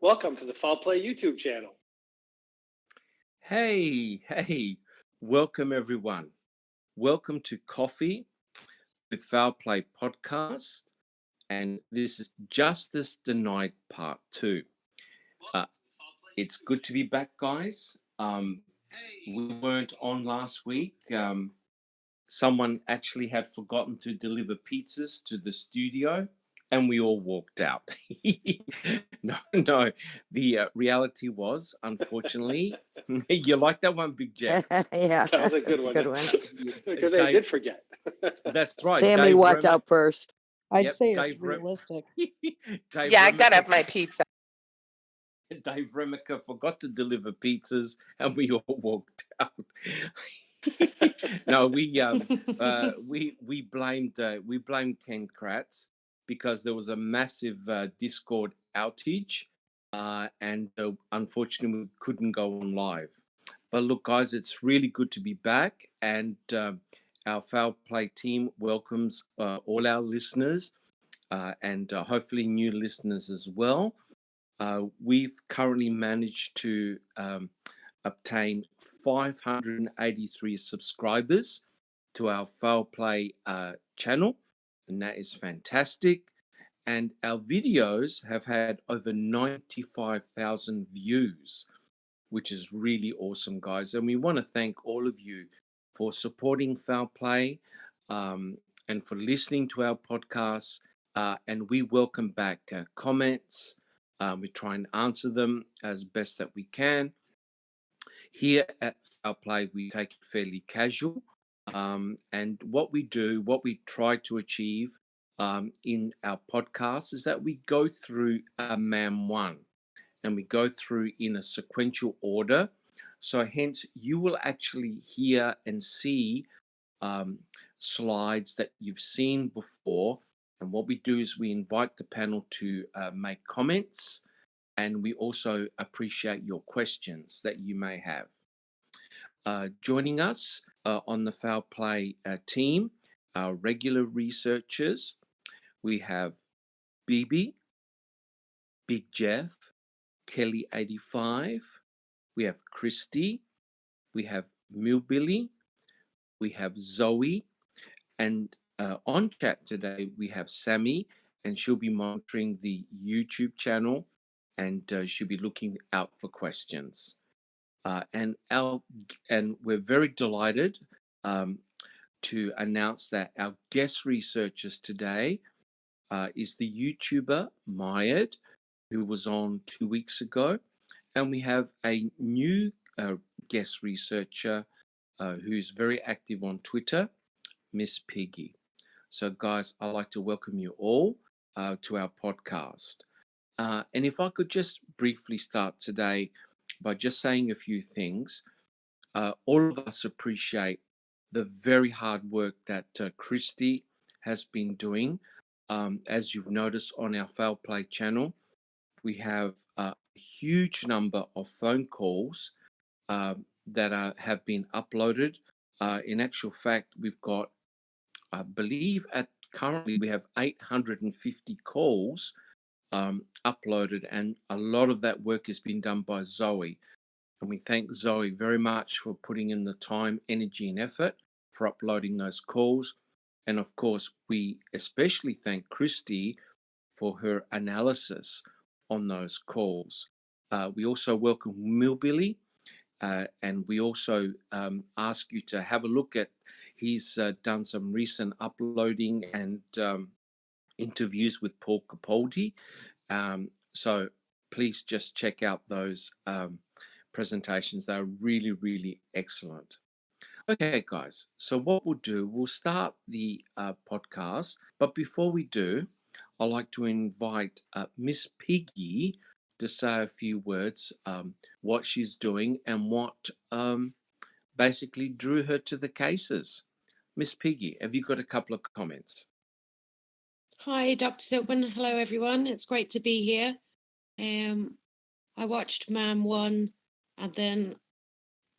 Welcome to the Foul Play YouTube channel. Hey, welcome everyone. Welcome to Coffee with Foul Play podcast, and this is Justice Denied Part 2. It's good to be back, guys. We weren't on last week. Someone actually had forgotten to deliver pizzas to the studio, and we all walked out. No. The reality was, unfortunately, you like that one, Big Jeff? Yeah, That was a good one. Good one. Because I did forget. That's right. Sammy, Dave watch out first. I'd Yep, say Dave it's realistic. Dave Yeah, I gotta have Remiker- my pizza. Dave Remiker forgot to deliver pizzas, and we all walked out. No, we blamed Ken Kratz because there was a massive Discord outage, and unfortunately we couldn't go on live. But look, guys, it's really good to be back, and our Foul Play team welcomes all our listeners, and hopefully new listeners as well. We've currently managed to obtain 583 subscribers to our Foul Play channel, and that is fantastic. And our videos have had over 95,000 views, which is really awesome, guys. And we want to thank all of you for supporting Foul Play, and for listening to our podcasts. And we welcome back comments. We try and answer them as best that we can. Here at Foul Play, we take it fairly casual. And what we try to achieve in our podcast is that we go through MAM 1, and we go through in a sequential order. So hence, you will actually hear and see slides that you've seen before. And what we do is we invite the panel to make comments, and we also appreciate your questions that you may have. Joining us on the Foul Play team, our regular researchers, we have BB, Big Jeff, Kelly85, we have Christy, we have Millbilly, we have Zoe, and on chat today we have Sammy, and she'll be monitoring the YouTube channel, and she'll be looking out for questions. And we're very delighted to announce that our guest researchers today is the YouTuber Myed, who was on 2 weeks ago, and we have a new guest researcher who's very active on Twitter, Miss Piggy. So, guys, I'd like to welcome you all to our podcast. And if I could just briefly start today by just saying a few things. All of us appreciate the very hard work that Christy has been doing. As you've noticed on our Foul Play channel, we have a huge number of phone calls that have been uploaded. In actual fact, we've got, I believe, currently we have 850 calls uploaded, and a lot of that work has been done by Zoe. And we thank Zoe very much for putting in the time, energy, and effort for uploading those calls. And of course, we especially thank Christy for her analysis on those calls. We also welcome Millbilly, and we also ask you to have a look at, he's done some recent uploading and interviews with Paul Capaldi. So please just check out those presentations. They're really, really excellent. Okay, guys. So what we'll do, we'll start the podcast. But before we do, I'd like to invite Miss Piggy to say a few words, what she's doing and what basically drew her to the cases. Miss Piggy, have you got a couple of comments? Hi, Dr. Silkman. Hello, everyone. It's great to be here. I watched MAM 1, and then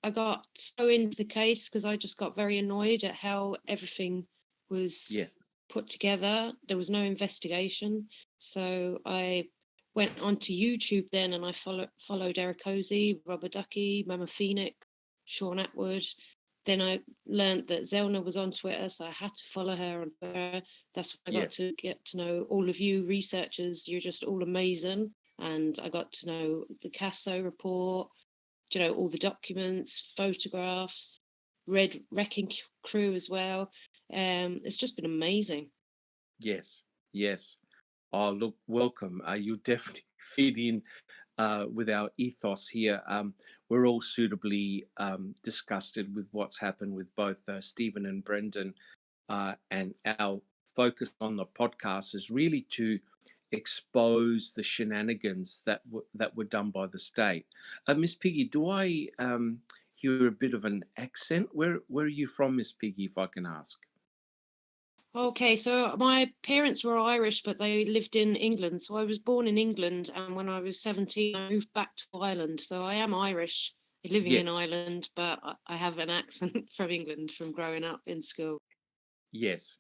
I got so into the case because I just got very annoyed at how everything was put together. There was no investigation. So I went onto YouTube then, and I followed Eric Ozee, Robert Ducky, Mama Phoenix, Sean Atwood. Then I learned that Zelna was on Twitter, so I had to follow her on Twitter. That's when I got Yes. to get to know all of you researchers. You're just all amazing. And I got to know the CASO report, all the documents, photographs, read Wrecking Crew as well. It's just been amazing. Yes. Yes. Oh, look, welcome. You definitely fit in with our ethos here. We're all suitably disgusted with what's happened with both Stephen and Brendan, and our focus on the podcast is really to expose the shenanigans that were done by the state. Miss Piggy, do I hear a bit of an accent? Where are you from, Miss Piggy, if I can ask? Okay, so my parents were Irish, but they lived in England. So I was born in England, and when I was 17, I moved back to Ireland. So I am Irish, living in Yes. Ireland, but I have an accent from England from growing up in school. Yes.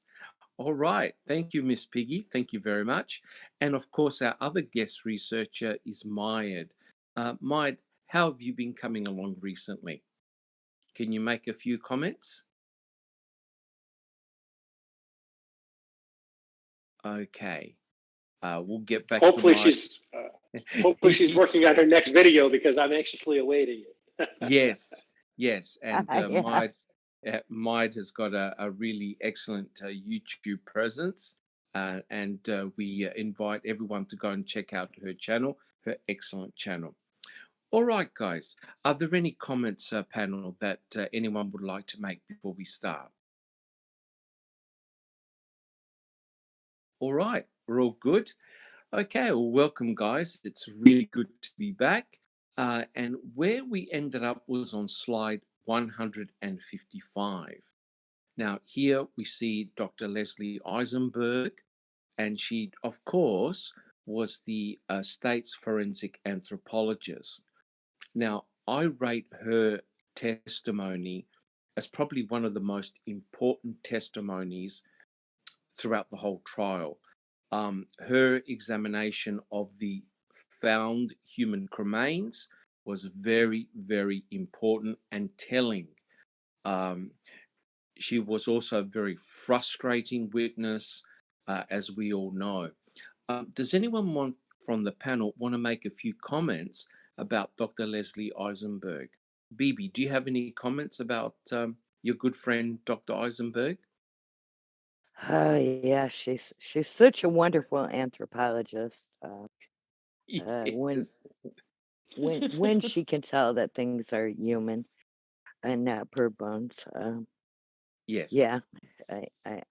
All right. Thank you, Miss Piggy. Thank you very much. And of course, our other guest researcher is Mayed. Mayed, how have you been coming along recently? Can you make a few comments? Okay. We'll get back Hopefully to hopefully she's working on her next video, because I'm anxiously awaiting it. Yes. Yes. And Yeah. Maid has got a really excellent YouTube presence. And we invite everyone to go and check out her channel, her excellent channel. All right, guys. Are there any comments, panel, that anyone would like to make before we start? All right, we're all good. Okay, well, welcome, guys. It's really good to be back. And where we ended up was on slide 155. Now, here we see Dr. Leslie Eisenberg, and she, of course, was the state's forensic anthropologist. Now, I rate her testimony as probably one of the most important testimonies throughout the whole trial. Her examination of the found human remains was very, very important and telling. She was also a very frustrating witness, as we all know. Does anyone from the panel want to make a few comments about Dr. Leslie Eisenberg? Bibi, do you have any comments about your good friend, Dr. Eisenberg? Oh yeah, she's such a wonderful anthropologist. Yes. When she can tell that things are human and not bird bones. Yes. Yeah,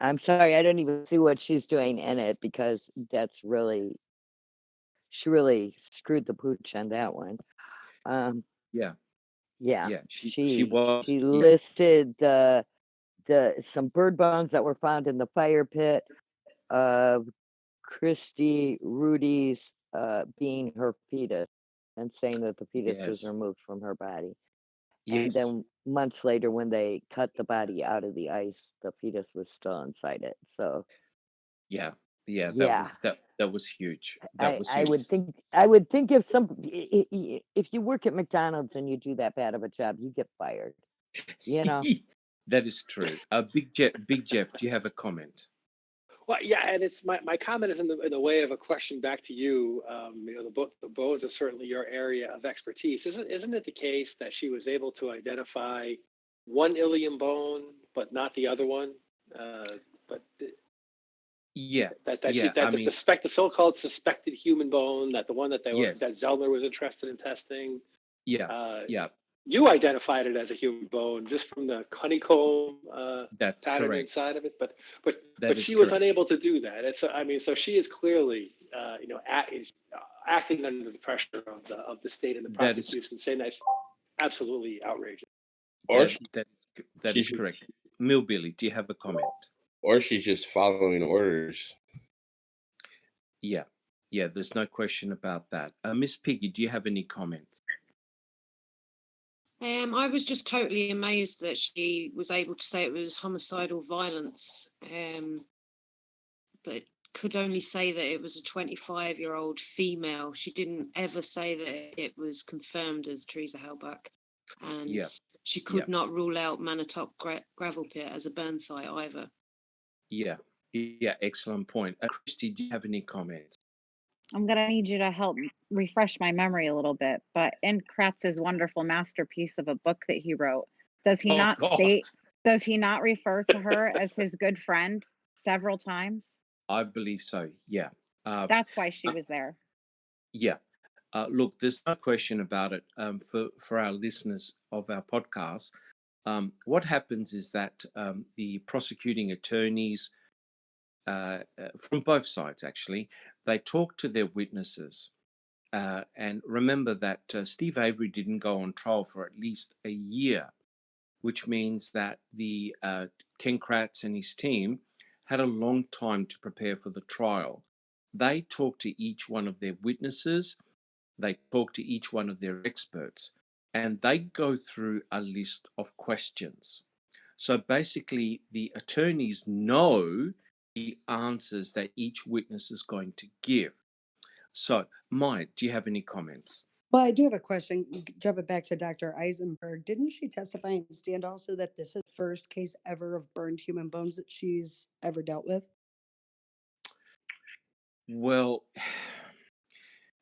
I'm sorry, I don't even see what she's doing in it, because she really screwed the pooch on that one. Yeah. Yeah, Yeah. She she was. Yeah. listed some bird bones that were found in the fire pit of Christy Rudy's being her fetus, and saying that the fetus was Yes. removed from her body. And Yes. then months later, when they cut the body out of the ice, the fetus was still inside it. So Yeah. Yeah. yeah, That was huge. That was I huge. would think if you work at McDonald's and you do that bad of a job, you get fired. You know. That is true. Big Jeff, do you have a comment? Well, yeah, and it's my comment is in the way of a question back to you. The bones is certainly your area of expertise. Isn't it the case that she was able to identify one ilium bone, but not the other one? Yeah. The so-called suspected human bone, that the one that Yes. that Zellner was interested in testing. Yeah. Yeah. You identified it as a human bone just from the honeycomb That's pattern correct. inside of it, but That is she was correct. unable to do that. And so she is clearly acting under the pressure of the state and the That is- prosecution, saying that's absolutely outrageous. Or That is correct. Millbilly, do you have a comment? Or she's just following orders. Yeah. Yeah, there's no question about that. Miss Piggy, do you have any comments? I was just totally amazed that she was able to say it was homicidal violence. But could only say that it was a 25-year-old female. She didn't ever say that it was confirmed as Teresa Hellback. And Yeah. she could not rule out Manatop gravel pit as a burn site either. Yeah. Yeah. Excellent point. Christy, do you have any comments? I'm going to need you to help refresh my memory a little bit. But in Kratz's wonderful masterpiece of a book that he wrote, does he not refer to her as his good friend several times? I believe so. Yeah. That's why she was there. Yeah. Look, there's no question about it. For our listeners of our podcast, what happens is that the prosecuting attorneys from both sides, actually, they talk to their witnesses. And remember that Steve Avery didn't go on trial for at least a year, which means that the Ken Kratz and his team had a long time to prepare for the trial. They talked to each one of their witnesses. They talk to each one of their experts, and they go through a list of questions. So basically, the attorneys know the answers that each witness is going to give. So, Maya, do you have any comments? Well, I do have a question. Jumping back to Dr. Eisenberg, didn't she testify and stand also that this is the first case ever of burned human bones that she's ever dealt with? Well,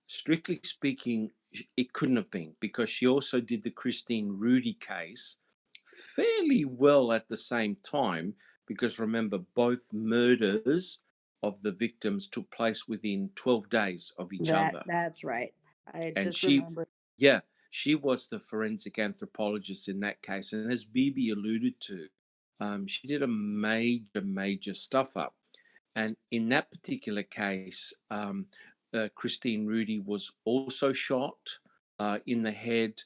strictly speaking, it couldn't have been, because she also did the Christine Rudy case fairly well at the same time, because remember, both murders of the victims took place within 12 days of each other. That's right. I And just she, remember. yeah, she was the forensic anthropologist in that case. And as Bibi alluded to, she did a major stuff up. And in that particular case, Christine Rudy was also shot in the head.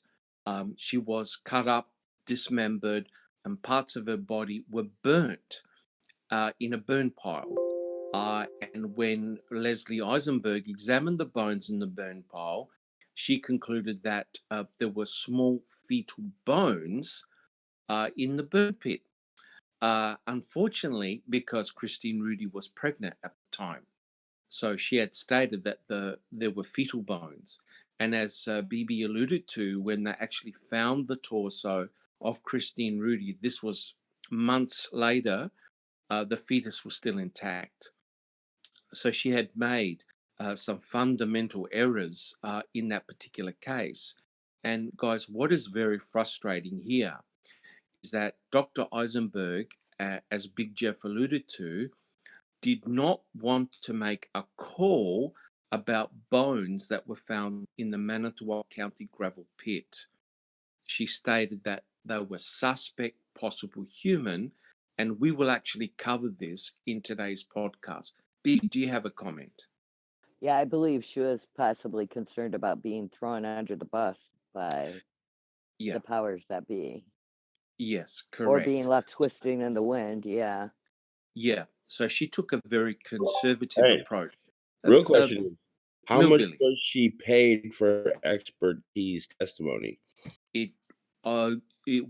She was cut up, dismembered, and parts of her body were burnt in a burn pile. And when Leslie Eisenberg examined the bones in the burn pile, she concluded that there were small fetal bones in the burn pit. Unfortunately, because Christine Rudy was pregnant at the time, so she had stated that there were fetal bones. And as Bibi alluded to, when they actually found the torso of Christine Rudy, this was months later, the fetus was still intact. So she had made some fundamental errors in that particular case. And guys, what is very frustrating here is that Dr. Eisenberg, as Big Jeff alluded to, did not want to make a call about bones that were found in the Manitowoc County gravel pit. She stated that they were suspect, possible human, and we will actually cover this in today's podcast. Big, do you have a comment? Yeah, I believe she was possibly concerned about being thrown under the bus by Yeah. the powers that be. Yes, Or correct. being left twisting in the wind, yeah. Yeah. So she took a very conservative approach. Real question is, how much Hillbilly. was she paid for expertise testimony? It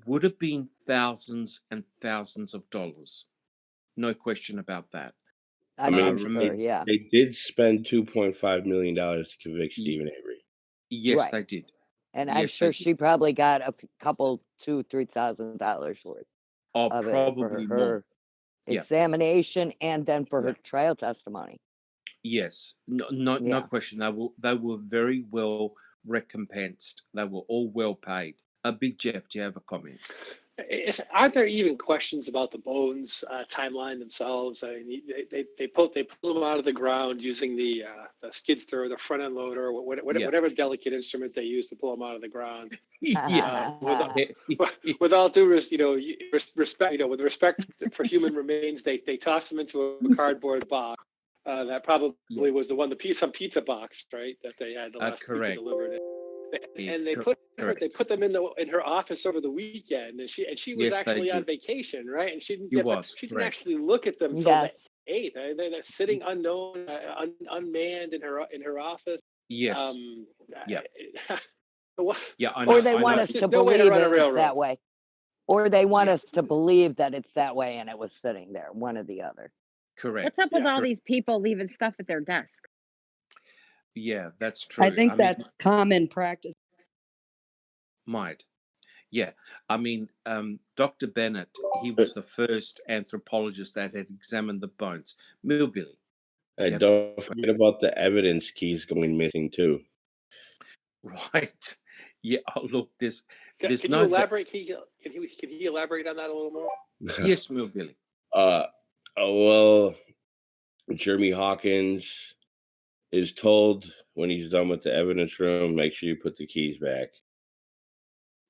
would have been thousands and thousands of dollars. No question about that. I mean, remember, sure, yeah. They did spend $2.5 million to convict Stephen Avery. Yes, Right. they did. And I'm Yes, sure they did. she probably got a couple, $2,000-3,000 worth Oh, of it for probably more. her Yeah. examination and then for her Yeah. trial testimony. Yes, no Yeah. question. They were very well recompensed. They were all well paid. Big Jeff, do you have a comment? Aren't there even questions about the bones timeline themselves? I mean, they pull them out of the ground using the skid steer or the front end loader, or whatever delicate instrument they use to pull them out of the ground. Yeah. With all due respect, with respect for human remains, they toss them into a cardboard box. That probably was the one, some pizza box, right? That they had the last pizza correct. delivered in. And they Correct. put them in her office over the weekend, and she was Yes, they actually on did. vacation, right? And she didn't She was, she didn't correct. actually look at them until Yes. the 8th. They're sitting unknown, unmanned in her office. Yes. Yeah. Yeah, I know. Or they want know. us There's to no way to believe run a it's railroad. that way. Or they want Yeah. us to believe that it's that way and it was sitting there, one or the other. Correct. What's up with all Correct. these people leaving stuff at their desk? Yeah, that's true. I think mean, that's common practice. might. Yeah, I mean, Dr. Bennett, he was the first anthropologist that had examined the bones. Millbilly. Yeah. Don't forget about the evidence keys going missing too. Right. Yeah. Oh, look, there's Can no you elaborate? Can you elaborate on that a little more? Yes, Millbilly. Well, Jeremy Hawkins is told when he's done with the evidence room, make sure you put the keys back.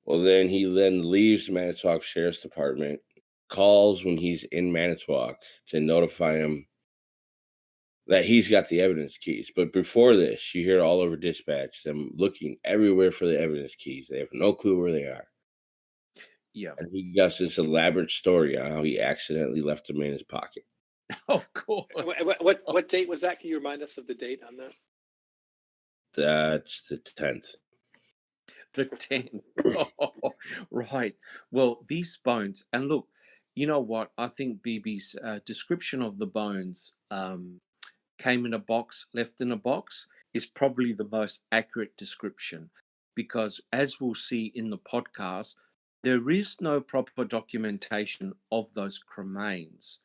Well, then he leaves the Manitowoc Sheriff's Department, calls when he's in Manitowoc to notify him that he's got the evidence keys. But before this, you hear all over dispatch them looking everywhere for the evidence keys. They have no clue where they are. Yeah. And he got this elaborate story on how he accidentally left them in his pocket. Of course. What date was that? Can you remind us of the date on that? That's the 10th. The 10. Right. Well, these bones, and look, you know what? I think BB's description of the bones came in a box, left in a box, is probably the most accurate description, because as we'll see in the podcast, there is no proper documentation of those cremains.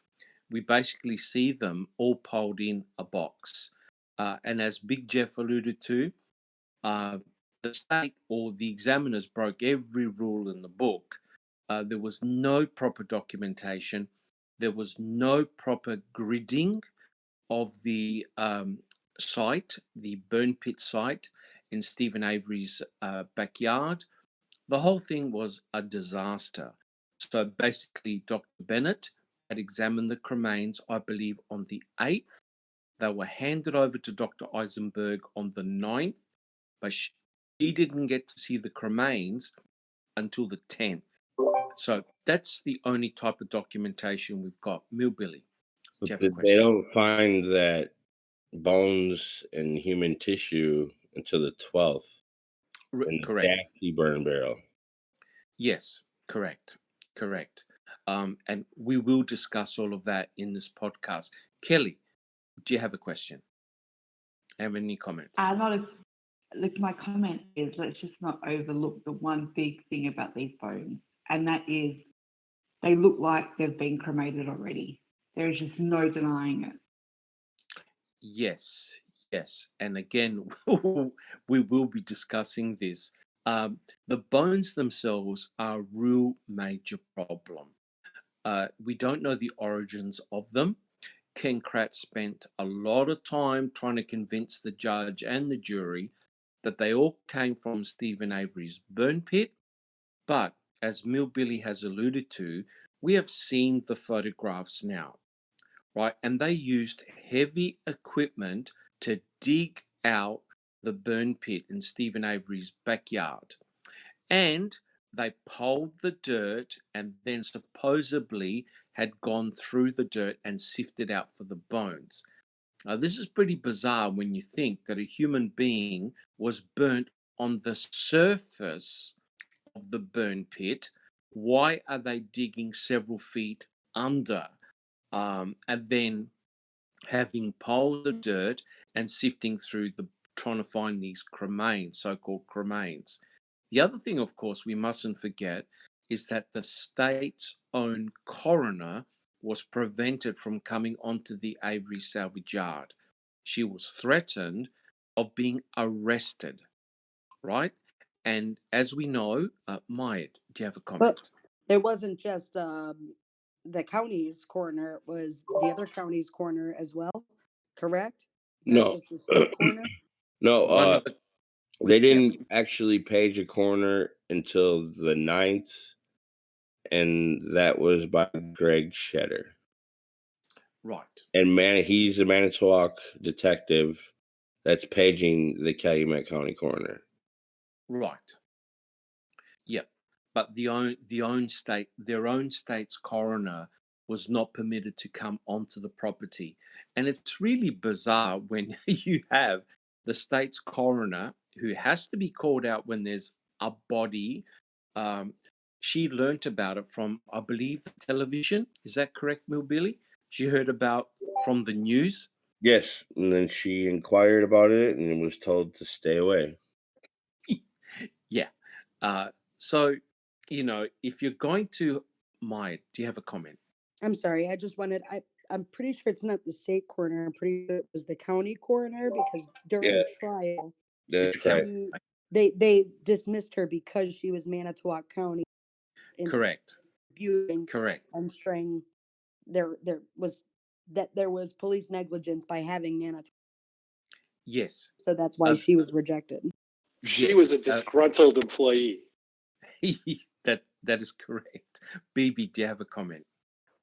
We basically see them all piled in a box. And as Big Jeff alluded to, the state or the examiners broke every rule in the book. There was no proper documentation. There was no proper gridding of the site, the burn pit site in Stephen Avery's backyard. The whole thing was a disaster. So basically, Dr. Bennett had examined the cremains, I believe, on the 8th. They were handed over to Dr. Eisenberg on the 9th, but she didn't get to see the cremains until the 10th. So that's the only type of documentation we've got. Millbilly. But they don't find that bones and human tissue until the 12th. Correct. Nasty burn barrel. Yes, correct. And we will discuss all of that in this podcast. Kelly, do you have a question? Have any comments? Look, my comment is let's just not overlook the one big thing about these bones, and that is they look like they've been cremated already. There is just no denying it. Yes. And again, we will be discussing this. The bones themselves are a real major problem. We don't know the origins of them. Ken Kratz spent a lot of time trying to convince the judge and the jury that they all came from Stephen Avery's burn pit. But as Millbilly has alluded to, we have seen the photographs now, right? And they used heavy equipment to dig out the burn pit in Stephen Avery's backyard. And they pulled the dirt and then supposedly had gone through the dirt and sifted out for the bones. Now, this is pretty bizarre when you think that a human being was burnt on the surface of the burn pit. Why are they digging several feet under and then having piled the dirt and sifting through trying to find these cremains, so-called cremains? The other thing, of course, we mustn't forget is that the state's own coroner was prevented from coming onto the Avery salvage yard. She was threatened of being arrested, right? And as we know, Maya, do you have a comment? But it wasn't just the county's coroner, it was the other county's coroner as well, correct? Not No. just the state coroner? No, they didn't actually page a coroner until the 9th, and that was by Greg Shetter. Right. And he's a Manitowoc detective that's paging the Calumet County coroner. Right. Yep. But their own state's coroner was not permitted to come onto the property. And it's really bizarre when you have the state's coroner who has to be called out when there's a body. She learnt about it from, I believe, the television. Is that correct, Millbilly? she heard about from the news. Yes, and then she inquired about it and was told to stay away. Yeah. So, if you're going to, Maya, do you have a comment? I'm sorry. I just wanted, I'm pretty sure it's not the state coroner. I'm pretty sure it was the county coroner because during Yeah, trial, that's Okay. right. they dismissed her because she was Manitowoc County Correct. interviewing Correct. and straying. There was police negligence by having Manitowoc. Yes. So that's why she was rejected. She was a Yes. disgruntled employee. That is correct. BB, do you have a comment?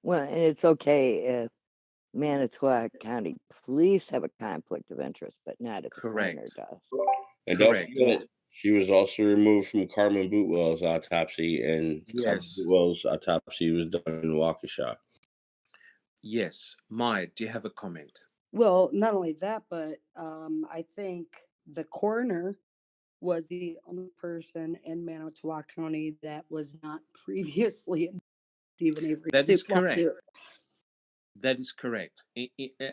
Well, and it's okay if Manitowoc County Police have a conflict of interest, but not if the coroner Correct. does. And don't Correct. forget, she was also removed from Carmen Bootwell's autopsy, and Carmen Yes. Bootwell's autopsy was done in Waukesha. Yes. Maya, do you have a comment? Well, not only that, but I think the coroner was the only person in Manitowoc County that was not previously in Stephen Avery's That is correct. lawsuit. That is correct.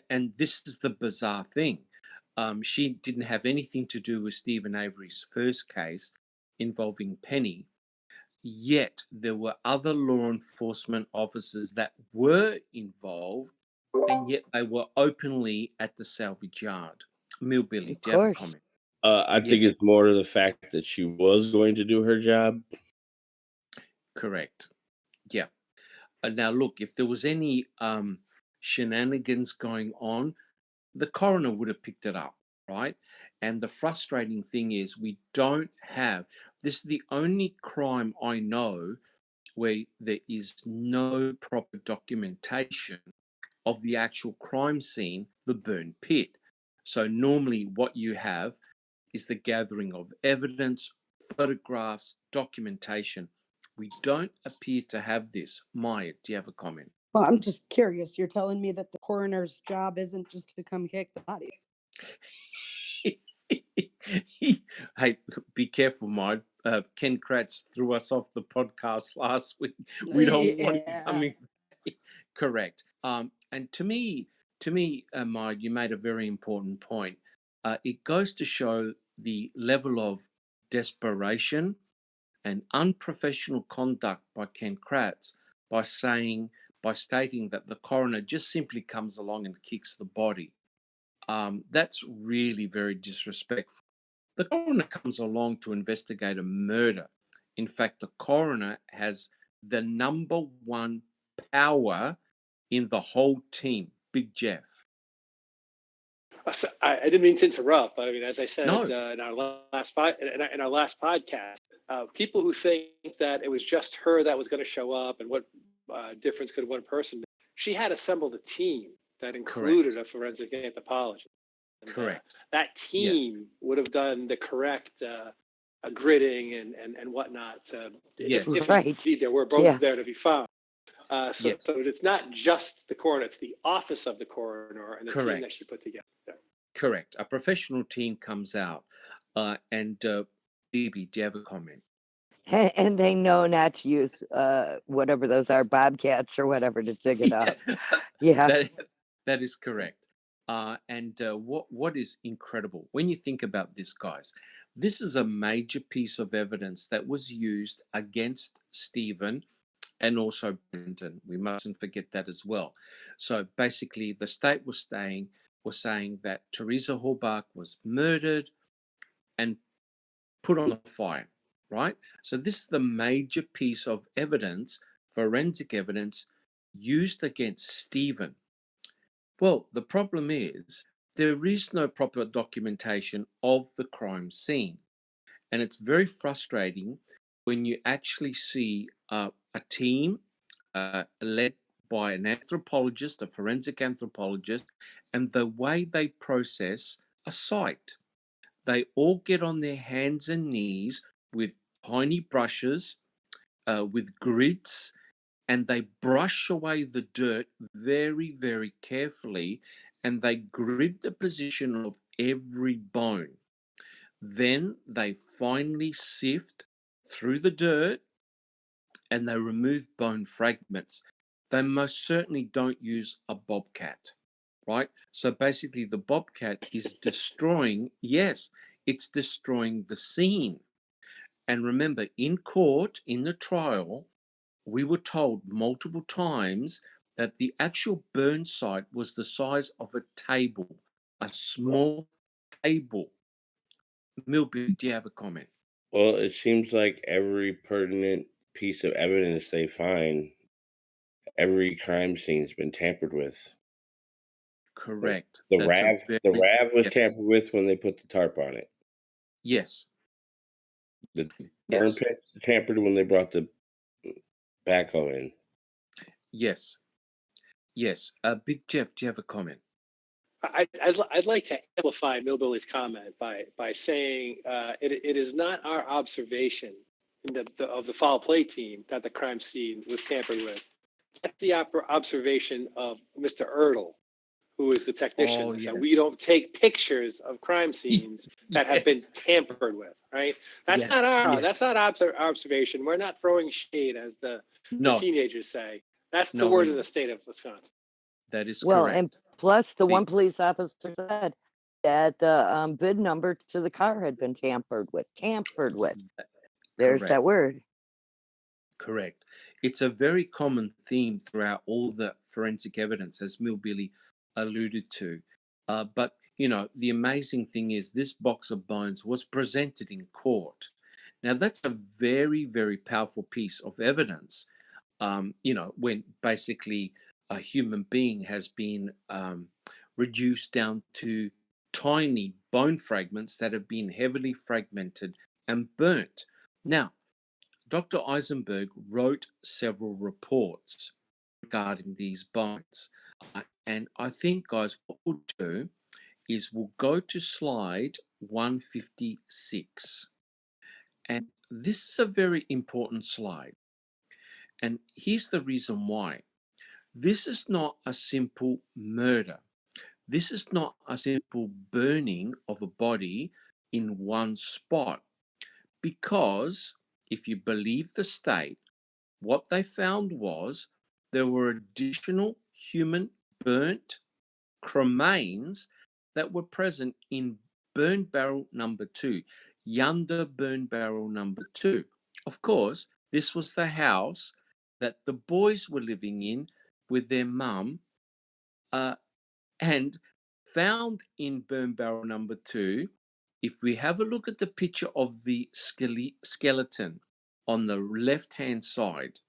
And this is the bizarre thing. She didn't have anything to do with Stephen Avery's first case involving Penny, yet there were other law enforcement officers that were involved, and yet they were openly at the salvage yard. Millbilly, Of do you have a course. comment? I think it's more to the fact that she was going to do her job. Correct. Yeah. Now, look, if there was any shenanigans going on, the coroner would have picked it up, right? And the frustrating thing is, we don't have this is the only crime I know where there is no proper documentation of the actual crime scene, the burn pit. So, normally, what you have is the gathering of evidence, photographs, documentation. We don't appear to have this. Maya, do you have a comment? Well, I'm just curious. You're telling me that the coroner's job isn't just to come kick the body. Hey, be careful, Mike. Ken Kratz threw us off the podcast last week. We don't want him coming. Correct. And to me, Mike, you made a very important point. It goes to show the level of desperation and unprofessional conduct by Ken Kratz by stating that the coroner just simply comes along and kicks the body. That's really very disrespectful. The coroner comes along to investigate a murder. In fact, the coroner has the number one power in the whole team, Big Jeff. I didn't mean to interrupt, but I mean, as I said No. in our last podcast, people who think that it was just her that was going to show up and what difference could one person make? She had assembled a team that included a forensic anthropologist. And, Correct. that team would have done the correct gridding and whatnot. Yes. If Right. indeed there were bones Yeah. there to be found. So Yes. it's not just the coroner; it's the office of the coroner and the team that Correct. she put together. Correct. A professional team comes out. And Bibi, do you have a comment? And they know not to use whatever those are, bobcats or whatever, to dig it up. Yeah. That is correct. And what is incredible when you think about this, guys, this is a major piece of evidence that was used against Stephen and also Brendan. We mustn't forget that as well. So basically, the state was saying that Teresa Halbach was murdered and put on the fire, right? So this is the major piece of evidence, forensic evidence, used against Stephen. Well, the problem is there is no proper documentation of the crime scene. And it's very frustrating when you actually see a team led by an anthropologist, a forensic anthropologist, and the way they process a site. They all get on their hands and knees with tiny brushes, with grids, and they brush away the dirt very, very carefully, and they grid the position of every bone. Then they finally sift through the dirt and they remove bone fragments. they most certainly don't use a bobcat, right? So basically, the bobcat is destroying, yes, it's destroying the scene. And remember, in court, in the trial, we were told multiple times that the actual burn site was the size of a table, a small table. Millbilly, do you have a comment? Well, it seems like every pertinent piece of evidence they find, every crime scene's been tampered with. Correct. The That's a RAV, the very, RAV was yeah, tampered with when they put the tarp on it. yes, The burn yes, pit tampered when they brought the backhoe in. yes, yes. Big Jeff, do you have a comment? I'd like to amplify Millbilly's comment by saying it is not our observation of the foul play team that the crime scene was tampered with. That's the observation of Mr. Ertl, who is the technician. Oh, So we yes. don't take pictures of crime scenes that have been Yes, tampered with, right? That's not yes, that's not our observation. We're not throwing shade, as the no, teenagers say. That's the no, words we're of the not. state of Wisconsin. That is Well, and correct. plus the one The, police officer said that the VIN number to the car had been tampered with. Tampered with. There's correct. that word. Correct. It's a very common theme throughout all the forensic evidence, as Millbilly alluded to. But, you know, the amazing thing is this box of bones was presented in court. Now, that's a very, very powerful piece of evidence, you know, when basically a human being has been reduced down to tiny bone fragments that have been heavily fragmented and burnt. Now, Dr. Eisenberg wrote several reports regarding these bones. And I think, guys, what we'll do is we'll go to slide 156. And this is a very important slide. And here's the reason why. This is not a simple murder. This is not a simple burning of a body in one spot. Because if you believe the state, what they found was there were additional human burnt cremains that were present in burn barrel number 2, Yunder burn barrel number 2. Of course, this was the house that the boys were living in with their mum, and found in burn barrel number 2. If we have a look at the picture of the skeleton on the left hand side,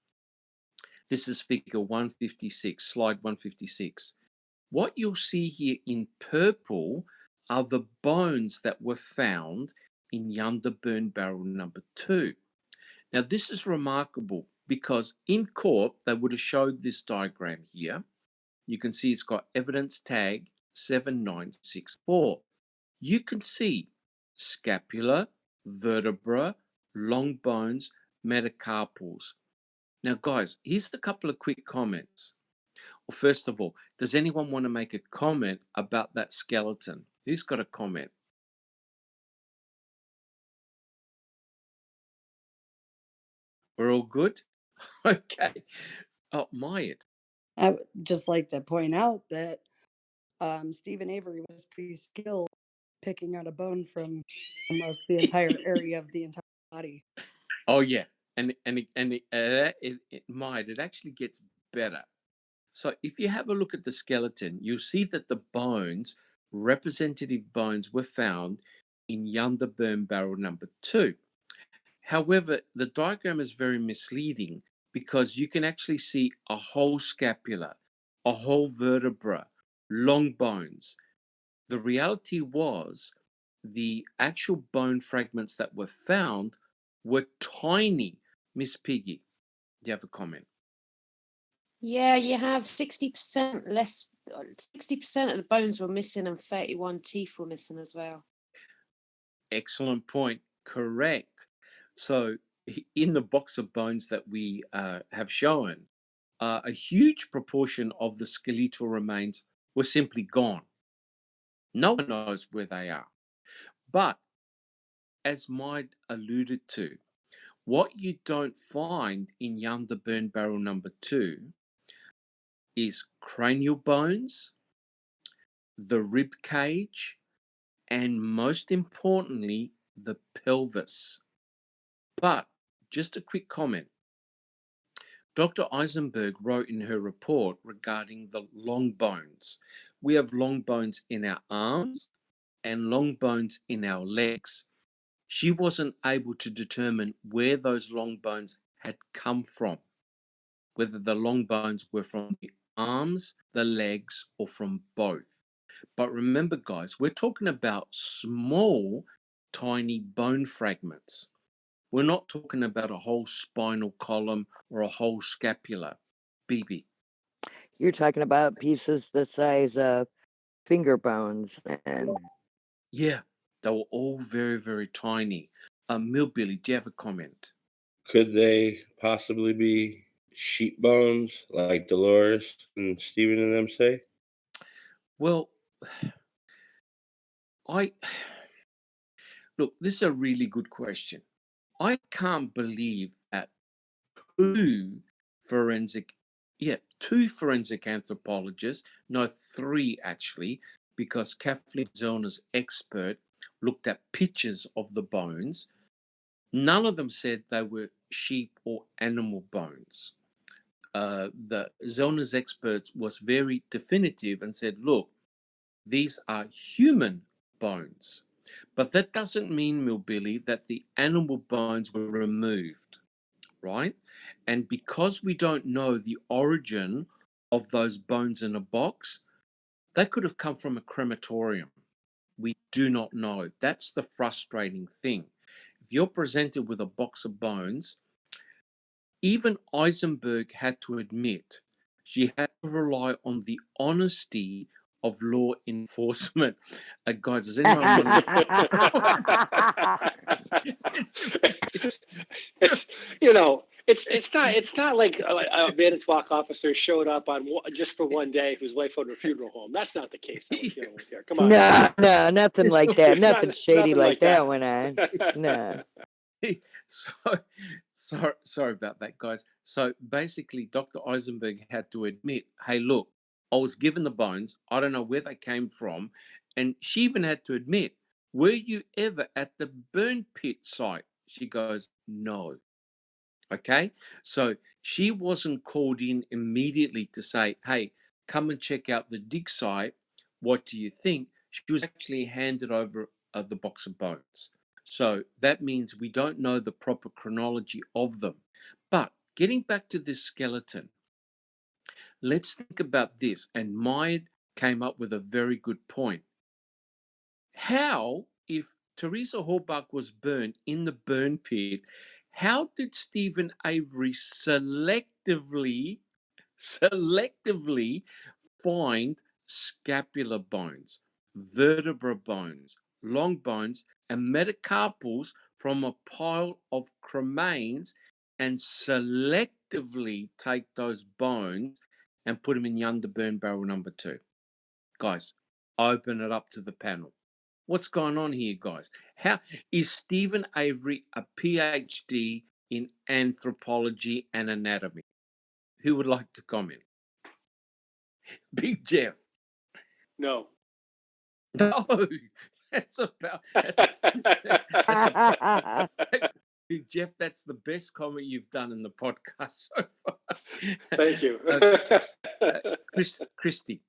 this is figure 156, slide 156. What you'll see here in purple are the bones that were found in Yunder burn barrel number 2. Now, this is remarkable because in court, they would have showed this diagram here. You can see it's got evidence tag 7964. You can see scapula, vertebra, long bones, metacarpals. Now, guys, here's a couple of quick comments. Well, first of all, does anyone want to make a comment about that skeleton? Who's got a comment? We're all good? Okay. Oh, Mayat. I would just like to point out that Stephen Avery was pretty skilled picking out a bone from almost the entire area of the entire body. Oh, yeah. Mayat, it actually gets better. So if you have a look at the skeleton, you'll see that the bones, representative bones, were found in Yunder burn barrel number 2. However, the diagram is very misleading because you can actually see a whole scapula, a whole vertebra, long bones. The reality was the actual bone fragments that were found were tiny. Miss Piggy, do you have a comment? Yeah, you have 60% less, 60% of the bones were missing and 31 teeth were missing as well. Excellent point. Correct. So, in the box of bones that we have shown, a huge proportion of the skeletal remains were simply gone. No one knows where they are. But, as Maid alluded to, what you don't find in Yunder burn barrel number 2 is cranial bones, the rib cage, and most importantly, the pelvis. But just a quick comment. Dr. Eisenberg wrote in her report regarding the long bones. We have long bones in our arms and long bones in our legs. She wasn't able to determine where those long bones had come from, whether the long bones were from the arms, the legs, or from both. But remember, guys, we're talking about small, tiny bone fragments. We're not talking about a whole spinal column or a whole scapula. BB. You're talking about pieces the size of finger bones and Yeah, they were all very, very tiny. Millbilly, do you have a comment? Could they possibly be sheep bones, like Dolores and Stephen and them say? Well, look, this is a really good question. I can't believe that two forensic anthropologists, no, three actually, because Kathleen Zellner's expert looked at pictures of the bones. None of them said they were sheep or animal bones. The Zellner's expert was very definitive and said, look, these are human bones. But that doesn't mean, Millbilly, that the animal bones were removed, right? And because we don't know the origin of those bones in a box, they could have come from a crematorium. We do not know. That's the frustrating thing. If you're presented with a box of bones, even Eisenberg had to admit she had to rely on the honesty of law enforcement. Guys, does anyone want It's it's not like a Manitowoc officer showed up on just for one day whose wife owned a funeral home. That's not the case that we're dealing with here. Come on. no, nothing like that. Nothing shady nothing like that went on. No. Sorry about that, guys. So basically, Dr. Eisenberg had to admit, hey, look, I was given the bones. I don't know where they came from. And she even had to admit, were you ever at the burn pit site? She goes, no. Okay. So she wasn't called in immediately to say, hey, come and check out the dig site. What do you think? She was actually handed over the box of bones. So that means we don't know the proper chronology of them. But getting back to this skeleton, let's think about this. And Maid came up with a very good point. How, if Teresa Horbach was burned in the burn pit, how did Stephen Avery selectively find scapular bones, vertebra bones, long bones, and metacarpals from a pile of cremains and selectively take those bones and put them in Yonder burn barrel number 2? Guys, open it up to the panel. What's going on here, guys? How is Stephen Avery a PhD in anthropology and anatomy? Who would like to comment? Big Jeff. No. No, that's about. Big Jeff, that's the best comment you've done in the podcast so far. Thank you. Christy.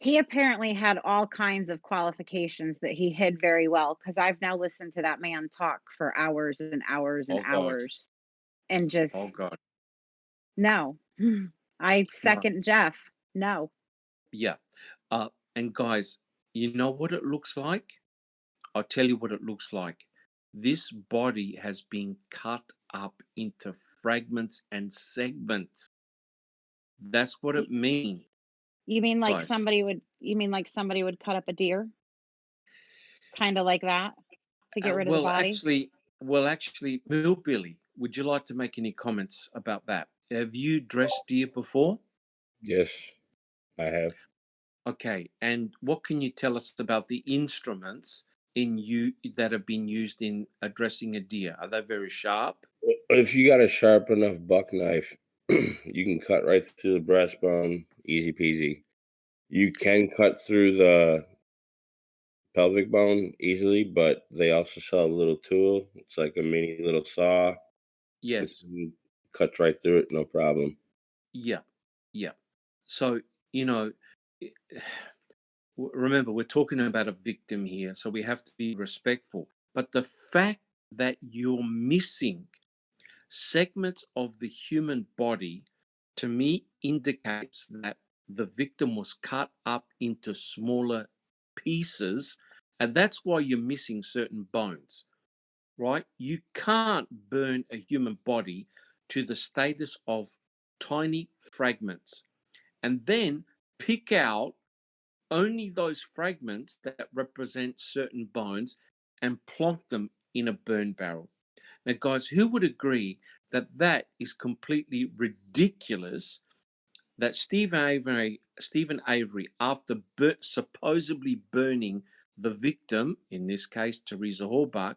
He apparently had all kinds of qualifications that he hid very well, because I've now listened to that man talk for hours and hours and hours. And just, oh God, no. I second Jeff. No. Yeah. And guys, you know what it looks like? I'll tell you what it looks like. This body has been cut up into fragments and segments. That's what it means. You mean like Guys. somebody would cut up a deer? Kind of like that to get rid of the body? Actually, Millbilly, would you like to make any comments about that? Have you dressed deer before? Yes, I have. Okay, and what can you tell us about the instruments that have been used in dressing a deer? Are they very sharp? If you got a sharp enough buck knife, you can cut right through the breastbone, easy peasy. You can cut through the pelvic bone easily, but they also sell a little tool. It's like a mini little saw. Yes. Cuts right through it, no problem. Yeah. Yeah. So, you know, remember, we're talking about a victim here, so we have to be respectful. But the fact that you're missing segments of the human body, to me, indicates that the victim was cut up into smaller pieces, and that's why you're missing certain bones, right? You can't burn a human body to the status of tiny fragments and then pick out only those fragments that represent certain bones and plonk them in a burn barrel. Now, guys, who would agree that that is completely ridiculous? That Stephen Avery, after supposedly burning the victim, in this case Teresa Halbach,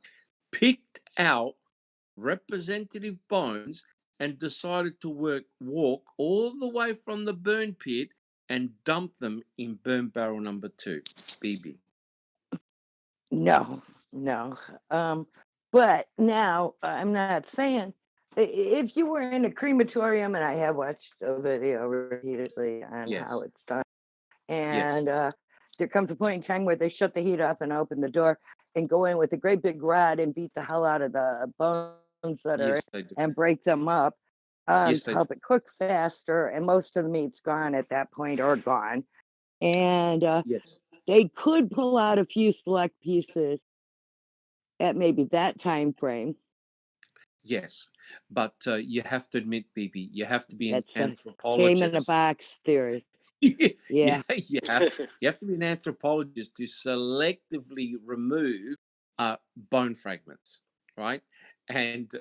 picked out representative bones and decided to walk all the way from the burn pit and dump them in burn barrel number 2. BB. No, no. But now I'm not saying if you were in a crematorium, and I have watched a video repeatedly on how it's done, and there comes a point in time where they shut the heat off and open the door and go in with a great big rod and beat the hell out of the bones that are and break them up to help it cook faster. And most of the meat's gone at that point or gone. And they could pull out a few select pieces at maybe that time frame. Yes, but you have to admit, BB, you have to be an That's anthropologist. Came in a box theory. Yeah, you have to be an anthropologist to selectively remove bone fragments, right? And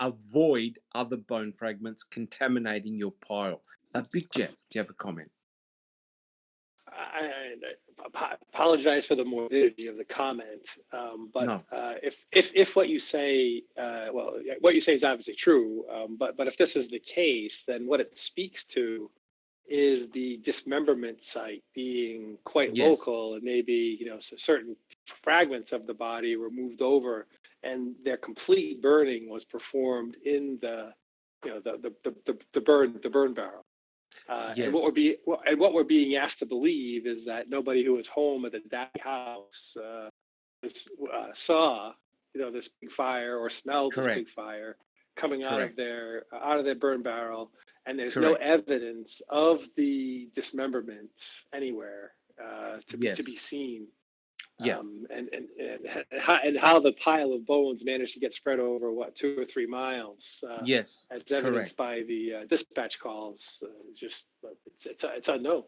avoid other bone fragments contaminating your pile. Big Jeff, do you have a comment? I apologize for the morbidity of the comment, but No. If what you say, what you say is obviously true, but if this is the case, then what it speaks to is the dismemberment site being quite local, and maybe certain fragments of the body were moved over, and their complete burning was performed in the burn barrel. And what we're being asked to believe is that nobody who was home at the Dack house saw this big fire or smelled this big fire coming out of their burn barrel, and there's no evidence of the dismemberment anywhere to be seen. And how the pile of bones managed to get spread over 2 or 3 miles, as evidenced by the dispatch calls, it's unknown.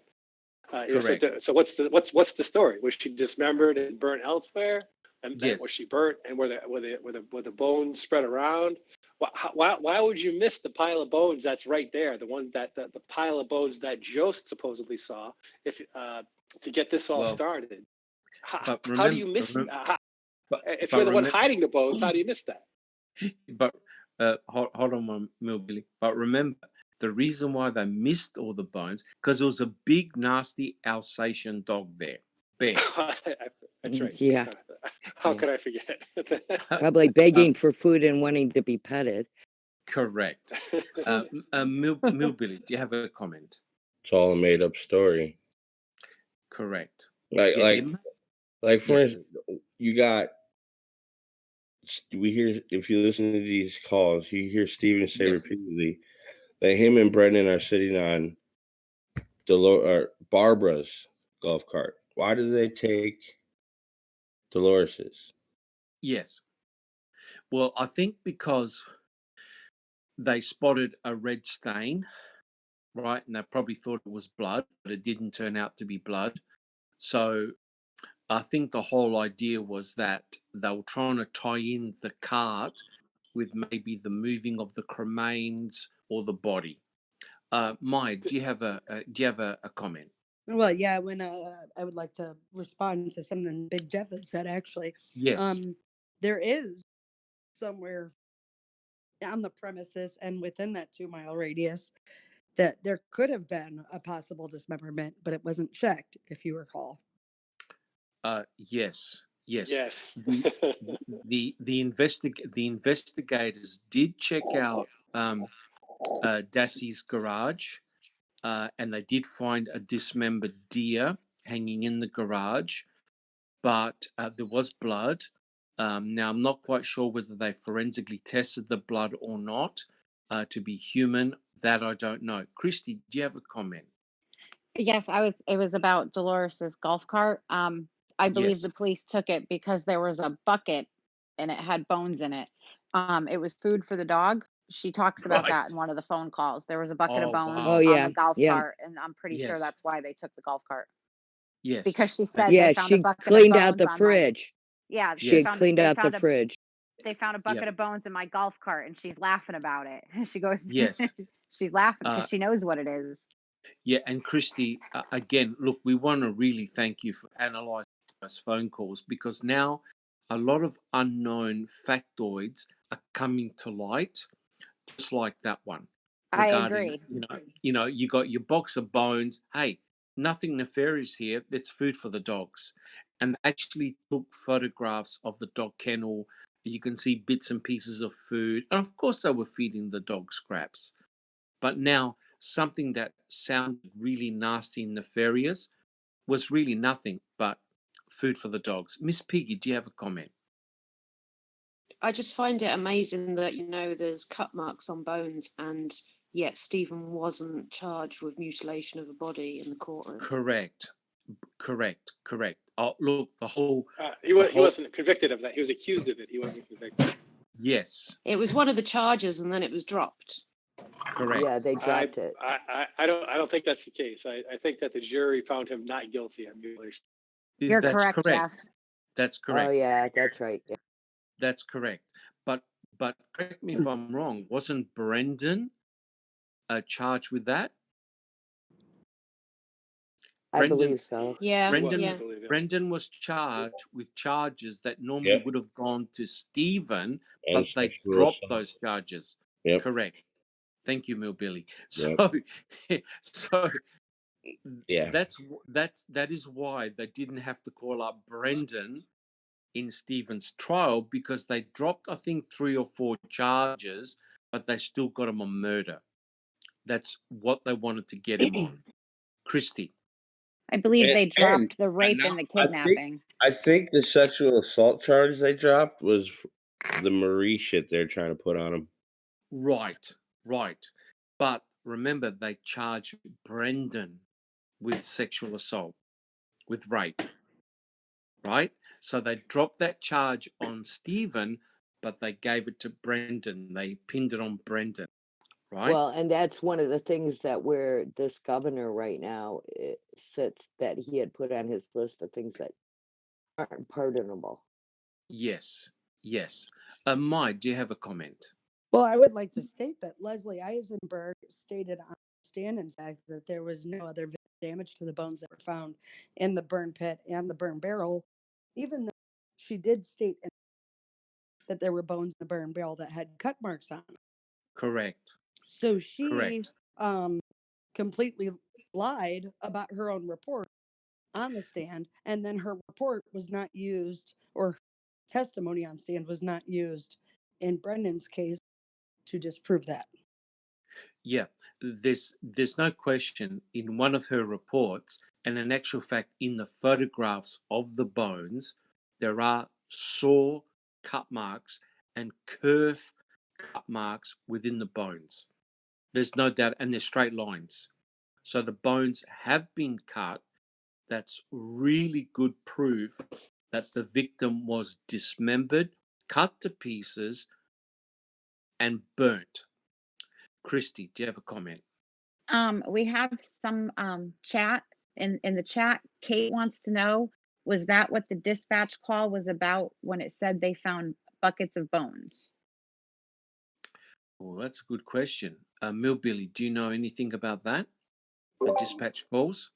So what's the story? Was she dismembered and burnt elsewhere? And was she burnt and were the bones spread around? Why would you miss the pile of bones that's right there, the one that the pile of bones that Jost supposedly saw, if to get this all started? How do you miss that? If you're the one hiding the bones, how do you miss that? But hold on, Millbilly. But remember, the reason why they missed all the bones, because there was a big, nasty Alsatian dog there. Bear. That's right. Yeah. How could I forget? Probably begging for food and wanting to be petted. Correct. Millbilly, do you have a comment? It's all a made-up story. Correct. Like for instance, we hear, if you listen to these calls, you hear Steven say repeatedly that him and Brendan are sitting on Barbara's golf cart. Why did they take Dolores's? Yes. Well, I think because they spotted a red stain, right? And they probably thought it was blood, but it didn't turn out to be blood. So I think the whole idea was that they were trying to tie in the cart with maybe the moving of the cremains or the body. Maya, do you have a comment? Well, yeah, when I would like to respond to something Big Jeff had said, actually. Yes. There is somewhere on the premises and within that 2 mile radius, that there could have been a possible dismemberment, but it wasn't checked, if you recall. Yes, yes. Yes. The investigators did check out Dassey's garage, and they did find a dismembered deer hanging in the garage, but there was blood. Now, I'm not quite sure whether they forensically tested the blood or not to be human. That I don't know. Christy, do you have a comment? Yes, it was about Dolores's golf cart. I believe Yes. the police took it because there was a bucket and it had bones in it. It was food for the dog. She talks about that Right. in one of the phone calls. There was a bucket of Oh, bones wow. Oh on yeah, the golf yeah, cart, and I'm pretty sure Yes. that's why they took the golf cart. Yes. Because she said yeah. they found a She bucket of cleaned out bones the on my fridge. yeah, She they had Yes. found cleaned they out the found a fridge. they found a bucket Yep. of bones in my golf cart, and she's laughing about it. She goes, Yes. she's laughing Uh, because she knows what it is. Yeah, and Christy, again, look, we want to really thank you for analysing those phone calls, because now a lot of unknown factoids are coming to light, just like that one I regarding, agree. you got your box of bones. Hey, nothing nefarious here. It's food for the dogs, and they actually took photographs of the dog kennel. You can see bits and pieces of food, and of course, they were feeding the dog scraps. But now, something that sounded really nasty and nefarious was really nothing but food for the dogs. Miss Piggy, do you have a comment? I just find it amazing that, there's cut marks on bones, and yet Stephen wasn't charged with mutilation of a body in the courtroom. Correct. Oh, look, the whole. He wasn't convicted of that. He was accused of it. He wasn't convicted. Yes, It was one of the charges, and then it was dropped. correct. Yeah, they dropped it. I don't think that's the case. I think that the jury found him not guilty of mutilation. You're That's correct, correct. Jeff. That's Oh correct. yeah, that's right. Yeah. That's correct. But correct me if I'm wrong. Wasn't Brendan charged with that? I Brendan, believe so. Yeah, He was, Brendan, I yeah. believe. Yeah. Brendan was charged with charges that normally Yep. would have gone to Stephen, And but they sexual dropped assault. those charges. Yep. Correct. Thank you, Millbilly. Yep. So Yeah. that is why they didn't have to call up Brendan in Stephen's trial, because they dropped, I think, 3 or 4 charges, but they still got him on murder. That's what they wanted to get him on. Christy. I believe they And dropped the rape now and the I think kidnapping. I think the sexual assault charge they dropped was the Marie shit they're trying to put on him. Right. But remember, they charged Brendan with sexual assault, with rape. Right? So they dropped that charge on Stephen, but they gave it to Brendan. They pinned it on Brendan. Right? Well, and that's one of the things that where this governor right now sits, that he had put on his list of things that aren't pardonable. Yes. Mai, do you have a comment? Well, I would like to state that Leslie Eisenberg stated on the stand, in fact, that there was no other damage to the bones that were found in the burn pit and the burn barrel, even though she did state that there were bones in the burn barrel that had cut marks on them. Correct. So she completely lied about her own report on the stand, and then her report was not used, or testimony on stand was not used in Brendan's case to disprove that. Yeah, there's no question in one of her reports, and in actual fact, in the photographs of the bones, there are saw cut marks and curve cut marks within the bones. There's no doubt, and they're straight lines. So the bones have been cut. That's really good proof that the victim was dismembered, cut to pieces, and burnt. Christy, do you have a comment? We have some chat in the chat. Kate wants to know, was that what the dispatch call was about when it said they found buckets of bones? Well, that's a good question. Millbilly, do you know anything about that? The dispatch calls?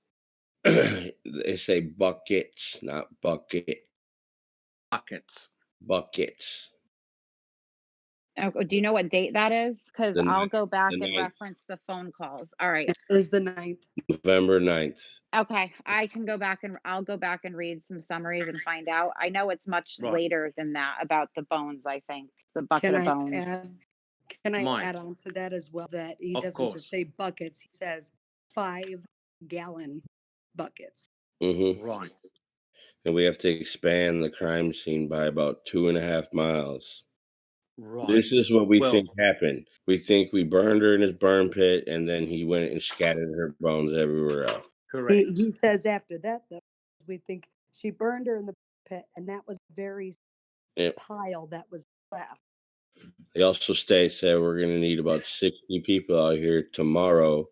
They say buckets, not bucket. Buckets. Buckets. Oh, do you know what date that is? Because The I'll go back the and 9th, reference the phone calls. All right. It was the 9th. November 9th. Okay, I can go back and I'll go back and read some summaries and find out. I know it's much Right. later than that about the bones, I think, the bucket Can of I bones. add, can I Mike, add on to that as well, that he of doesn't just course. say buckets, he says 5-gallon buckets. Mm-hmm. Right. And we have to expand the crime scene by about 2.5 miles. Right. This is what we Well, think happened. We think we burned her in his burn pit, and then he went and scattered her bones everywhere else. correct. He says after that, though, we think she burned her in the pit, and that was very Yep. pile that was left. He also states that we're going to need about 60 people out here tomorrow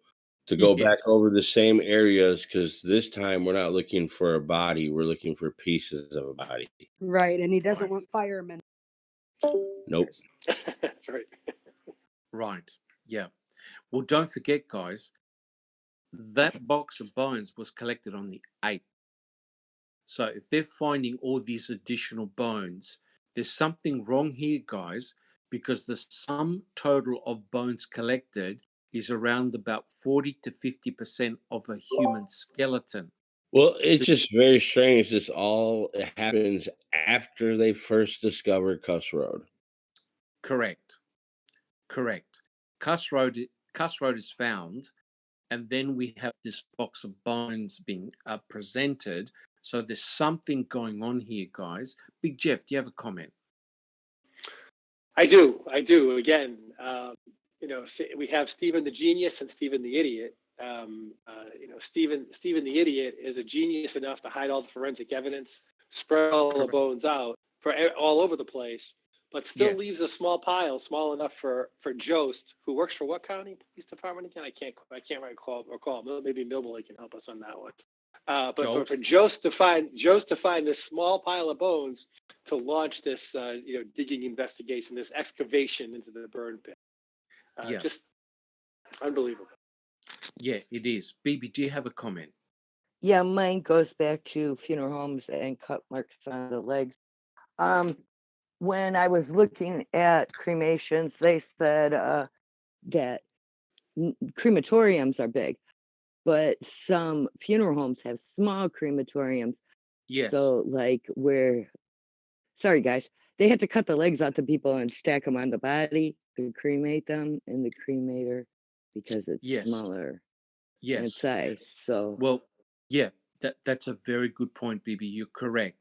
to go Yes. back over the same areas, because this time we're not looking for a body, we're looking for pieces of a body. Right, and he doesn't Right. want firemen. Nope. That's right. Right. Yeah. Well, don't forget, guys, that box of bones was collected on the 8th. So if they're finding all these additional bones, there's something wrong here, guys, because the sum total of bones collected is around about 40 to 50% of a human skeleton. Well, it's just very strange. This all happens after they first discovered Cuss Road. Correct. Correct. Cuss Road is found, and then we have this box of bones being presented. So there's something going on here, guys. Big Jeff, do you have a comment? I do. Again, we have Stephen the genius and Stephen the idiot. Stephen the idiot is a genius enough to hide all the forensic evidence, spread all the Correct. bones out all over the place, but still Yes. leaves a small pile, small enough for Jost, who works for what county police department again? I can't recall. Maybe Millville can help us on that one. But for Jost to find this small pile of bones to launch this digging investigation, this excavation into the burn pit, Yeah. just unbelievable. Yeah, it is. BB, do you have a comment? Yeah, mine goes back to funeral homes and cut marks on the legs. When I was looking at cremations, they said that crematoriums are big, but some funeral homes have small crematoriums. Yes. So, like, sorry guys, they had to cut the legs out to people and stack them on the body to cremate them in the cremator because it's Yes. smaller in Yes. size. So, Well, yeah, that's a very good point, BB. You're correct.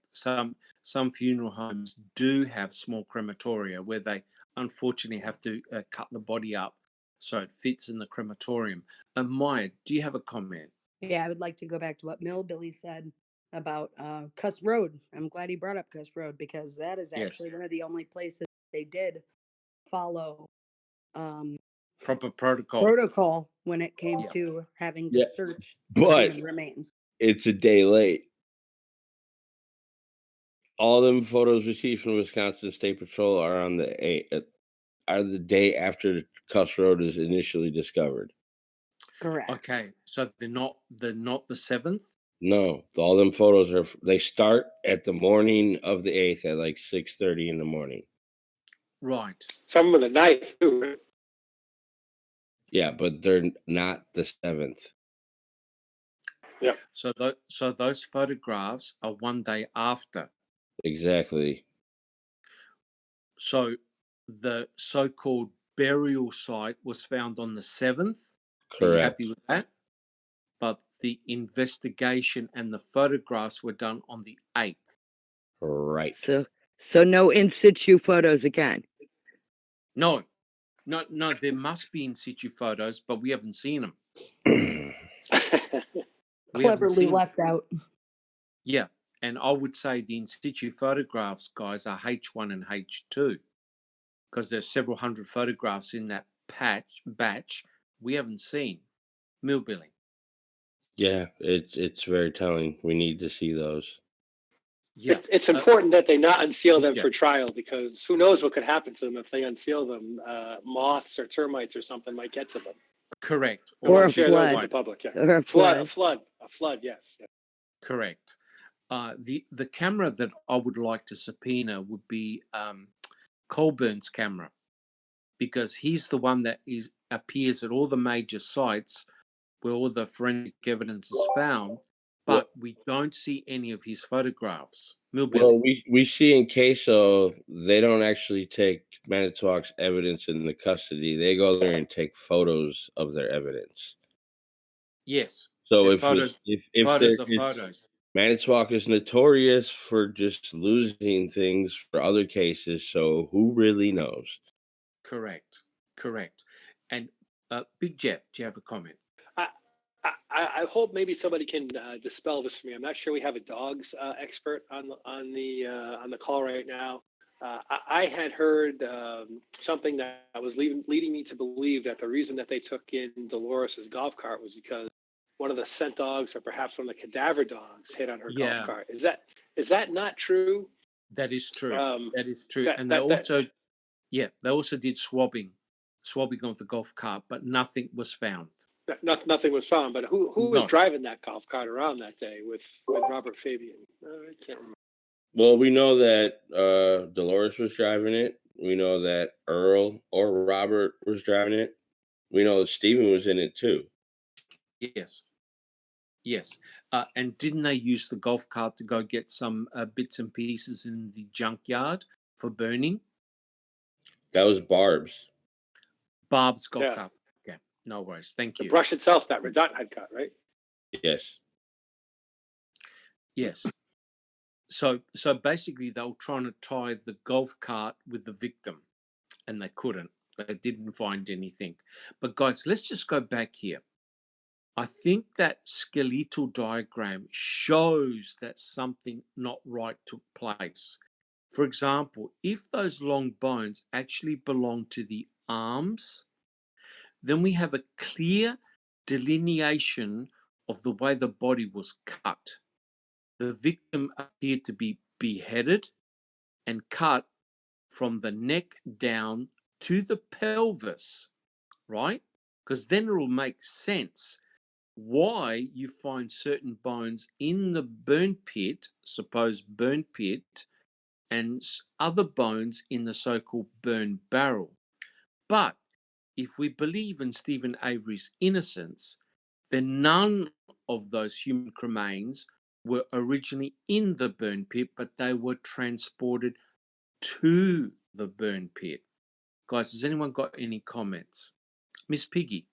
Some funeral homes do have small crematoria where they unfortunately have to cut the body up so it fits in the crematorium. Maya, do you have a comment? Yeah, I would like to go back to what Billy said about Cuss Road. I'm glad he brought up Cuss Road, because that is Yes. actually one of the only places they did follow Proper protocol. protocol when it came Yeah. to having to Yeah, search for but human remains. it's a day late. All them photos received from Wisconsin State Patrol are on are the day after Cuss Road is initially discovered. Correct. Okay, so they're not the 7th? No, all them photos they start at the morning of the 8th at like 6:30 in the morning. Right. Some of the 9th too. Right? Yeah, but they're not the 7th. Yeah. So those photographs are one day after. Exactly. So the so-called burial site was found on the 7th. Are you Correct. happy with that? But the investigation and the photographs were done on the 8th. Right. so no in situ photos again. No, there must be in situ photos, but we haven't seen them. We haven't Cleverly seen them. left out. Yeah, and I would say the in situ photographs, guys, are H1 and H2 because there's several hundred photographs in that batch we haven't seen. Millbilly. Yeah, it's very telling. We need to see those. Yeah, It's important that they not unseal them yeah. for trial, because who knows what could happen to them if they unseal them. Moths or termites or something might get to them. Correct. Or Or a share those with flood. the public. Yeah. Or a A flood. flood. Yes. Yeah. Correct. The camera that I would like to subpoena would be Colburn's camera. because he's the one that appears at all the major sites where all the forensic evidence is found, but we don't see any of his photographs. Millbilly. Well, we see in Queso, they don't actually take Manitowoc's evidence in the custody. They go there and take photos of their evidence. Yes. So they're if photos, if photos there of is, photos. Manitowoc is notorious for just losing things for other cases. So who really knows? Correct. And Big Jeff, do you have a comment? I hope maybe somebody can dispel this for me. I'm not sure we have a dogs expert on the call right now. I had heard something that was leading me to believe that the reason that they took in Dolores's golf cart was because one of the scent dogs or perhaps one of the cadaver dogs hit on her golf cart. Is that not true? That is true. That is true. that- And that- they also did swabbing of the golf cart, but nothing was found. Nothing was found, but who was No. driving that golf cart around that day with Robert Fabian? I can't remember. Well, we know that Dolores was driving it. We know that Earl or Robert was driving it. We know that Stephen was in it too. Yes. And didn't they use the golf cart to go get some bits and pieces in the junkyard for burning? That was Barb's. Barb's golf Yeah. cart. Okay, no worries. Thank The you. brush itself that Redut had cut, right? Yes. Yes. So basically they were trying to tie the golf cart with the victim and they couldn't. They didn't find anything. But guys, let's just go back here. I think that skeletal diagram shows that something not right took place. For example, if those long bones actually belong to the arms, then we have a clear delineation of the way the body was cut. The victim appeared to be beheaded and cut from the neck down to the pelvis, right? Because then it will make sense why you find certain bones in the burn pit, supposed burn pit, and other bones in the so-called burn barrel. But if we believe in Stephen Avery's innocence, then none of those human remains were originally in the burn pit, but they were transported to the burn pit. Guys, has anyone got any comments? Miss Piggy?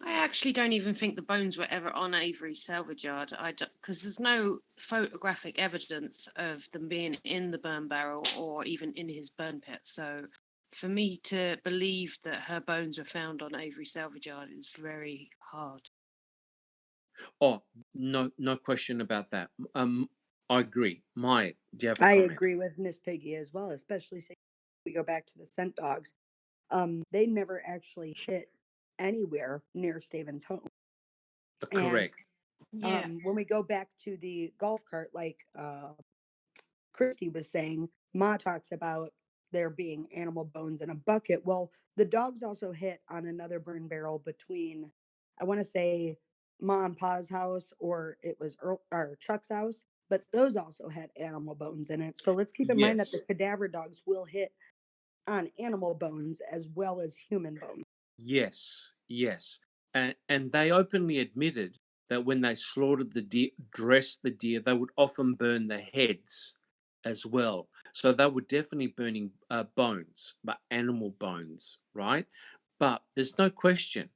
I actually don't even think the bones were ever on Avery's salvage yard. Because there's no photographic evidence of them being in the burn barrel or even in his burn pit. So for me to believe that her bones were found on Avery's salvage yard is very hard. Oh, no question about that. I agree. Maya, do you have a I comment? agree with Miss Piggy as well, especially since we go back to the scent dogs. They never actually hit anywhere near Stephen's home. Correct. Yeah. When we go back to the golf cart, like Christy was saying, Ma talks about there being animal bones in a bucket. Well, the dogs also hit on another burn barrel between, I want to say, Ma and Pa's house, or it was Earl, or Chuck's house, but those also had animal bones in it. So let's keep in mind that the Yes. cadaver dogs will hit on animal bones as well as human bones. Yes. And they openly admitted that when they slaughtered the deer, dressed the deer, they would often burn the heads as well. So they were definitely burning bones, but animal bones, right? But there's no question.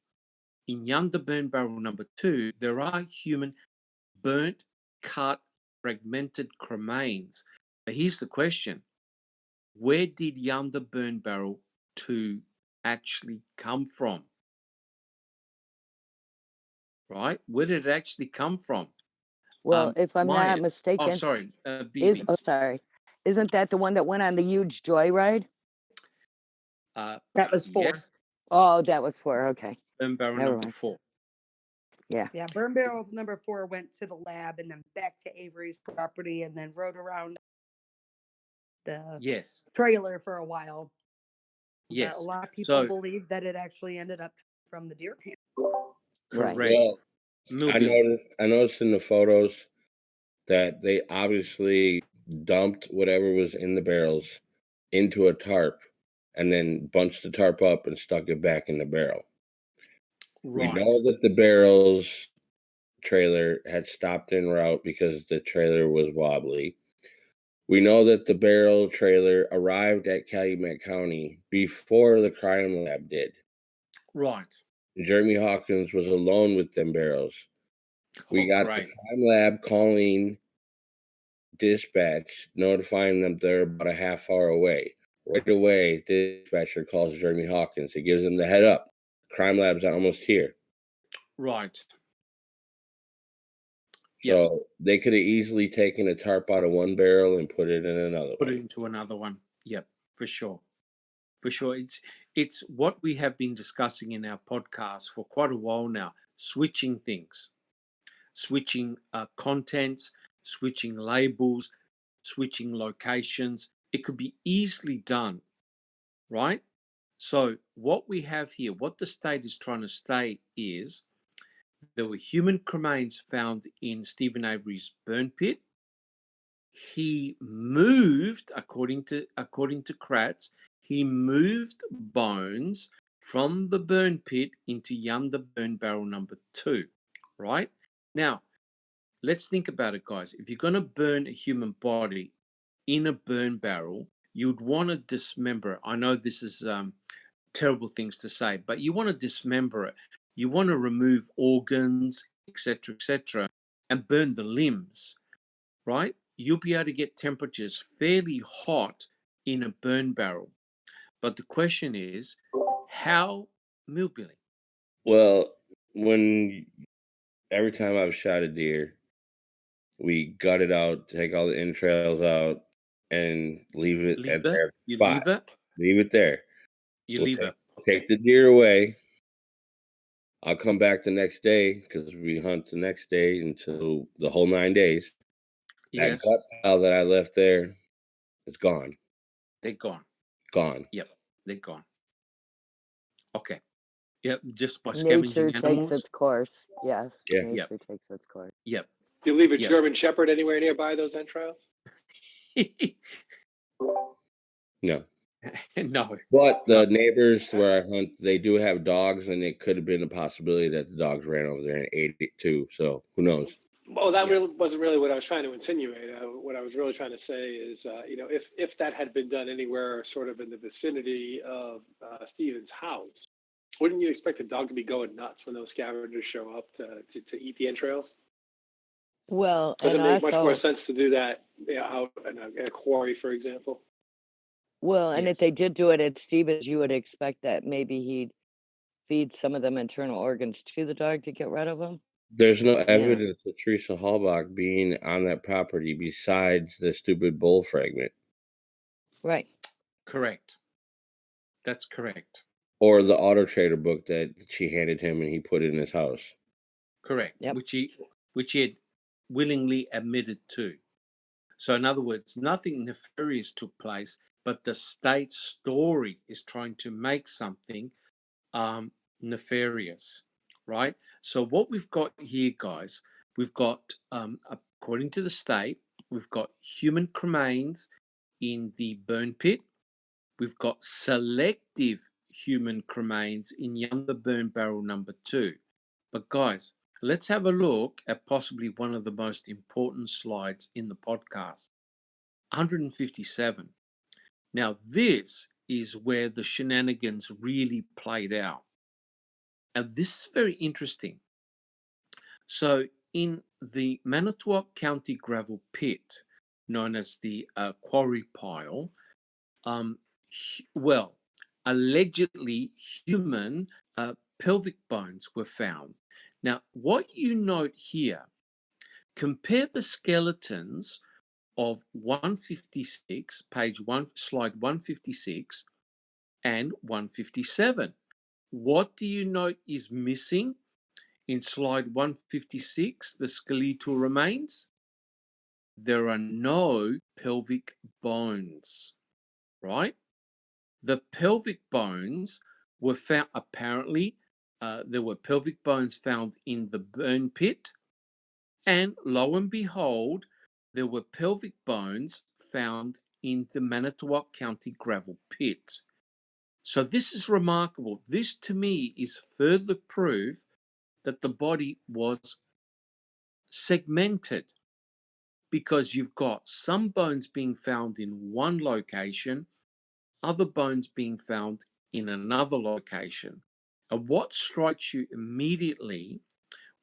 In Yonder Burn Barrel number 2, there are human burnt, cut, fragmented cremains. But here's the question. Where did Yonder Burn Barrel 2 actually come from? Right? Where did it actually come from? Well, if I'm Maya. not mistaken, Oh, sorry, Bibi. Isn't that the one that went on the huge joyride? That was 4. Yes, Oh, that was 4. Okay. Burn Barrel Never number mind. 4. Yeah. Yeah, burn barrel number 4 went to the lab and then back to Avery's property and then rode around the Yes, trailer for a while. But a yes. lot of people So, believe that it actually ended up from the deer camp. Right. correct. Well, Millbilly. I noticed in the photos that they obviously dumped whatever was in the barrels into a tarp and then bunched the tarp up and stuck it back in the barrel. We Right. know that the barrel's trailer had stopped en route because the trailer was wobbly. We know that the barrel trailer arrived at Calumet County before the crime lab did. Right. Jeremy Hawkins was alone with them barrels. We Oh, got great. the crime lab calling dispatch, notifying them they're about a half hour away. Right away, dispatcher calls Jeremy Hawkins. He gives him the head up. Crime lab's almost here. Right. Yep. So they could have easily taken a tarp out of one barrel and put it in another Put it one. into another one. Yep, for sure. For sure. It's what we have been discussing in our podcast for quite a while now, switching things, switching contents, switching labels, switching locations. It could be easily done, right? So what we have here, what the state is trying to state is there were human cremains found in Stephen Avery's burn pit. He moved, according to Kratz, he moved bones from the burn pit into Yunder burn barrel number 2, right? Now, let's think about it, guys. If you're going to burn a human body in a burn barrel, you'd want to dismember it. I know this is terrible things to say, but you want to dismember it. You want to remove organs, etc., and burn the limbs, right? You'll be able to get temperatures fairly hot in a burn barrel. But the question is, how, Millbilly? Well, every time I've shot a deer, we gut it out, take all the entrails out, and leave it at their You spot. leave it? Leave it there. You We'll leave it. Take the deer away. I'll come back the next day because we hunt the next day until the whole 9 days. Yes. That gut pile that I left there is gone. They're gone. Gone. Yep, they're gone. Okay. Yep, just by Nature scavenging takes animals. its course. Yes. Yeah. Nature takes its course. Yep. Do you leave a Yep. German Shepherd anywhere nearby those entrails? No. No. But the neighbors where I hunt, they do have dogs, and it could have been a possibility that the dogs ran over there and ate it too. So who knows? Well, that Yeah. really wasn't really what I was trying to insinuate. What I was really trying to say is, if that had been done anywhere sort of in the vicinity of Stephen's house, wouldn't you expect the dog to be going nuts when those scavengers show up to eat the entrails? Well, Does it and make much more also, sense to do that out in a quarry, for example? well, and if Yes. they did do it at Stevens, you would expect that maybe he'd feed some of them internal organs to the dog to get rid of them. There's no evidence of Teresa Hallbach being on that property besides the stupid bull fragment Right. Correct. That's correct. or the Auto Trader book that she handed him and he put in his house. Correct. Yep. Which he had willingly admitted to. So in other words, nothing nefarious took place, but the state's story is trying to make something nefarious, right? So what we've got here, guys, we've got, according to the state, we've got human cremains in the burn pit. We've got selective human cremains in Yunder burn barrel number 2. But guys, let's have a look at possibly one of the most important slides in the podcast. 157. Now, this is where the shenanigans really played out. And this is very interesting. So, in the Manitowoc County gravel pit, known as the quarry pile, allegedly human pelvic bones were found. Now, what you note here, compare the skeletons of 156, slide 156, and 157. What do you note is missing in slide 156, the skeletal remains? There are no pelvic bones, right? The pelvic bones were found, apparently, there were pelvic bones found in the burn pit, and lo and behold, there were pelvic bones found in the Manitowoc County gravel pit. So this is remarkable. This to me is further proof that the body was segmented, because you've got some bones being found in one location, other bones being found in another location. And what strikes you immediately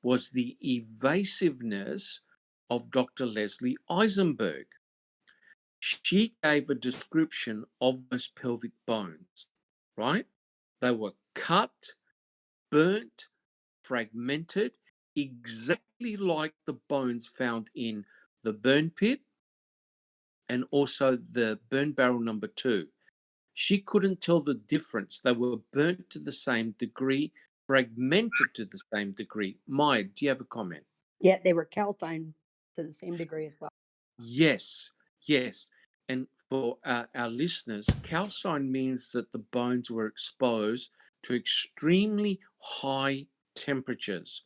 was the evasiveness of Dr. Leslie Eisenberg. She gave a description of those pelvic bones, right? They were cut, burnt, fragmented, exactly like the bones found in the burn pit and also the burn barrel number 2. She couldn't tell the difference. They were burnt to the same degree, fragmented to the same degree. Maya, do you have a comment? Yeah, they were calcined to the same degree as well. Yes, yes. And for our listeners, calcine means that the bones were exposed to extremely high temperatures.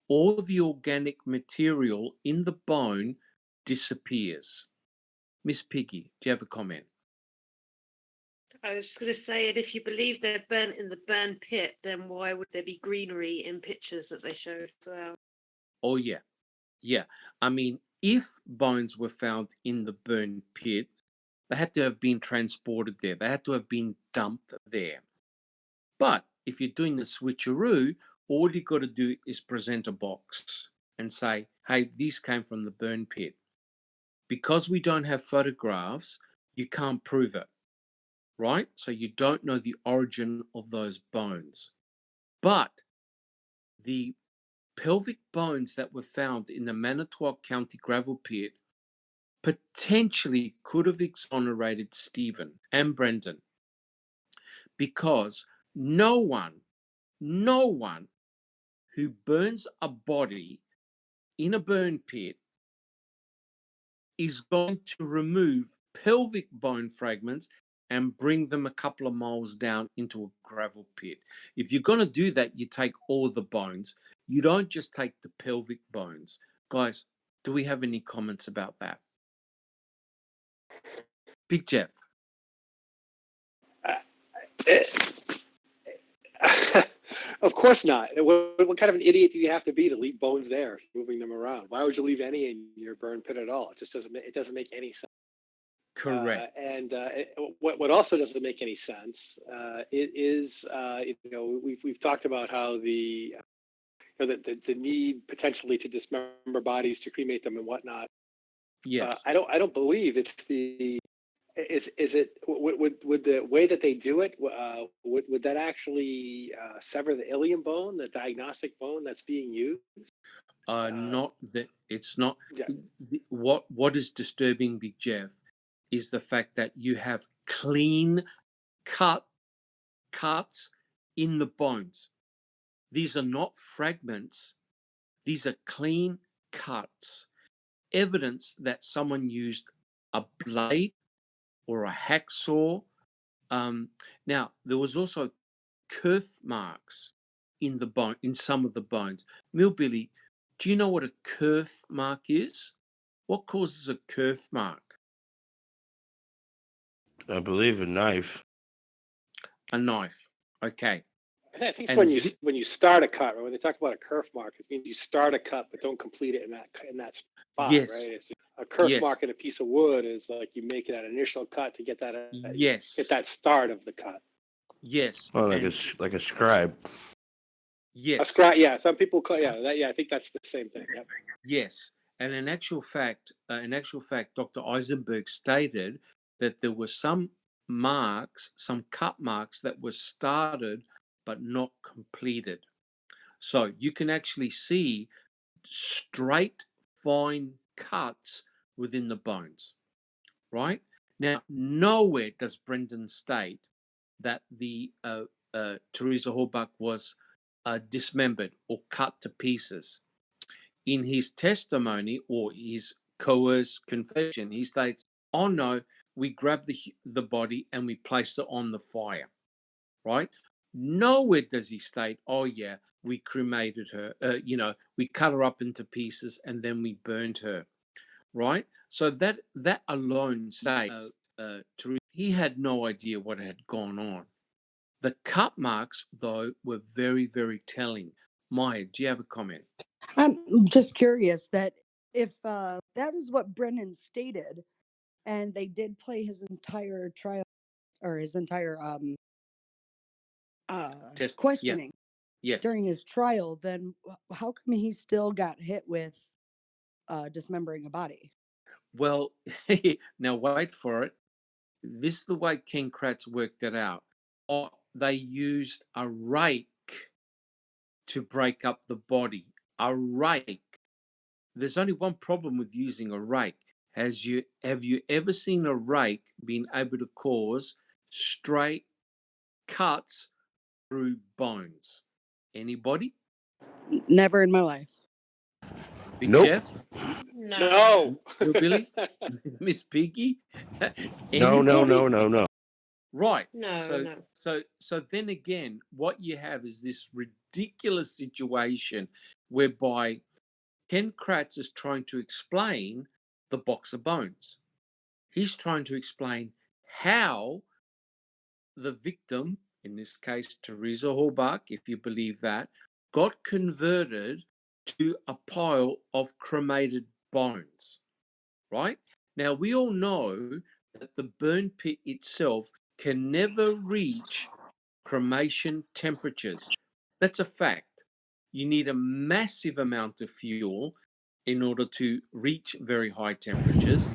All the organic material in the bone disappears. Miss Piggy, do you have a comment? I was just going to say, and if you believe they're burnt in the burn pit, then why would there be greenery in pictures that they showed as well? Oh, yeah. Yeah. I mean, if bones were found in the burn pit, they had to have been transported there. They had to have been dumped there. But if you're doing the switcheroo, all you got to do is present a box and say, hey, these came from the burn pit. Because we don't have photographs, you can't prove it, right? So you don't know the origin of those bones. But the pelvic bones that were found in the Manitowoc County gravel pit potentially could have exonerated Stephen and Brendan, because no one who burns a body in a burn pit is going to remove pelvic bone fragments and bring them a couple of miles down into a gravel pit. If you're going to do that, you take all the bones. You don't just take the pelvic bones. Guys, do we have any comments about that? Big Jeff. Of course not. What kind of an idiot do you have to be to leave bones there, moving them around? Why would you leave any in your burn pit at all? It just doesn't. It doesn't make any sense. Correct. What also doesn't make any sense is we've talked about how the need potentially to dismember bodies, to cremate them and whatnot. Yes. I don't believe it's the. Is it would the way that they do it would that actually sever the ilium bone, the diagnostic bone that's being used? Not that it's not. Yeah. What is disturbing, Big Jeff, is the fact that you have clean cuts in the bones. These are not fragments. These are clean cuts. Evidence that someone used a blade or a hacksaw. Now, there was also kerf marks in the bone, in some of the bones. Millbilly, do you know what a kerf mark is? What causes a kerf mark? I believe a knife. A knife. Okay. I think it's And when you start a cut, right? When they talk about a kerf mark, it means you start a cut but don't complete it in that spot, Yes. right? It's a kerf Yes. mark in a piece of wood is like you make that initial cut to get that Yes. get that start of the cut. Yes. Well, And like a scribe. yes. A scratch, yeah. Some people call I think that's the same thing. Yep. Yes, and in actual fact, Dr. Eisenberg stated that there were some marks, some cut marks that were started but not completed. So you can actually see straight, fine cuts within the bones, right? Now, nowhere does Brendan state that the Teresa Horbach was dismembered or cut to pieces. In his testimony or his coerced confession, he states, "Oh no, we grabbed the body and we placed it on the fire." Right? Nowhere does he state, "Oh yeah, we cremated her. We cut her up into pieces and then we burned her." Right? So that alone states he had no idea what had gone on. The cut marks, though, were very, very telling. Maya, do you have a comment? I'm just curious that if that is what Brennan stated, and they did play his entire trial or his entire Test. Yeah. questioning Yes. during his trial, then how come he still got hit with dismembering a body? Well, now wait for it. This is the way Ken Kratz worked it out. Oh, they used a rake to break up the body. A rake. There's only one problem with using a rake. Have you ever seen a rake being able to cause straight cuts through bones? Anybody? Never in my life. Big Nope. Jeff? No. Billy? Miss Piggy? No. Anybody? Right. No. So then again, what you have is this ridiculous situation whereby Ken Kratz is trying to explain the box of bones. He's trying to explain how the victim, in this case Teresa Halbach, if you believe that, got converted to a pile of cremated bones. Right? Now, we all know that the burn pit itself can never reach cremation temperatures. That's a fact. You need a massive amount of fuel in order to reach very high temperatures.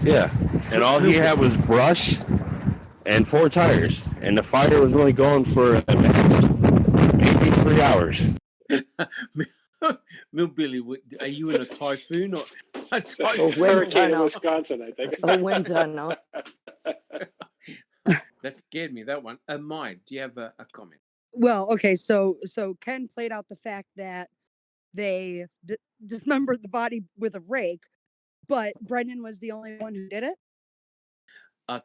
Yeah. And all he had was brush and 4 tires. And the fire was only going for maybe 3 hours. Billy, are you in a typhoon or a typhoon? Oh, wind Hurricane in tunnel. Wisconsin, I think. A wind tunnel. That scared me, that one. Maya, do you have a comment? Well, okay, so Ken played out the fact that they dismembered the body with a rake, but Brendan was the only one who did it?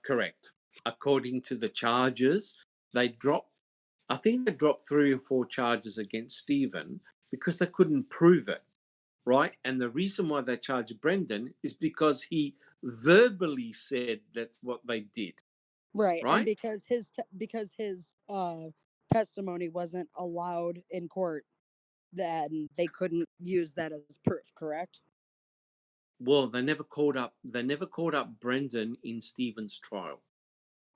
Correct. According to the charges, I think they dropped 3 or 4 charges against Stephen because they couldn't prove it, right? And the reason why they charged Brendan is because he verbally said that's what they did. Right. Right? And because his testimony wasn't allowed in court, then they couldn't use that as proof, correct? Well, they never called up Brendan in Stephen's trial.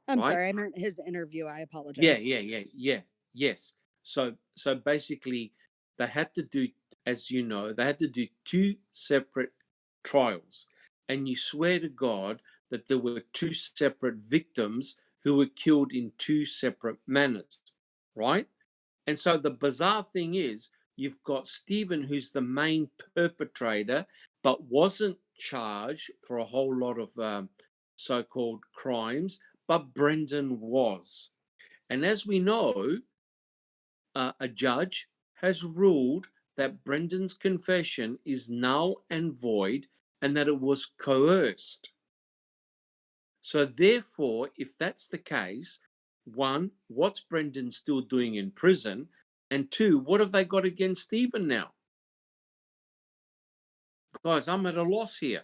I'm Right? sorry, I meant his interview. I apologize. Yeah. Yes. So basically they had to do, as you know, they had to do 2 separate trials. And you swear to God that there were 2 separate victims who were killed in 2 separate manners, right? And so the bizarre thing is, you've got Stephen, who's the main perpetrator, but wasn't charged for a whole lot of so-called crimes, but Brendan was. And as we know, a judge has ruled that Brendan's confession is null and void and that it was coerced. So therefore, if that's the case, 1, what's Brendan still doing in prison? And 2, what have they got against Stephen now? Guys, I'm at a loss here.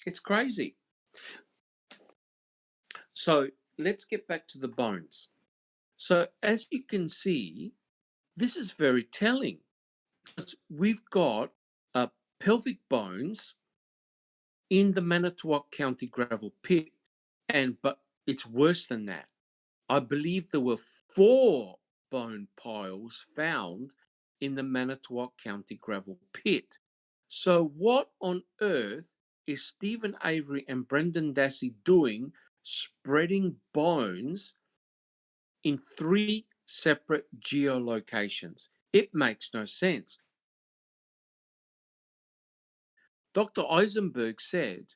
It's crazy. So let's get back to the bones. So as you can see, this is very telling because we've got pelvic bones in the Manitowoc County gravel pit, but it's worse than that. I believe there were 4 bone piles found in the Manitowoc County gravel pit. So what on earth is Stephen Avery and Brendan Dassey doing spreading bones in 3 separate geolocations? It makes no sense. Dr. Eisenberg said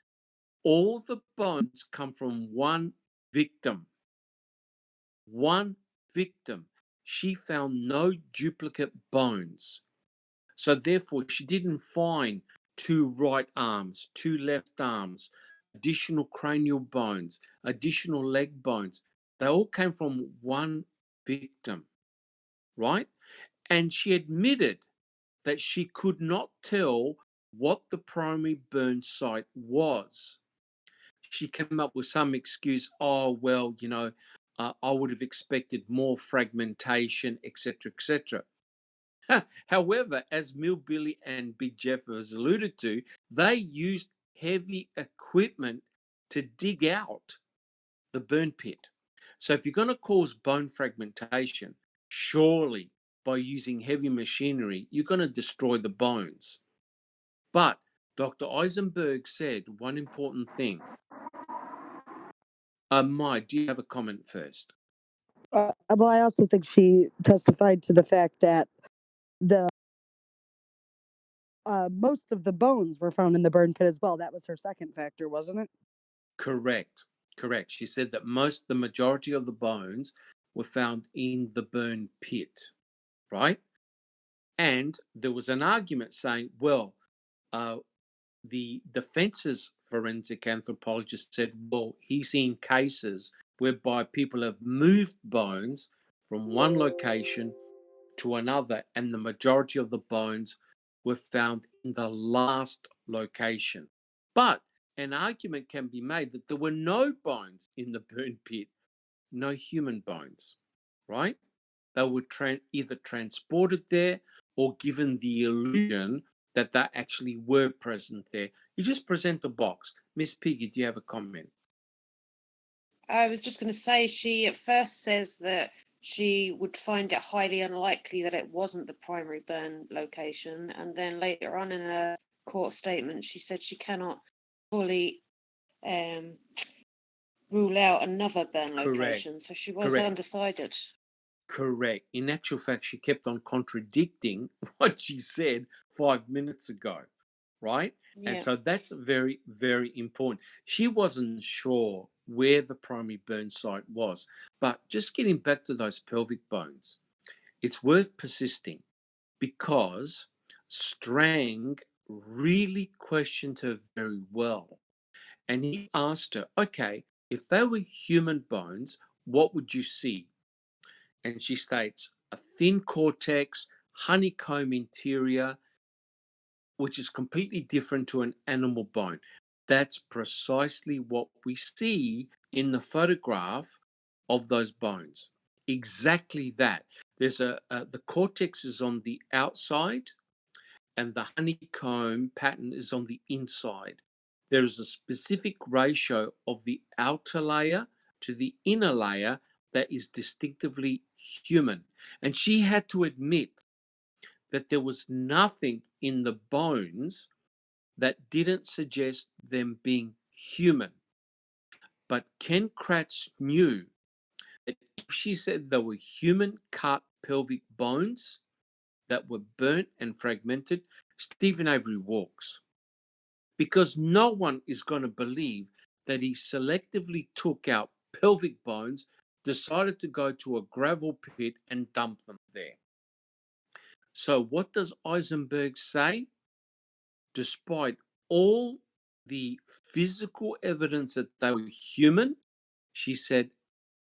all the bones come from one victim. One victim. She found no duplicate bones. So therefore, she didn't find 2 right arms, 2 left arms, additional cranial bones, additional leg bones. They all came from one victim, right? And she admitted that she could not tell what the primary burn site was. She came up with some excuse, oh, well, I would have expected more fragmentation, etc., etc. However, as Millbilly and Big Jeff has alluded to, they used heavy equipment to dig out the burn pit. So if you're going to cause bone fragmentation, surely by using heavy machinery, you're going to destroy the bones. But Dr. Eisenberg said one important thing. Mai, do you have a comment first? Well, I also think she testified to the fact that the most of the bones were found in the burn pit as well. That was her second factor, wasn't it? Correct. She said that the majority of the bones were found in the burn pit, right? And there was an argument saying, well, the defense's forensic anthropologist said, well, he's seen cases whereby people have moved bones from one location to another, and the majority of the bones were found in the last location. But an argument can be made that there were no bones in the burn pit, no human bones, right? They were either transported there or given the illusion that they actually were present there. You just present a box. Miss Piggy, do you have a comment? I was just going to say, she at first says that she would find it highly unlikely that it wasn't the primary burn location. And then later on in a court statement, she said she cannot fully rule out another burn location. So she was undecided. Correct. In actual fact, she kept on contradicting what she said 5 minutes ago, right? Yeah. And so that's very, very important. She wasn't sure where the primary burn site was. But just getting back to those pelvic bones, it's worth persisting because Strang really questioned her very well. And he asked her, okay, if they were human bones, what would you see? And she states a thin cortex, honeycomb interior, which is completely different to an animal bone. That's precisely what we see in the photograph of those bones. Exactly that. There's the cortex is on the outside and the honeycomb pattern is on the inside. There is a specific ratio of the outer layer to the inner layer that is distinctively human. And she had to admit that there was nothing in the bones that didn't suggest them being human. But Ken Kratz knew that if she said they were human cut pelvic bones that were burnt and fragmented, Stephen Avery walks. Because no one is going to believe that he selectively took out pelvic bones, decided to go to a gravel pit and dump them there. So what does Eisenberg say? Despite all the physical evidence that they were human, she said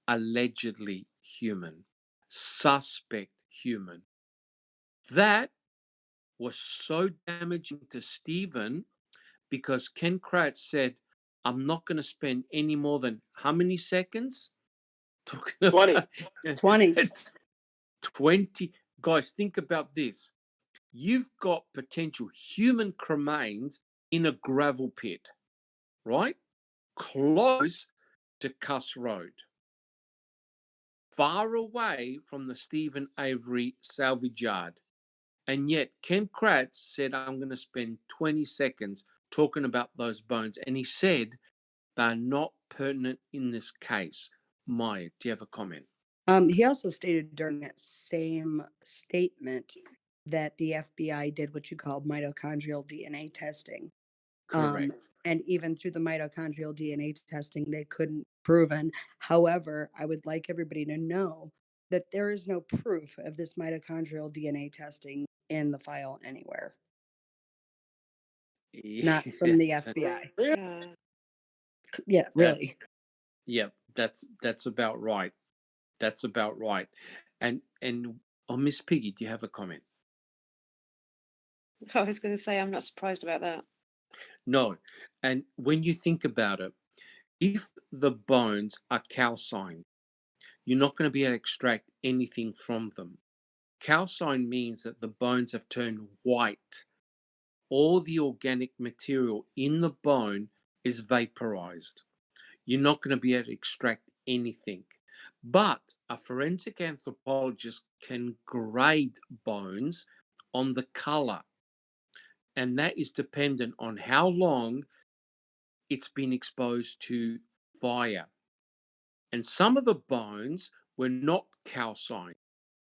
allegedly human, suspect human. That was so damaging to Stephen because Ken Kratz said, I'm not going to spend any more than how many seconds? 20. 20. Guys, think about this. You've got potential human cremains in a gravel pit, right? Close to Cuss Road. Far away from the Stephen Avery salvage yard. And yet Ken Kratz said, I'm going to spend 20 seconds talking about those bones. And he said they're not pertinent in this case. Maya, do you have a comment? He also stated during that same statement that the FBI did what you call mitochondrial DNA testing. Correct. And even through the mitochondrial DNA testing, they couldn't proven. However, I would like everybody to know that there is no proof of this mitochondrial DNA testing in the file anywhere. Not from the FBI. Yeah. Yeah, really. That's about right. That's about right. And Miss Piggy, do you have a comment? I was going to say, I'm not surprised about that. No. And when you think about it, if the bones are calcined, you're not going to be able to extract anything from them. Calcine means that the bones have turned white. All the organic material in the bone is vaporized. You're not going to be able to extract anything. But a forensic anthropologist can grade bones on the color, and that is dependent on how long it's been exposed to fire. And some of the bones were not calcined.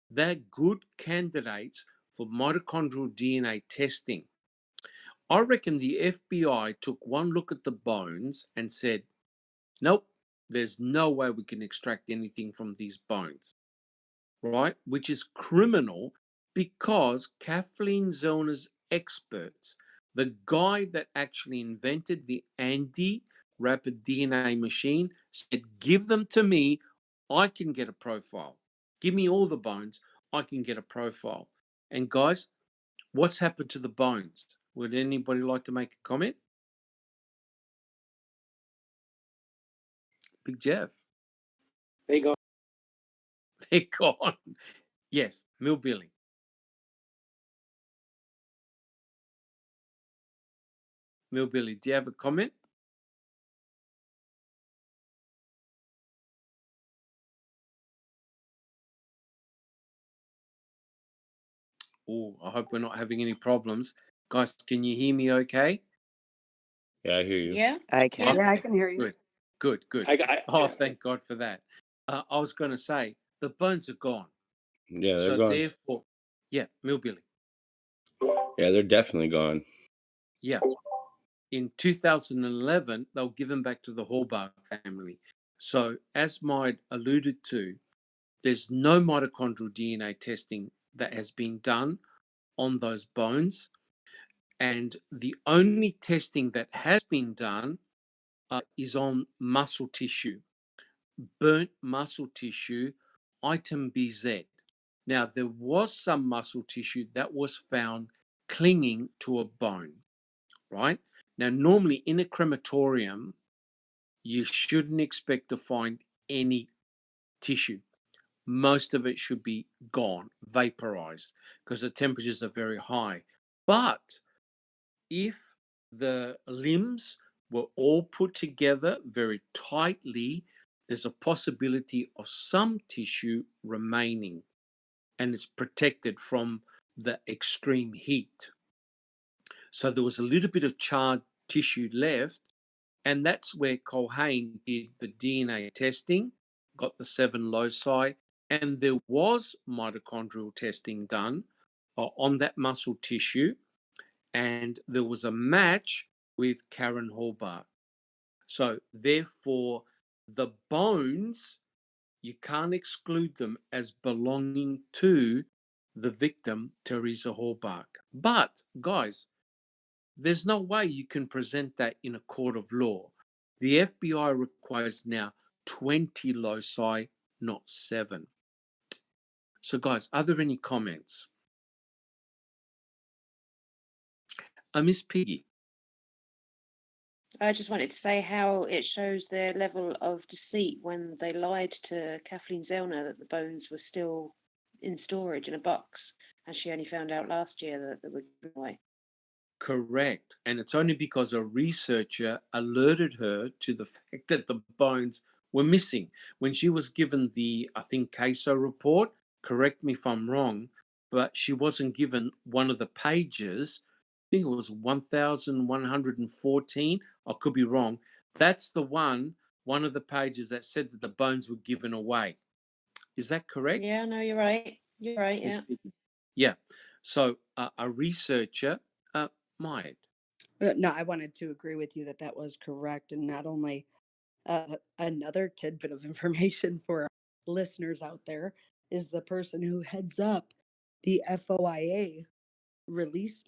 They're good candidates for mitochondrial DNA testing. I reckon the FBI took one look at the bones and said, nope, there's no way we can extract anything from these bones, right? Which is criminal, because Kathleen Zellner's experts, the guy that actually invented the Andy rapid DNA machine, said, give them to me, I can get a profile. Give me all the bones, I can get a profile. And guys, what's happened to the bones? Would anybody like to make a comment? Big Jeff. They go. They're gone. Yes, Millbilly. Millbilly, do you have a comment? Oh, I hope we're not having any problems. Guys, can you hear me okay? Yeah, I hear you. Yeah. I can. Yeah, I can hear you. Good. Oh, thank God for that. I was going to say, the bones are gone. Yeah, they're So gone. therefore, yeah, Millbilly. Yeah, they're definitely gone. Yeah. In 2011, they were given back to the Hallbach family. So as Maid alluded to, there's no mitochondrial DNA testing that has been done on those bones. And the only testing that has been done is on muscle tissue, burnt muscle tissue, item BZ. Now, there was some muscle tissue that was found clinging to a bone, right? Now, normally in a crematorium, you shouldn't expect to find any tissue. Most of it should be gone, vaporized, because the temperatures are very high. But if the limbs were all put together very tightly, there's a possibility of some tissue remaining, and it's protected from the extreme heat. So there was a little bit of charred tissue left, and that's where Culhane did the DNA testing, got the 7 loci, and there was mitochondrial testing done on that muscle tissue, and there was a match with Karen Hallbach. So therefore, the bones, you can't exclude them as belonging to the victim, Teresa Hallbach. But guys, there's no way you can present that in a court of law. The FBI requires now 20 loci, not 7. So guys, are there any comments? Miss Piggy. I just wanted to say how it shows their level of deceit when they lied to Kathleen Zellner that the bones were still in storage in a box, and she only found out last year that they were given away. Correct. And it's only because a researcher alerted her to the fact that the bones were missing. When she was given the, I think, CASO report, correct me if I'm wrong, but she wasn't given one of the pages. I think it was 1114. I could be wrong. That's the one of the pages that said that the bones were given away. Is that correct? Yeah, no, you're right. You're right, yeah. Yeah. So a researcher, Maid. No, I wanted to agree with you that that was correct. And not only another tidbit of information for our listeners out there is the person who heads up the FOIA release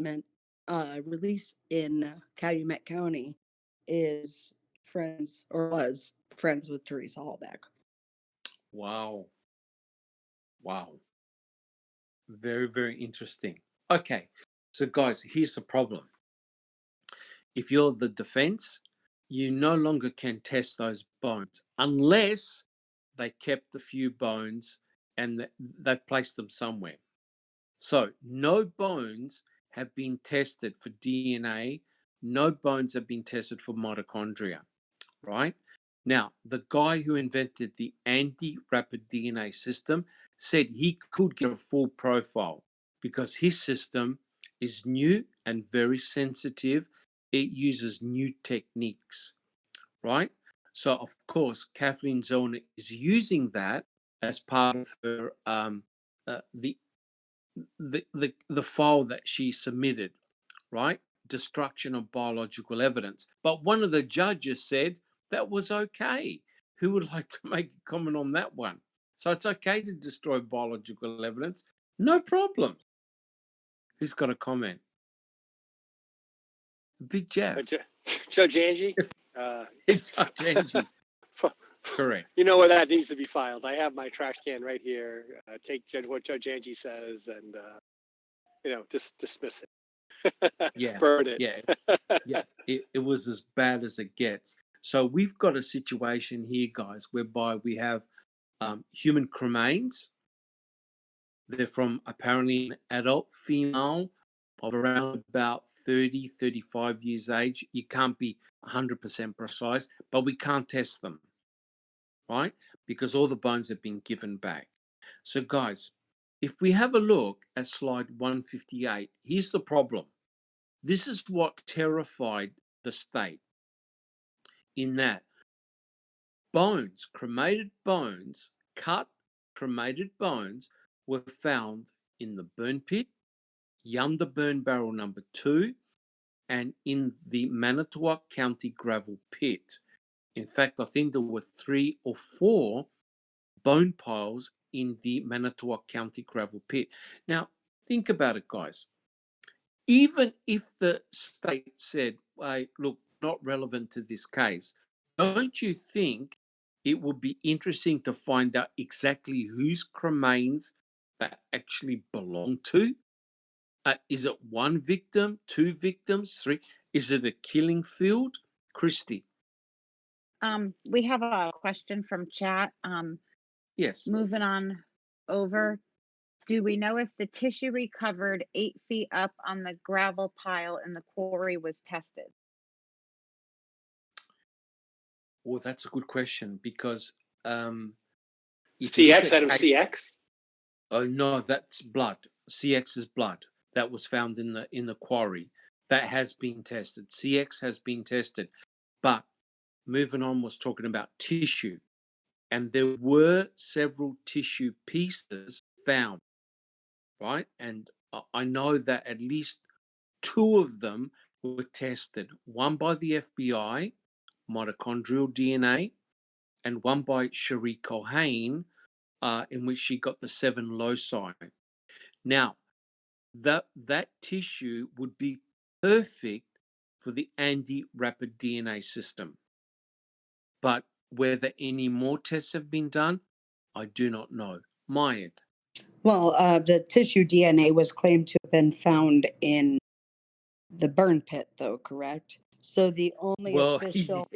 in Calumet County is friends or was friends with Teresa Hallbach. Wow. Very, very interesting. Okay. So guys, here's the problem. If you're the defense, you no longer can test those bones unless they kept a few bones and they've placed them somewhere. So no bones have been tested for DNA. No bones have been tested for mitochondria, right? Now, the guy who invented the anti-rapid DNA system said he could get a full profile because his system is new and very sensitive. It uses new techniques, right? So, of course, Kathleen Zellner is using that as part of her the file that she submitted, right? Destruction of biological evidence. But one of the judges said that was okay. Who would like to make a comment on that one? So it's okay to destroy biological evidence. No problem. Who's got a comment? Big Jeff. Judge Angie. It's Judge Angie. Correct. You know where that needs to be filed. I have my trash can right here. Take what Judge Angie says and, just dismiss it. Yeah. Burn it. Yeah. It was as bad as it gets. So we've got a situation here, guys, whereby we have human cremains. They're from apparently an adult female of around about 30, 35 years age. You can't be 100% precise, but we can't test them, right? Because all the bones have been given back. So, guys, if we have a look at slide 158, here's the problem. This is what terrified the state, in that bones, cremated bones, cut cremated bones were found in the burn pit, Yunda Burn Barrel number 2, and in the Manitowoc County gravel pit. In fact, I think there were 3 or 4 bone piles in the Manitowoc County gravel pit. Now, think about it, guys. Even if the state said, hey, look, not relevant to this case, don't you think it would be interesting to find out exactly whose cremains that actually belong to? Is it 1 victim, 2 victims, 3? Is it a killing field? Christy. We have a question from chat. Yes. Moving on over. Do we know if the tissue recovered 8 feet up on the gravel pile in the quarry was tested? Well, that's a good question because CX, out of CX? Oh no, that's blood. CX is blood that was found in the quarry. That has been tested. CX has been tested. But moving on was talking about tissue. And there were several tissue pieces found, right? And I know that at least 2 of them were tested. One by the FBI, mitochondrial DNA, and one by Cherie Culhane, in which she got the 7 loci. Now, that tissue would be perfect for the anti-rapid DNA system. But whether any more tests have been done, I do not know. Mayed. Well, the tissue DNA was claimed to have been found in the burn pit, though, correct? So the only official...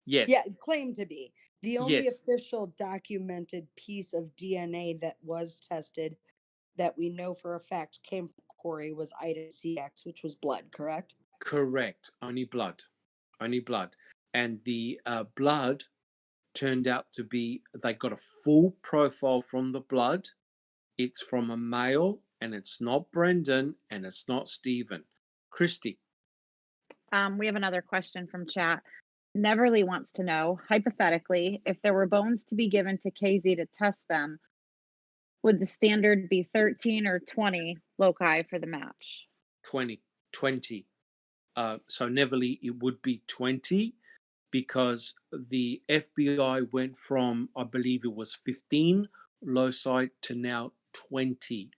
Yes. Yeah, claimed to be. The only Yes. official documented piece of DNA that was tested that we know for a fact came from Corey was item CX, which was blood, correct? Correct. Only blood. Only blood. And the blood turned out to be, they got a full profile from the blood. It's from a male, and it's not Brendan, and it's not Stephen. Christy. We have another question from chat. Neverly wants to know, hypothetically, if there were bones to be given to KZ to test them, would the standard be 13 or 20 loci for the match? 20. So Neverly, it would be 20 because the FBI went from, I believe it was 15 loci to now 20.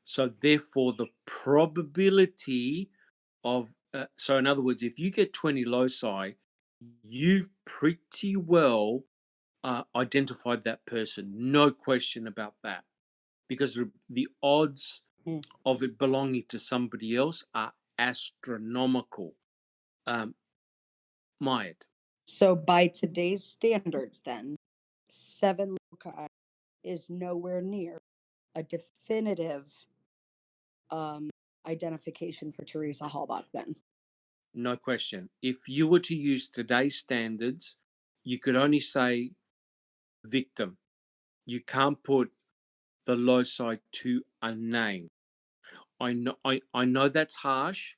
So therefore, the probability of, so in other words, if you get 20 loci, you've pretty well identified that person. No question about that. Because the odds of it belonging to somebody else are astronomical. Mayed. So by today's standards then, 7 loci is nowhere near a definitive identification for Teresa Halbach then. No question. If you were to use today's standards, you could only say victim. You can't put the loci to a name. I know that's harsh.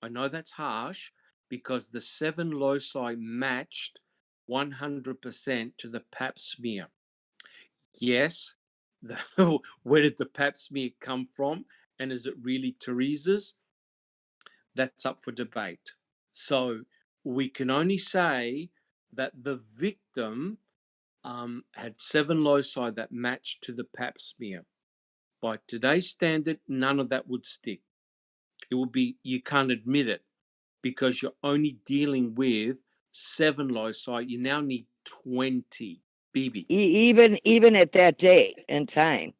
I know that's harsh because the 7 loci matched 100% to the pap smear. Yes, where did the pap smear come from? And is it really Teresa's? That's up for debate. So we can only say that the victim had 7 loci that matched to the pap smear. By today's standard, none of that would stick. It would be, you can't admit it because you're only dealing with 7 loci. You now need 20. BB. Even at that date and time,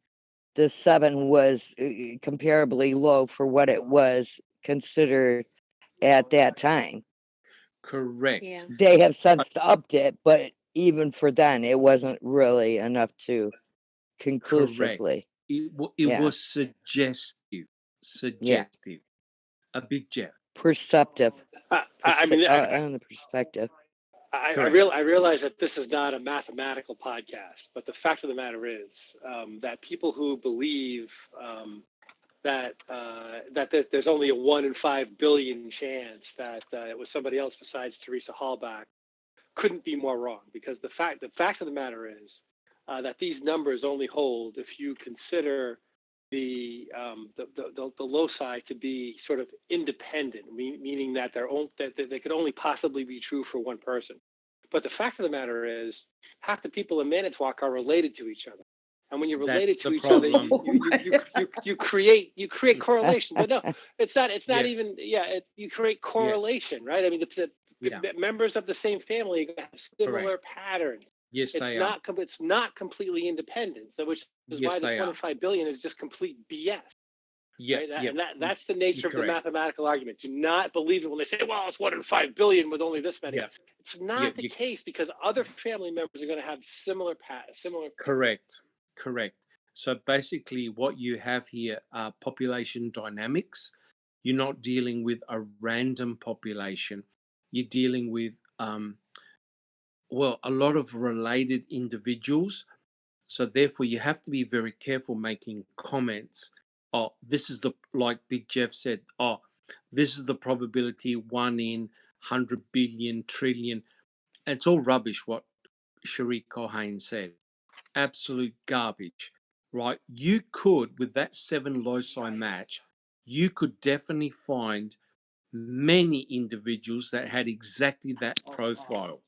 the 7 was comparably low for what it was considered at that time. Correct. Yeah. They have since upped it, but even for then, it wasn't really enough to conclusively. It Yeah. was suggestive. A big Jeff. Perceptive. I mean, On the perspective. I Correct. realize that this is not a mathematical podcast, but the fact of the matter is that people who believe that there's only a 1 in 5 billion chance that it was somebody else besides Teresa Halbach couldn't be more wrong, because the fact of the matter is that these numbers only hold if you consider the loci to be sort of independent, meaning that that they could only possibly be true for one person. But the fact of the matter is, half the people in Manitowoc are related to each other, and when you're related That's to the each problem. other, you create correlation. But no, it's not Yes. even. Yeah, you create correlation, right? I mean, Yeah. members of the same family have similar patterns. Yes, It's they are. not completely independent. So, which is Yes, why this they 1 are. in 5 billion is just complete BS. Yeah, Right? yeah. And that's the nature You're of the correct. mathematical argument. Do not believe it when they say, well, it's 1 in 5 billion with only this many. Yeah. It's not the you- case, because other family members are going to have similar. Correct. So basically, what you have here are population dynamics. You're not dealing with a random population. You're dealing with, a lot of related individuals. So therefore, you have to be very careful making comments. Oh, this is like Big Jeff said, this is the probability 1 in 100 billion, trillion. It's all rubbish what Sheree Cohen said. Absolute garbage, right? You could, with that 7 loci match, you could definitely find many individuals that had exactly that profile,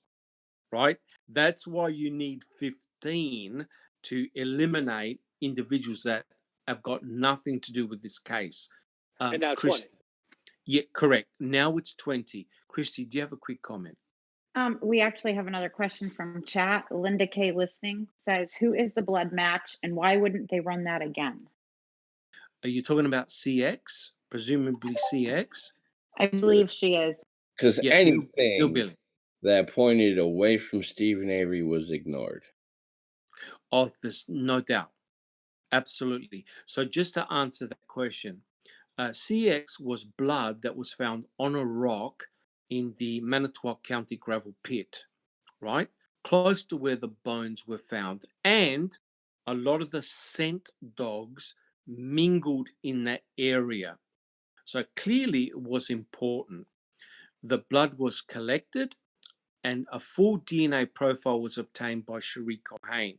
right? That's why you need 15 to eliminate individuals that have got nothing to do with this case. And now Chris, 20. yeah, correct. Now it's 20. Christy, do you have a quick comment? We actually have another question from chat. Linda K listening says, who is the blood match and why wouldn't they run that again? Are you talking about CX? Presumably CX? I believe she is. Because Yeah, anything Hillbilly. that pointed away from Stephen Avery was ignored. Of this, no doubt. Absolutely. So just to answer that question, CX was blood that was found on a rock in the Manitowoc County gravel pit, right? Close to where the bones were found. And a lot of the scent dogs mingled in that area. So clearly it was important. The blood was collected and a full DNA profile was obtained by Sheree Cohen.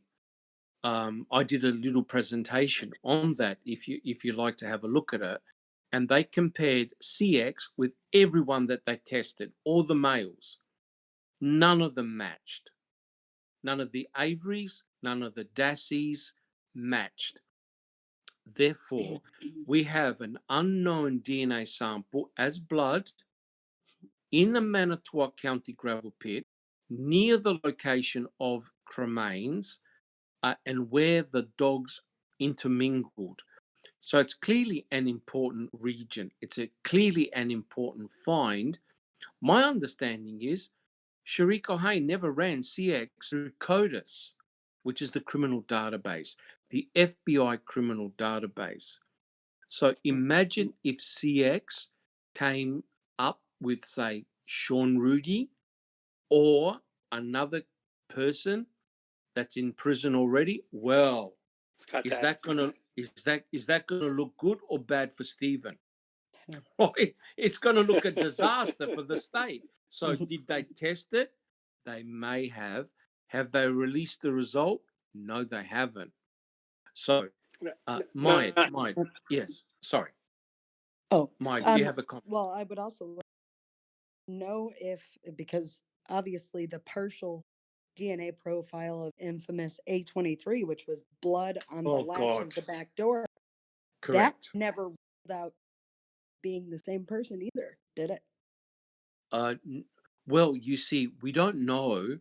I did a little presentation on that if you like to have a look at it. And they compared CX with everyone that they tested, all the males. None of them matched. None of the Averys, none of the Dassies matched. Therefore, we have an unknown DNA sample as blood in the Manitowoc County gravel pit near the location of cremains and where the dogs intermingled. So it's clearly an important region. It's clearly an important find. My understanding is Sharika Hain never ran CX through CODIS, which is the criminal database, the FBI criminal database. So imagine if CX came up with, say, Sean Rudy or another person that's in prison already. Well, is that gonna look good or bad for Stephen? Right, it's gonna look a disaster for the state. So did they test it? They may have. Have they released the result? No, they haven't. So, Maya, yes, sorry. Oh, Maya, do you have a comment? well, I would also like to know if, because obviously the partial DNA profile of infamous A23, which was blood on the Oh, latch of God. the back door, Correct. that never ruled out being the same person either, did it? Well, you see, we don't know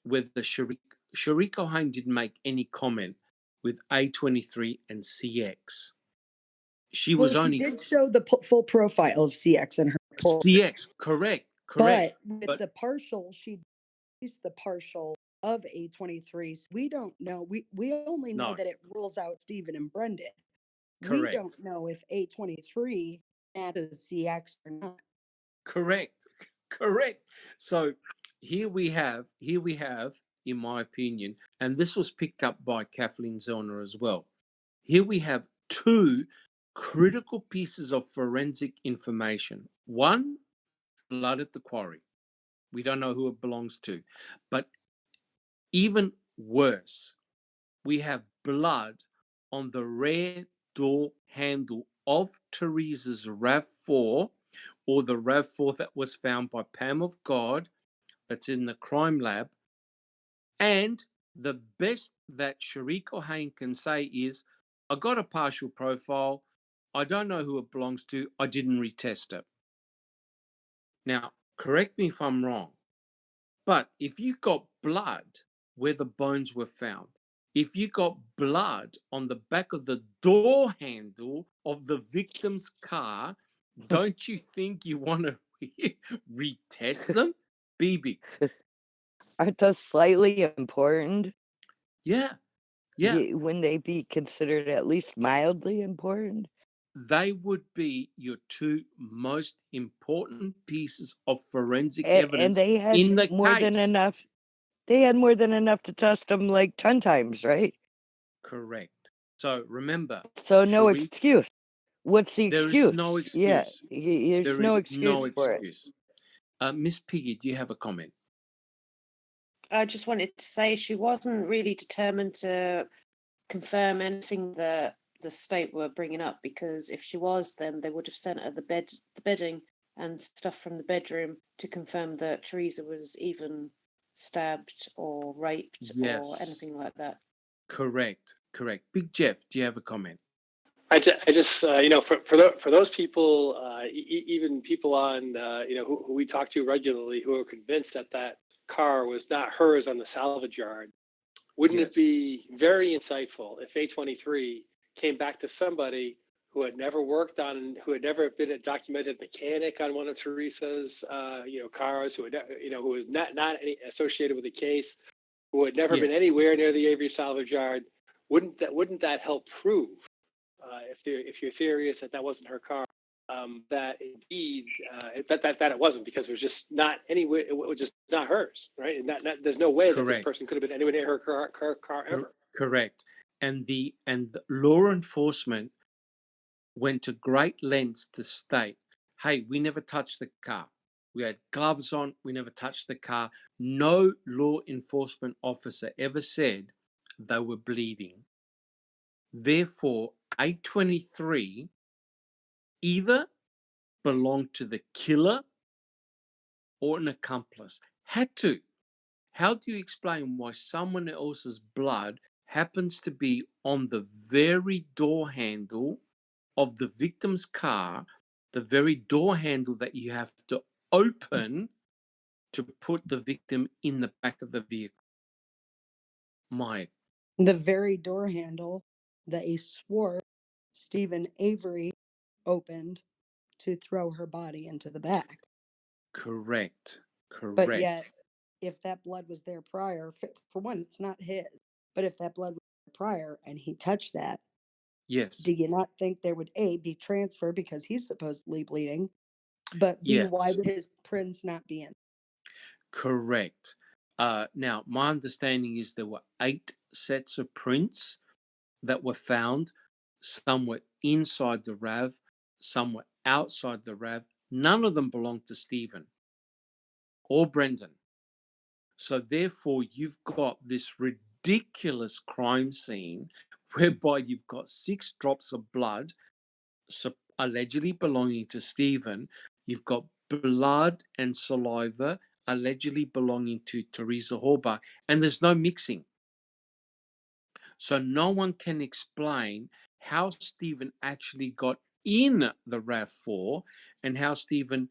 whether Sharika Hain didn't make any comment with A23 and CX. She Well, was she only did show the full profile of CX in her report, CX, correct. but with But the partial, she released the partial of A23. So we don't know. We only know No. that it rules out Stephen and Brendan. We correct, don't know if A23 matches CX or not. correct. So here we have, in my opinion, and this was picked up by Kathleen Zellner as well. Here we have two critical pieces of forensic information. One, blood at the quarry. We don't know who it belongs to. But even worse, we have blood on the rear door handle of Teresa's RAV4, or the RAV4 that was found by Pam of God, that's in the crime lab. And the best that Sharika Hain can say is, I got a partial profile. I don't know who it belongs to. I didn't retest it. Now, correct me if I'm wrong, but if you got blood where the bones were found, if you got blood on the back of the door handle of the victim's car, don't you think you want to retest them? BB. Aren't those slightly important? Yeah. Wouldn't they be considered at least mildly important? They would be your two most important pieces of forensic And evidence they had in the more than case. enough. They had more than enough to test them like 10 times, right? Correct. So remember, So no Sharif, excuse. What's the there excuse? is no Yeah, excuse. there's There no is excuse no for it. excuse. Miss Piggy, do you have a comment? I just wanted to say she wasn't really determined to confirm anything that the state were bringing up, because if she was, then they would have sent her the bedding and stuff from the bedroom to confirm that Teresa was even stabbed or raped or Yes. anything like that. Correct. Big Jeff, do you have a comment? I just for those people, even people on who we talk to regularly, who are convinced that car was not hers on the salvage yard, wouldn't it Yes. be very insightful if A23 came back to somebody who had never worked on, who had never been a documented mechanic on one of Teresa's cars, who was not associated with the case, who had never been Yes. anywhere near the Avery salvage yard? Wouldn't that help prove, if your theory is that wasn't her car, that indeed that it wasn't, because it was just not anywhere, it was just not hers, right? And there's no way that this Correct. person could have been anywhere near her car ever. Correct. And the law enforcement went to great lengths to state, hey, we never touched the car. We had gloves on, we never touched the car. No law enforcement officer ever said they were bleeding. Therefore, A23 either belonged to the killer or an accomplice. Had to. How do you explain why someone else's blood happens to be on the very door handle of the victim's car, the very door handle that you have to open to put the victim in the back of the vehicle? The very door handle that he swore Stephen Avery opened to throw her body into the back. Correct. But yet if that blood was there prior, for one, it's not his, but if that blood was there prior and he touched that, Yes. do you not think there would A, be transfer because he's supposedly bleeding, but B, why Yes. would his prints not be in? Correct. Now, my understanding is there were 8 sets of prints that were found. Some were inside the RAV, some were outside the RAV. None of them belonged to Stephen or Brendan. So, therefore, you've got this ridiculous crime scene whereby you've got 6 drops of blood allegedly belonging to Stephen. You've got blood and saliva allegedly belonging to Teresa Horbach, and there's no mixing. So no one can explain how Stephen actually got in the RAV4 and how Stephen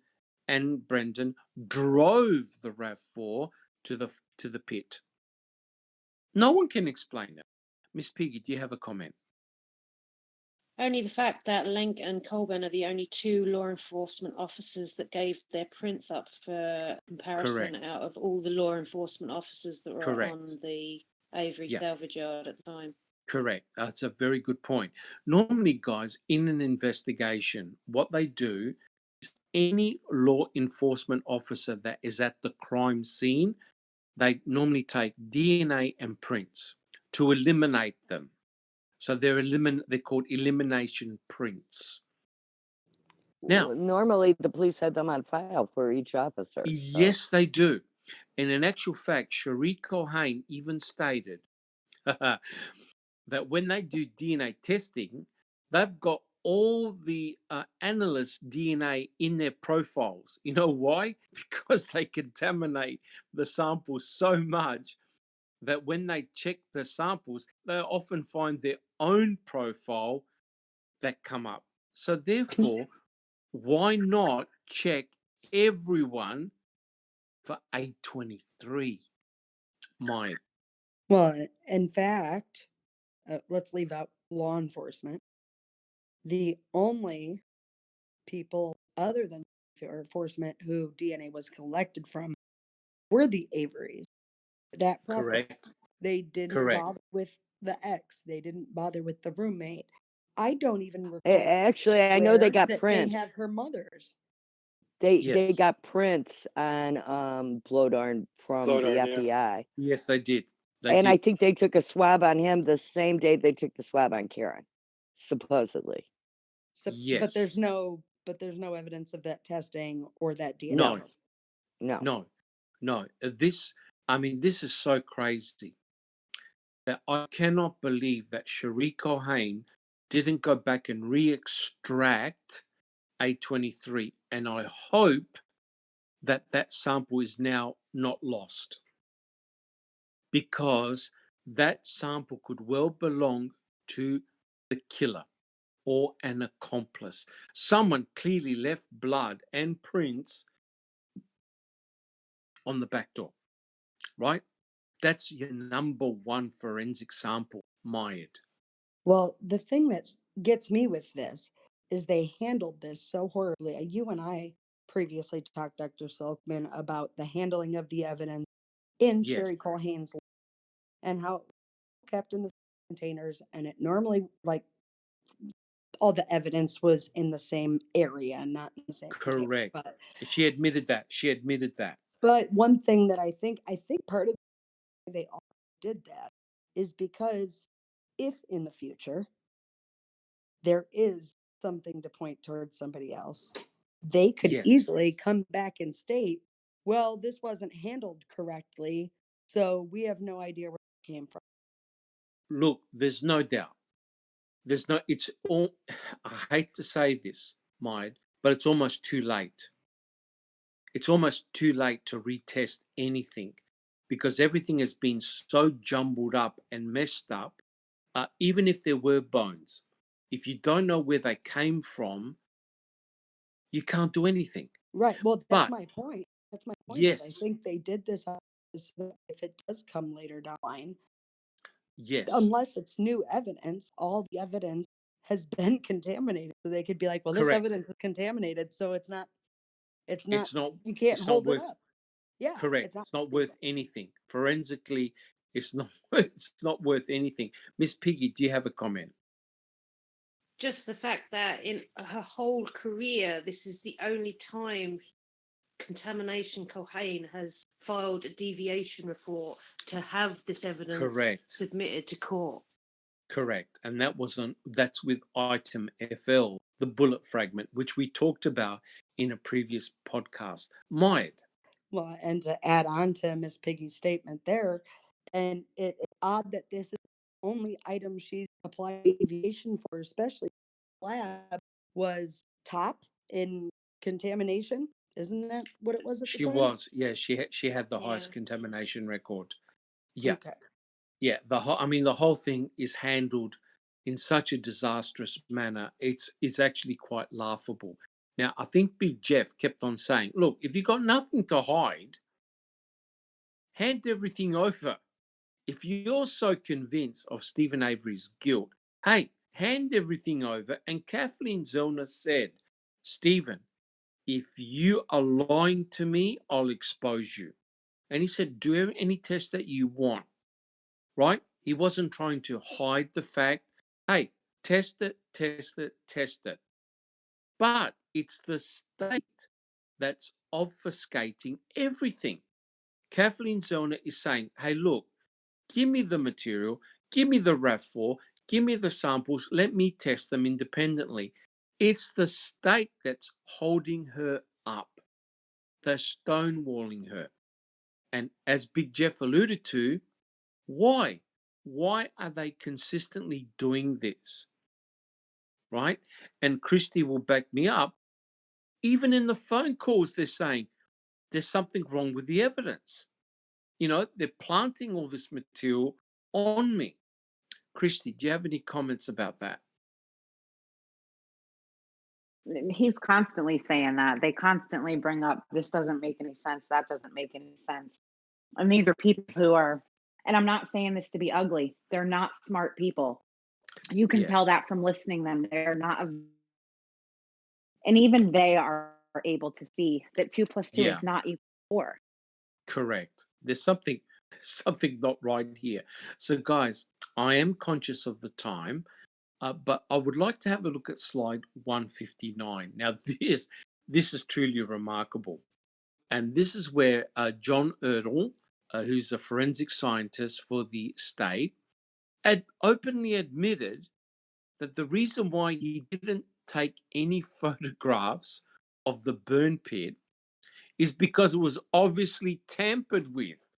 and Brendan drove the RAV4 to the pit. No one can explain it. Miss Piggy, do you have a comment? Only the fact that Lenk and Colburn are the only 2 law enforcement officers that gave their prints up for comparison Correct. out of all the law enforcement officers that were Correct. on the Avery Yeah. salvage yard at the time. Correct. That's a very good point. Normally, guys, in an investigation, what they do is any law enforcement officer that is at the crime scene, they normally take DNA and prints to eliminate them. So they're called elimination prints. Now, Normally the police had them on file for each officer. So. yes, they do. And in actual fact, Cherie Cohane even stated that when they do DNA testing, they've got all the analysts' DNA in their profiles. You know why? Because they contaminate the samples so much that when they check the samples, they often find their own profile that come up. So therefore, why not check everyone for 823? Mike. Well, in fact, let's leave out law enforcement. The only people other than law enforcement who DNA was collected from were the Averys. That property. Correct. They didn't Correct. bother with the ex. They didn't bother with the roommate. I don't even recall. Actually, I know they got that prints. They have her mother's. They Yes. got prints on Blowdarn from Blowdarn, the FBI. Yes, they did. And I think they took a swab on him the same day they took the swab on Karen, supposedly. Yes. But there's no evidence of that testing or that DNA. No. No. No. No. This is so crazy that I cannot believe that Cherie Cohane didn't go back and re-extract 823. And I hope that that sample is now not lost, because that sample could well belong to the killer or an accomplice. Someone clearly left blood and prints on the back door, right? That's your number one forensic sample, Mayed. Well, the thing that gets me with this is they handled this so horribly. You and I previously talked, Dr. Silkman, about the handling of the evidence in Yes. Cherie Cohane's life and how it was kept in the containers, and it normally, like, all the evidence was in the same area, not in the same container. Correct. But She admitted that. But one thing that I think part of why they all did that is because if in the future there is something to point towards somebody else, they could Yes. easily come back and state, well, this wasn't handled correctly, so we have no idea where it came from. Look, there's no doubt. It's all, I hate to say this, Mayed, but it's almost too late. It's almost too late to retest anything, because everything has been so jumbled up and messed up. Even if there were bones, if you don't know where they came from, you can't do anything. Right. Well, that's But my point. That's my point. yes, I think they did this so that if it does come later down the line, yes, unless it's new evidence, all the evidence has been contaminated. So they could be like, well, this correct. evidence is contaminated, so it's not, It's not. you can't It's not hold it worth. up. Yeah, Correct. it's not It's not worth worth anything. Forensically, it's not it's not worth anything. Miss Piggy, do you have a comment? Just the fact that in her whole career, this is the only time Contamination Culhane has filed a deviation report to have this evidence Correct. submitted to court. Correct. And that's with item FL, the bullet fragment, which we talked about in a previous podcast. Maid. Well, and to add on to Miss Piggy's statement there, and it's odd that this is the only item she's applied deviation for, especially lab, was top in contamination. Isn't that what it was at the She time? was, yeah, she had the Yeah. highest contamination record. Yeah. Okay. Yeah, the whole thing is handled in such a disastrous manner. It's actually quite laughable. Now, I think Big Jeff kept on saying, "Look, if you got nothing to hide, hand everything over. If you're so convinced of Stephen Avery's guilt, hey, hand everything over." And Kathleen Zellner said, "Stephen, if you are lying to me, I'll expose you." And he said, "Do any test that you want." Right? He wasn't trying to hide the fact, hey, test it, test it, test it. But it's the state that's obfuscating everything. Kathleen Zellner is saying, hey, look, give me the material, give me the RAV4, give me the samples, let me test them independently. It's the state that's holding her up. They're stonewalling her. And as Big Jeff alluded to, why? Why are they consistently doing this? Right? And Christy will back me up. Even in the phone calls, they're saying there's something wrong with the evidence. You know, they're planting all this material on me. Christy, do you have any comments about that? He's constantly saying that. They constantly bring up, this doesn't make any sense, that doesn't make any sense. And these are people who are, and I'm not saying this to be ugly, they're not smart people. You can tell Yes. that from listening to them. They're not, and even they are able to see that 2 + 2 Yeah. is not equal to 4. Correct. There's something not right here. So, guys, I am conscious of the time, but I would like to have a look at slide 159. Now, this is truly remarkable, and this is where John Erdl, who's a forensic scientist for the state, had openly admitted that the reason why he didn't take any photographs of the burn pit is because it was obviously tampered with.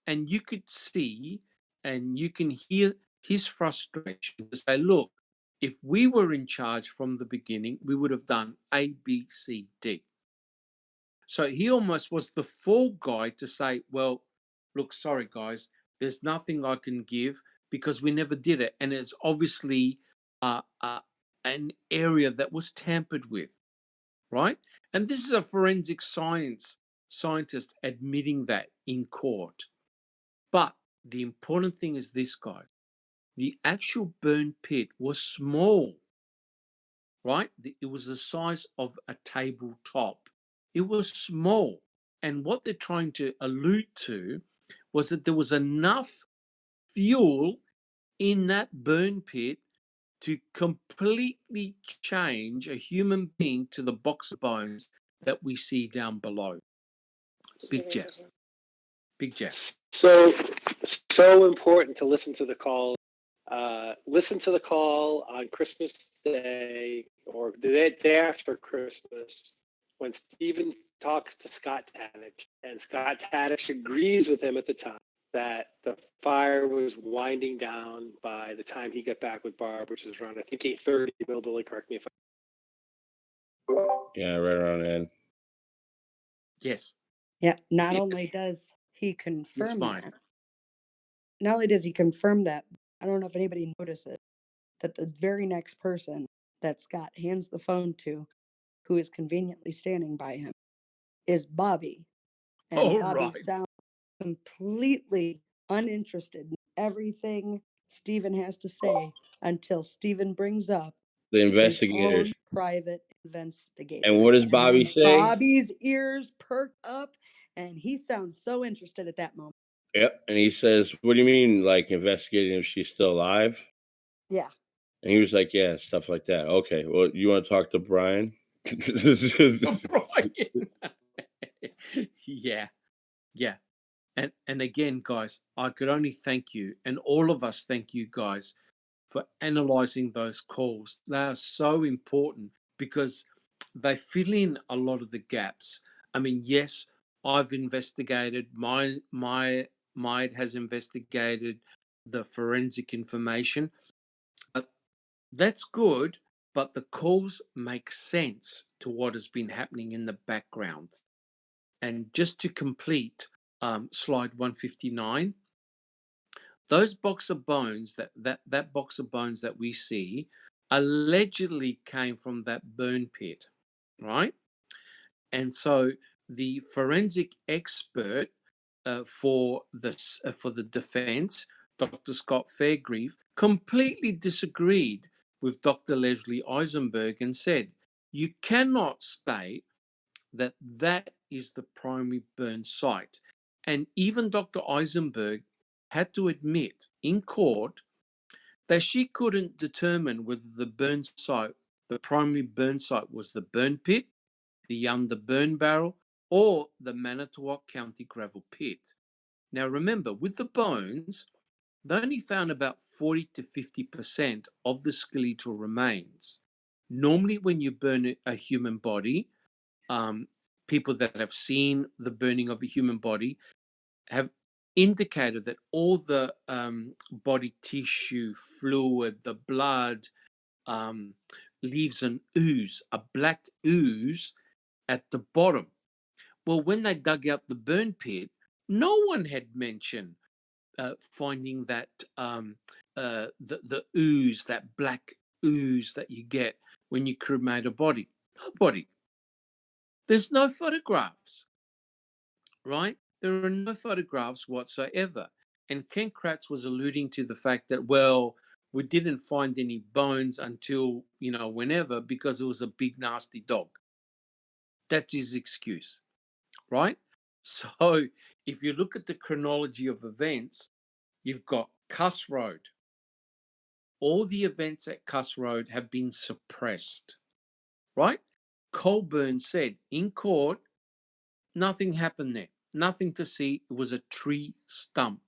And you could see and you can hear his frustration to say, look, if we were in charge from the beginning, we would have done A, B, C, D. So he almost was the fall guy to say, well, look, sorry, guys, there's nothing I can give because we never did it. And it's obviously an area that was tampered with, right? And this is a forensic scientist admitting that in court. But the important thing is this, guys. The actual burn pit was small, right? It was the size of a tabletop. It was small. And what they're trying to allude to was that there was enough fuel in that burn pit to completely change a human being to the box of bones that we see down below. Big Jeff. Big Jeff. So important to listen to the call. Listen to the call on Christmas Day or the day after Christmas when Stephen talks to Scott Tadych, and Scott Tadych agrees with him at the time that the fire was winding down by the time he got back with Barb, which is around, I think, 8:30. Bill Billy, correct me if Yeah, right around then. Yes. Yeah, not Yes. only does he confirm fine. that, not only does he confirm that, I don't know if anybody notices that the very next person that Scott hands the phone to, who is conveniently standing by him, is Bobby. And All Bobby right. sounds completely uninterested in everything Stephen has to say until Stephen brings up The his investigators. own private investigators. And what does Bobby then say? Bobby's ears perk up And he sounds so interested at that moment. Yep. And he says, "What do you mean, like investigating if she's still alive?" Yeah. And he was like, "Yeah, stuff like that." Okay. Well, you want to talk to Brian? Brian. Yeah, yeah. And again, guys, I could only thank you, and all of us thank you guys for analyzing those calls. They are so important because they fill in a lot of the gaps. I mean, yes, I've investigated, my has investigated the forensic information. That's good, but the calls make sense to what has been happening in the background. And just to complete slide 159, those box of bones, that box of bones that we see, allegedly came from that burn pit, right? And so the forensic expert for the defense, Dr. Scott Fairgrieve, completely disagreed with Dr. Leslie Eisenberg and said, you cannot state that that is the primary burn site. And even Dr. Eisenberg had to admit in court that she couldn't determine whether the burn site, the primary burn site, was the burn pit, the under burn barrel, or the Manitowoc County gravel pit. Now remember, with the bones, they only found about 40 to 50% of the skeletal remains. Normally, when you burn a human body, people that have seen the burning of a human body have indicated that all the body tissue, fluid, the blood, leaves an ooze, a black ooze at the bottom. Well, when they dug out the burn pit, no one had mentioned finding that the ooze, that black ooze that you get when you cremate a body. Nobody. There's no photographs, right? There are no photographs whatsoever. And Ken Kratz was alluding to the fact that, well, we didn't find any bones until, whenever, because it was a big, nasty dog. That's his excuse, right? So if you look at the chronology of events, you've got Cuss Road. All the events at Cuss Road have been suppressed, right? Colburn said in court, nothing happened there, nothing to see. It was a tree stump.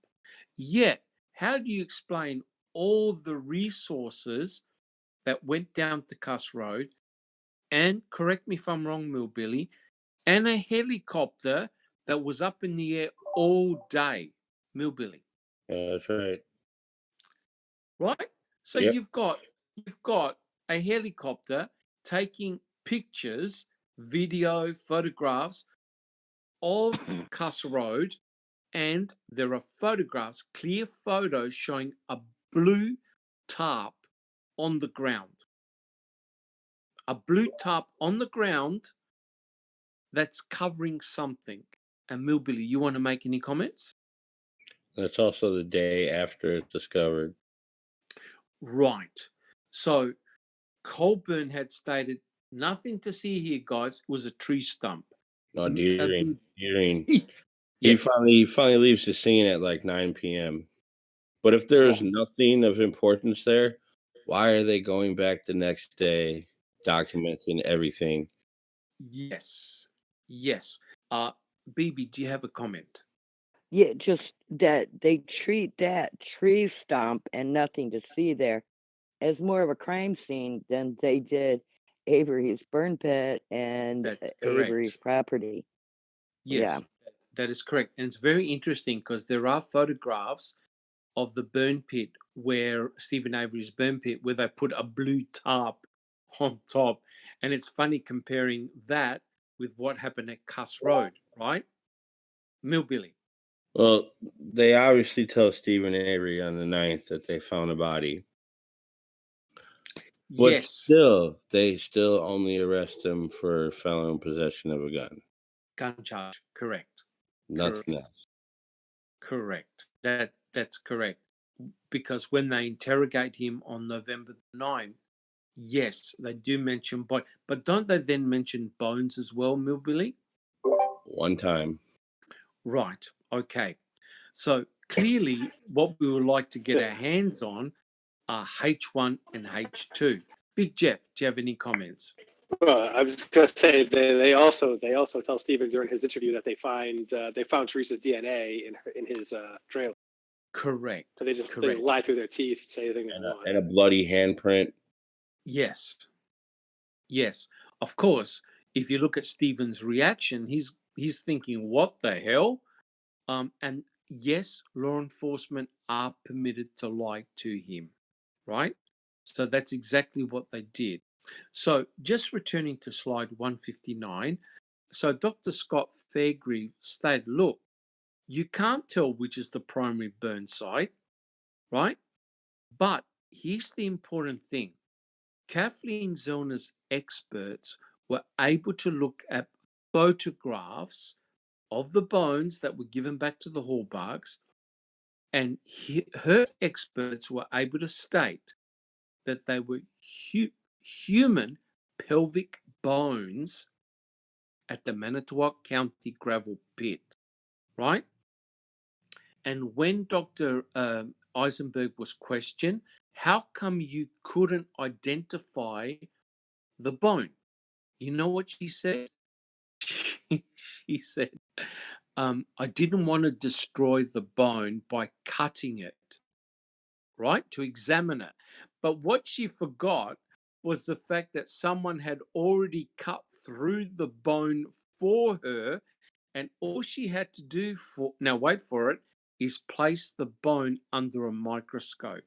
Yet, how do you explain all the resources that went down to Cuss Road, and correct me if I'm wrong, Millbilly, and a helicopter that was up in the air all day, Millbilly? Yeah, that's right. Right? So Yep. you've got a helicopter taking pictures, video, photographs of Cuss Road, and there are photographs, clear photos showing a blue tarp on the ground. A blue tarp on the ground that's covering something. And Millbilly, you want to make any comments? That's also the day after it's discovered. Right. So Colburn had stated, nothing to see here, guys. It was a tree stump. No, Deering. Yes. He finally leaves the scene at like 9 p.m. But if there's nothing of importance there, why are they going back the next day, documenting everything? Yes. BB, do you have a comment? Yeah, just that they treat that tree stump and nothing to see there as more of a crime scene than they did Avery's burn pit and That's Avery's correct. property. Yes, that is correct. And it's very interesting because there are photographs of the burn pit where Stephen Avery's burn pit, where they put a blue tarp on top. And it's funny comparing that with what happened at Cuss Road, right? Millbilly. Well, they obviously tell Stephen Avery on the 9th that they found a body. But Yes. still, they still only arrest him for felon possession of a gun. Gun charge, correct. Nothing else. Correct. That's correct. Because when they interrogate him on November 9th, yes, they do mention but don't they then mention bones as well, Millbilly? One time. Right. Okay. So clearly, what we would like to get our hands on are H1 and H2. Big Jeff, do you have any comments? Well, I was just going to say they also tell Stephen during his interview that they found Teresa's DNA in his trailer. Correct. So they just Correct. lie through their teeth, say anything they And want. a bloody handprint. Yes. Yes. Of course, if you look at Stephen's reaction, he's thinking, what the hell? And yes, law enforcement are permitted to lie to him, right? So that's exactly what they did. So just returning to slide 159. So Dr. Scott Fairgrieve stated, look, you can't tell which is the primary burn site, right? But here's the important thing. Kathleen Zellner's experts were able to look at photographs of the bones that were given back to the Hallbarks, and her experts were able to state that they were human pelvic bones at the Manitowoc County gravel pit, right? And when Dr. Eisenberg was questioned, how come you couldn't identify the bone? You know what she said? She said, I didn't want to destroy the bone by cutting it, right, to examine it. But what she forgot was the fact that someone had already cut through the bone for her, and all she had to do now wait for it, is place the bone under a microscope.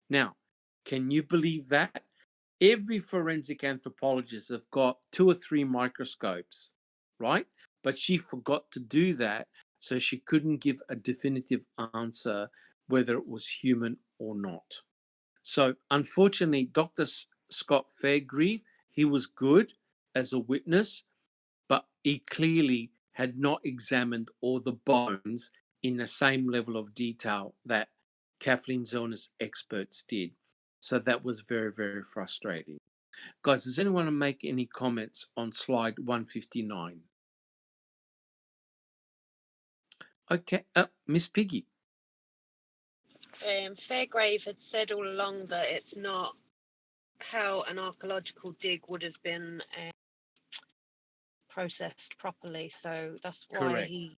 Now, can you believe that? Every forensic anthropologist have got 2 or 3 microscopes, right? But she forgot to do that, so she couldn't give a definitive answer whether it was human or not. So unfortunately, Dr. Scott Fairgrieve, he was good as a witness, but he clearly had not examined all the bones in the same level of detail that Kathleen Zellner's experts did. So that was very, very frustrating. Guys, does anyone want to make any comments on slide 159? Okay, Miss Piggy. Fairgrave had said all along that it's not how an archaeological dig would have been processed properly. So that's why Correct. he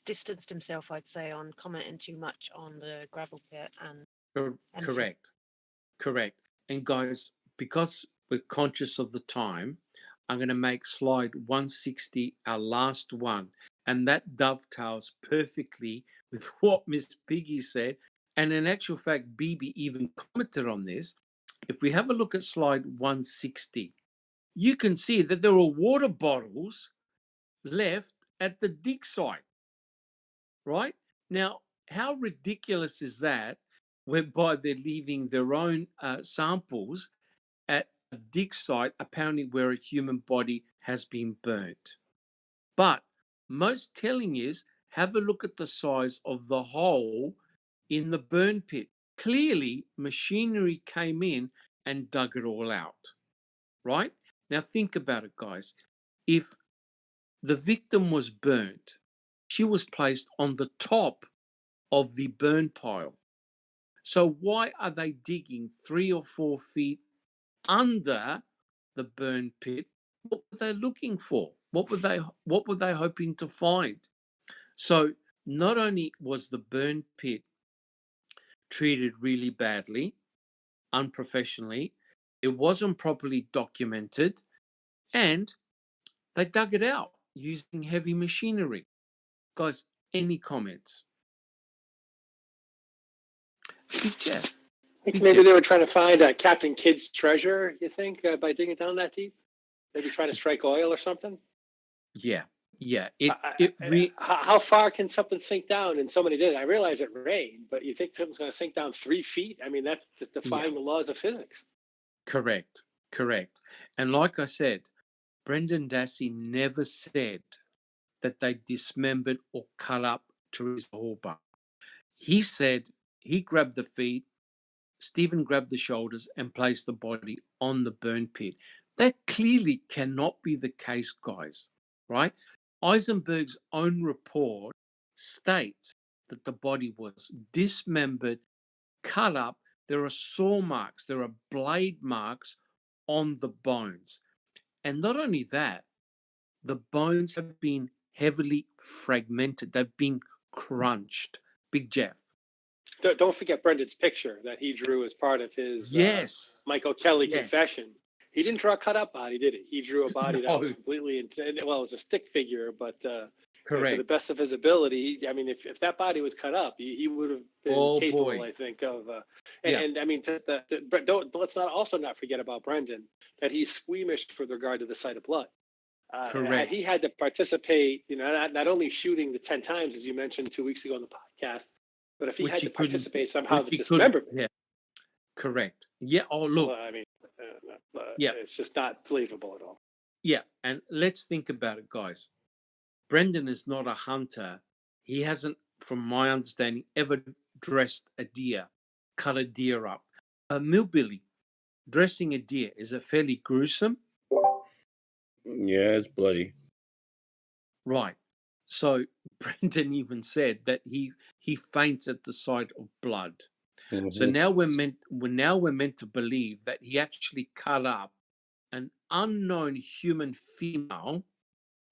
distanced himself, I'd say, on commenting too much on the gravel pit and Correct. Correct. And guys, because we're conscious of the time, I'm going to make slide 160 our last one. And that dovetails perfectly with what Miss Piggy said. And in actual fact, BB even commented on this. If we have a look at slide 160, you can see that there are water bottles left at the dig site, right? Now, how ridiculous is that, whereby they're leaving their own samples at a dig site, apparently where a human body has been burnt? But most telling is, have a look at the size of the hole in the burn pit. Clearly, machinery came in and dug it all out, right? Now think about it, guys. If the victim was burnt, she was placed on the top of the burn pile. So why are they digging 3 or 4 feet under the burn pit? What were they looking for? What were they hoping to find? So not only was the burn pit treated really badly, unprofessionally, it wasn't properly documented, and they dug it out using heavy machinery. Guys, any comments? Big Jeff. I think maybe they were trying to find Captain Kidd's treasure, you think, by digging down that deep? Maybe trying to strike oil or something? Yeah. How far can something sink down in so many days? I realize it rained, but you think something's going to sink down 3 feet? I mean, that's just defying the laws of physics. Correct. And like I said, Brendan Dassey never said that they dismembered or cut up Teresa Hallbark. He said he grabbed the feet, Stephen grabbed the shoulders and placed the body on the burn pit. That clearly cannot be the case, guys, right? Eisenberg's own report states that the body was dismembered, cut up. There are saw marks, there are blade marks on the bones. And not only that, the bones have been heavily fragmented. They've been crunched. Big Jeff. Don't forget Brendan's picture that he drew as part of his Yes. Michael Kelly Yes. confession. He didn't draw a cut up body, did he? He drew a body that was No. completely, well, it was a stick figure, but Correct. to the best of his ability, I mean, if that body was cut up, he would have been Oh, capable, boy. I think, of. Yeah. And I mean, but let's not forget about Brendan, that he's squeamish with regard to the sight of blood. Correct. He had to participate, not only shooting the 10 times, as you mentioned 2 weeks ago on the podcast, but if he Which had he to couldn't- participate somehow which to he couldn't- dismember it, Yeah. Correct. Yeah. Oh, look. well, I mean, Yeah. it's just not believable at all. Yeah, and let's think about it, guys. Brendan is not a hunter. He hasn't, from my understanding, ever dressed a deer, cut a deer up. A Millbilly, dressing a deer, is it fairly gruesome? Yeah, it's bloody. Right. So Brendan even said that he faints at the sight of blood. So Mhm. now we're meant to believe that he actually cut up an unknown human female,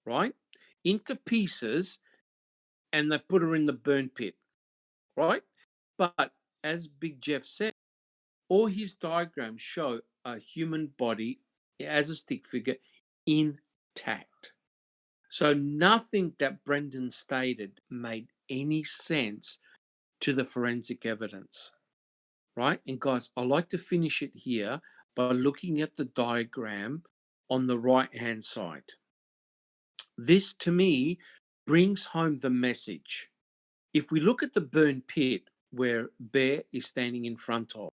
right, into pieces, and they put her in the burn pit, right? But as Big Jeff said, all his diagrams show a human body as a stick figure intact. So nothing that Brendan stated made any sense to the forensic evidence, right? And guys, I like to finish it here by looking at the diagram on the right-hand side. This, to me, brings home the message. If we look at the burn pit where Bear is standing in front of,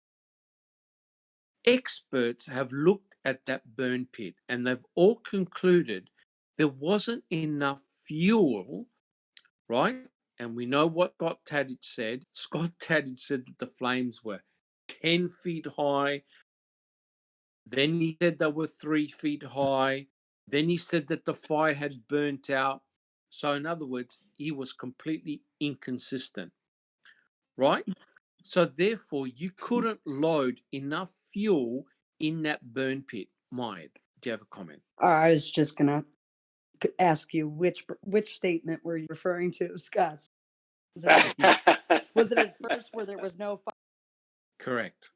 experts have looked at that burn pit and they've all concluded there wasn't enough fuel, right? And we know what Scott Tadich said. Scott Tadich said that the flames were 10 feet high. Then he said they were 3 feet high. Then he said that the fire had burnt out. So, in other words, he was completely inconsistent, right? So, therefore, you couldn't load enough fuel in that burn pit. Maya, do you have a comment? I was just gonna ask you which statement were you referring to, Scott? Was it his first where there was no fire? Correct.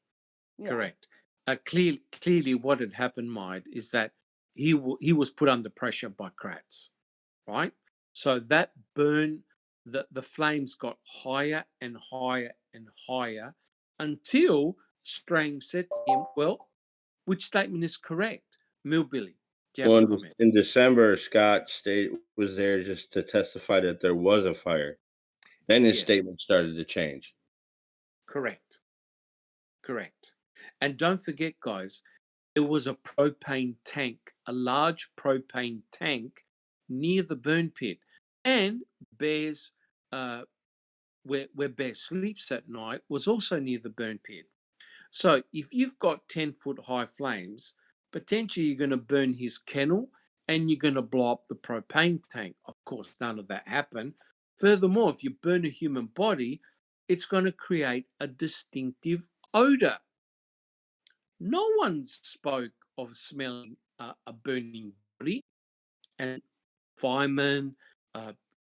Yeah. Correct. Clearly, what had happened, Maya, is that he was put under pressure by Kratz, right? So that burn, the flames got higher and higher and higher until Strang said to him, well, which statement is correct? Millbilly, do you have a comment? In December, Scott was there just to testify that there was a fire. Then his Yes. statement started to change. Correct. And don't forget, guys, there was a propane tank, a large propane tank near the burn pit. And Bear's, where Bear sleeps at night, was also near the burn pit. So if you've got 10-foot high flames, potentially you're going to burn his kennel and you're going to blow up the propane tank. Of course, none of that happened. Furthermore, if you burn a human body, it's going to create a distinctive odor. No one spoke of smelling a burning body, and firemen,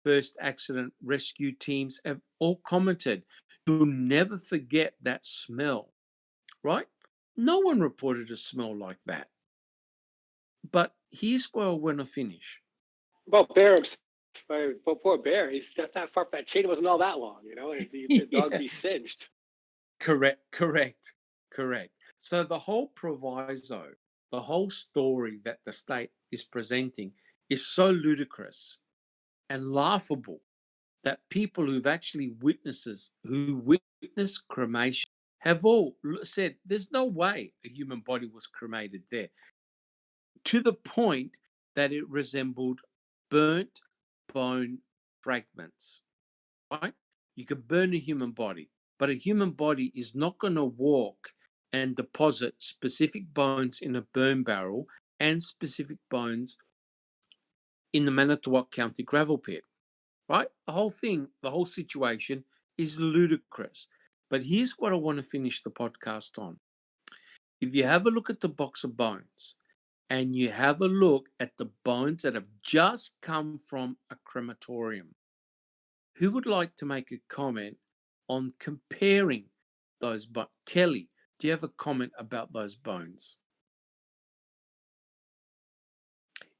first accident rescue teams have all commented, you'll never forget that smell, right? No one reported a smell like that. But here's where I want to finish. Well, poor Bear, that's not far from that chain. It wasn't all that long, and the dog Yeah. be singed. Correct. So the whole proviso, the whole story that the state is presenting is so ludicrous and laughable that people who've actually who witness cremation have all said there's no way a human body was cremated there, to the point that it resembled burnt bone fragments, right? You could burn a human body, but a human body is not going to walk and deposit specific bones in a burn barrel and specific bones in the Manitowoc County gravel pit, right? The whole thing, the whole situation is ludicrous. But here's what I want to finish the podcast on. If you have a look at the box of bones and you have a look at the bones that have just come from a crematorium, who would like to make a comment on comparing those bones? Kelly, do you have a comment about those bones?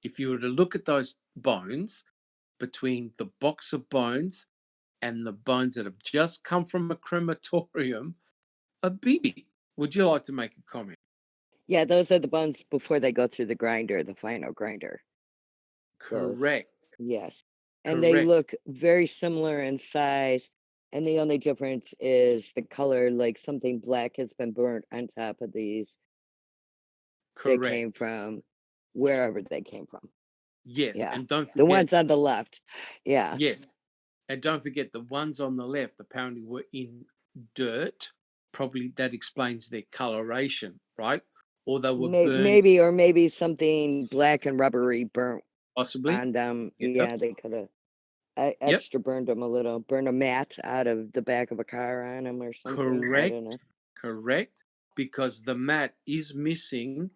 If you were to look at those bones between the box of bones and the bones that have just come from a crematorium, Bibi, would you like to make a comment? Yeah, those are the bones before they go through the grinder, the final grinder. Those. Correct. Yes. And they Correct. look very similar in size. And the only difference is the color, like something black has been burnt on top of these. They came Correct. from wherever they came from. Yes, Yeah. and don't The forget, ones on the left. Yeah. yes, and don't forget the ones on the left apparently were in dirt. Probably that explains their coloration, right? Or they were burned, Maybe something black and rubbery burnt possibly. on them. Yep. Yeah, they could have extra burned them a little, burned a mat out of the back of a car on them or something. I don't Correct. know. Correct. Because the mat is missing.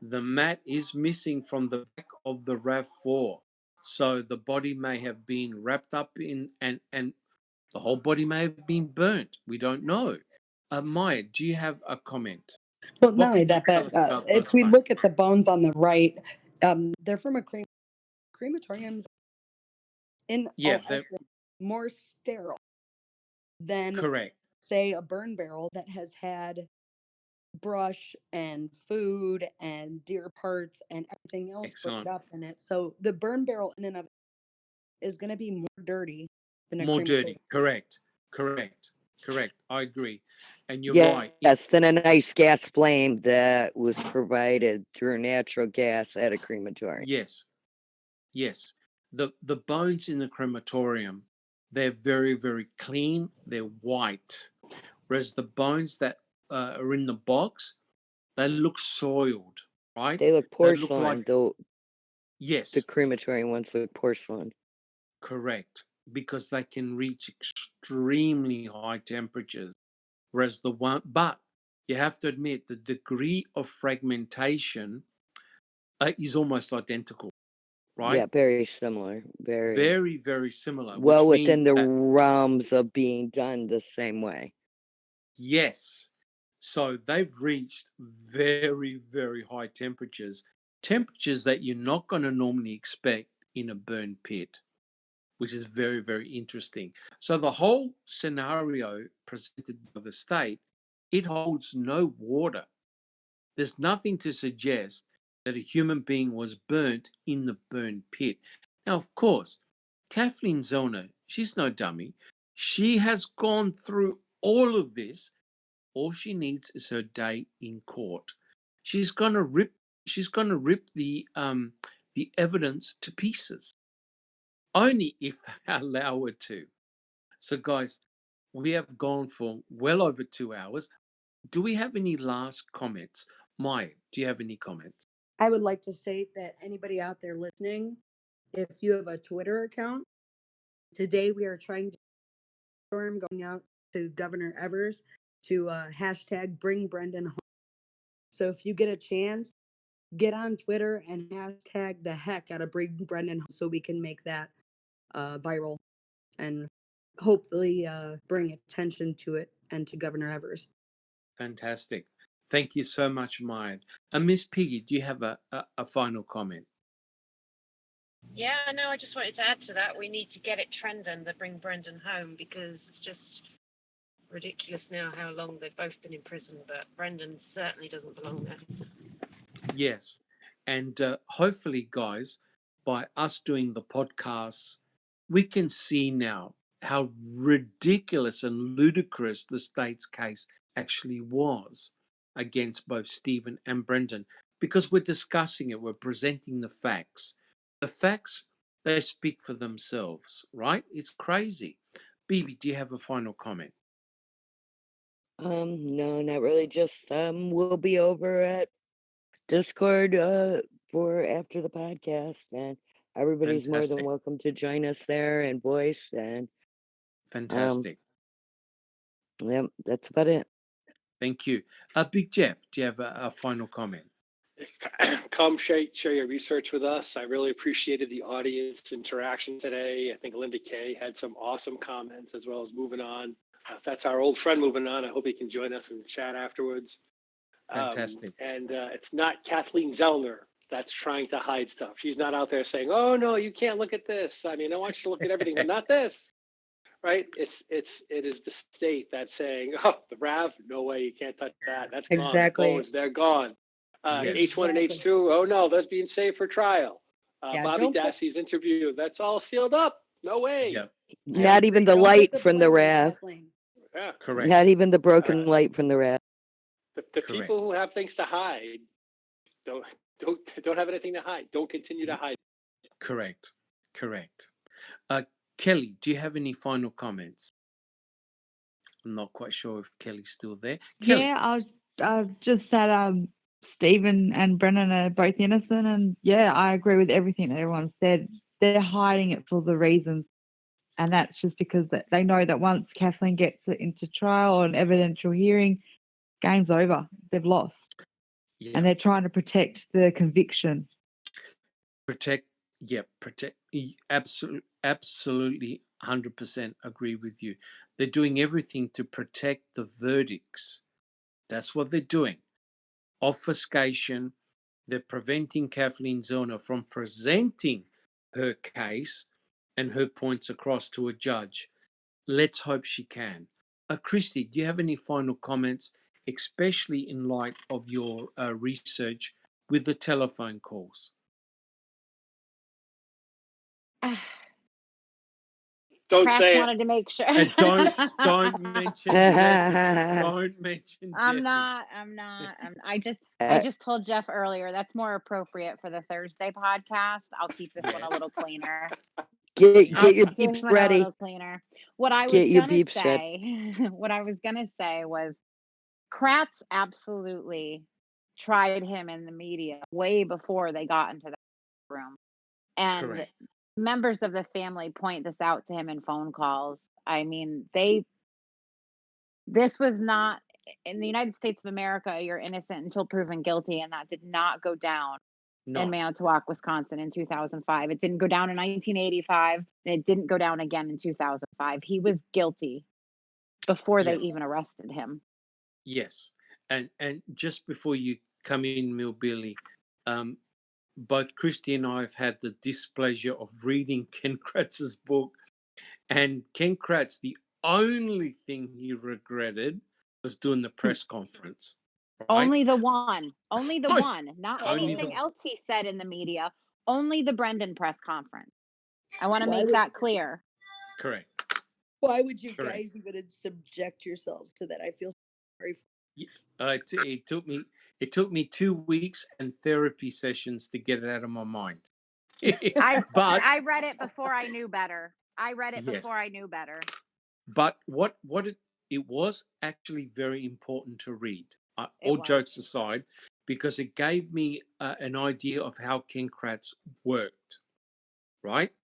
The mat is missing from the back of the RAV4. So the body may have been wrapped up in and the whole body may have been burnt. We don't know. Maya, do you have a comment? Well, What not only can you that, tell but us about if those we bones? look at the bones on the right, they're from a crematoriums in Yeah, all essence more sterile than correct. say a burn barrel that has had brush and food and deer parts and everything else Excellent. burned up in it. So the burn barrel in and of it is going to be more dirty than a More crematorium. dirty. Correct. Correct. Correct. I agree. And you're right. Yes, than a nice gas flame that was provided through natural gas at a crematorium. Yes. Yes. The bones in the crematorium, they're very, very clean. They're white. Whereas the bones that are in the box, they look soiled, right? They look They look porcelain, like, though. yes, The crematorium ones look porcelain. correct. Because they can reach extremely high temperatures. Whereas the one, but you have to admit the degree of fragmentation is almost identical, right? Yeah, very similar. Very, very similar. Well which within means the that, realms of being done the same way. yes. So they've reached very, very high temperatures, temperatures that you're not going to normally expect in a burn pit, which is very, very interesting. So the whole scenario presented by the state, it holds no water. There's nothing to suggest that a human being was burnt in the burn pit. Now, of course, Kathleen Zellner, she's no dummy. She has gone through all of this. All she needs is her day in court. She's gonna rip the evidence to pieces. Only if they allow her to. So guys, we have gone for well over 2 hours. Do we have any last comments? Maya, do you have any comments? I would like to say that anybody out there listening, if you have a Twitter account, today we are trying to storm going out to Governor Evers to hashtag bring Brendan home. So if you get a chance, get on Twitter and hashtag the heck out of bring Brendan home so we can make that viral and hopefully bring attention to it and to Governor Evers. Fantastic. Thank you so much, Maya. And Miss Piggy, do you have a final comment? Yeah, no, I just wanted to add to that. We need to get it trending, the bring Brendan home, because it's just ridiculous now how long they've both been in prison, but Brendan certainly doesn't belong there. Yes. And hopefully, guys, by us doing the podcast, we can see now how ridiculous and ludicrous the state's case actually was against both Stephen and Brendan, because we're discussing it, we're presenting the facts. The facts, they speak for themselves, right? It's crazy. Bibi, do you have a final comment? No, not really. Just we'll be over at Discord for after the podcast, and everybody's more than Fantastic. welcome to join us there and voice. And Fantastic. yeah, that's about it. Thank you. Big Jeff, do you have a final comment? Come share your research with us. I really appreciated the audience interaction today. I think Linda Kay had some awesome comments, as well as Moving On. If that's our old friend Moving On, I hope he can join us in the chat afterwards. Fantastic. And it's not Kathleen Zellner that's trying to hide stuff. She's not out there saying, "Oh no, you can't look at this." I mean, I want you to look at everything, but not this. Right? It is the state that's saying, "Oh, the RAV, no way, you can't touch that. That's gone. Exactly. The phones, they're gone." Yes. H1 and Exactly. H2, oh no, that's being saved for trial. Yeah, Bobby don't put- Dassey's interview, that's all sealed up. No way. Yeah, Not even the Don't put light the from the blame on RAV. Kathleen. Yeah. correct. Not even the broken light from the RAV. The Correct. people who have things to hide don't have anything to hide. Don't continue to hide. Correct. Correct. Kelly, do you have any final comments? I'm not quite sure if Kelly's still there. Kelly, Yeah, I'll just that Stephen and Brennan are both innocent, and yeah, I agree with everything that everyone said. They're hiding it for the reasons, and that's just because they know that once Kathleen gets it into trial or an evidential hearing, game's over. They've lost, yeah, and they're trying to protect the conviction. protect. Absolutely, 100% agree with you. They're doing everything to protect the verdicts. That's what they're doing. Obfuscation. They're preventing Kathleen Zellner from presenting her case and her points across to a judge. Let's hope she can. Christy, do you have any final comments, especially in light of your research with the telephone calls? Don't Crash say it. wanted to make sure. And don't mention Jeff. Don't mention I'm Jeff. not. I just told Jeff earlier that's more appropriate for the Thursday podcast. I'll keep this one a little cleaner. Get I'll your keep this beeps one a ready. little cleaner. What I was Get your gonna beeps ready. say, what I was gonna say was, Kratz absolutely tried him in the media way before they got into the room, and Correct. members of the family point this out to him in phone calls. I mean, this was not in the United States of America. You're innocent until proven guilty, and that did not go down No. in Manitowoc, Wisconsin in 2005. It didn't go down in 1985, and it didn't go down again in 2005. He was guilty before they Yes. even arrested him. Yes. And just before you come in, Millbilly, both Christy and I have had the displeasure of reading Ken Kratz's book. And Ken Kratz, the only thing he regretted was doing the press conference. Right? Only the one. Only the Only- one. Not only anything the- else he said in the media. Only the Brendan press conference. I want to Why make would- that clear. Correct. Why would you Correct. guys even subject yourselves to that? I feel sorry. It took me 2 weeks and therapy sessions to get it out of my mind. But I read it before I knew better. Yes. Before I knew better. But what it was actually very important to read. All was. jokes aside, because it gave me an idea of how Ken Kratz worked, right,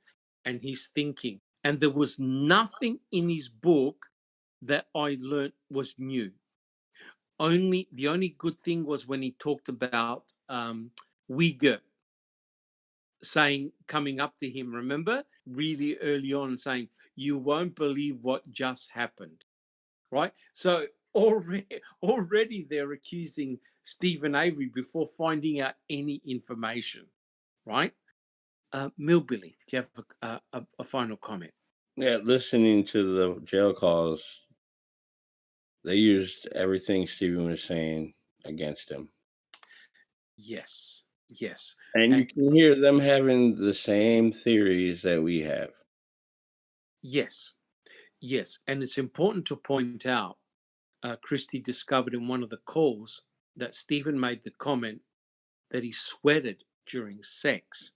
and his thinking. And there was nothing in his book that I learned was new. The only good thing was when he talked about Uyghur coming up to him, remember, really early on, saying, "You won't believe what just happened," right? So already they're accusing Stephen Avery before finding out any information, right? Millbilly, do you have a final comment? Yeah, listening to the jail calls, they used everything Stephen was saying against him. Yes, yes. And you And- can hear them having the same theories that we have. Yes, yes. And it's important to point out, Christy discovered in one of the calls that Stephen made the comment that he sweated during sex.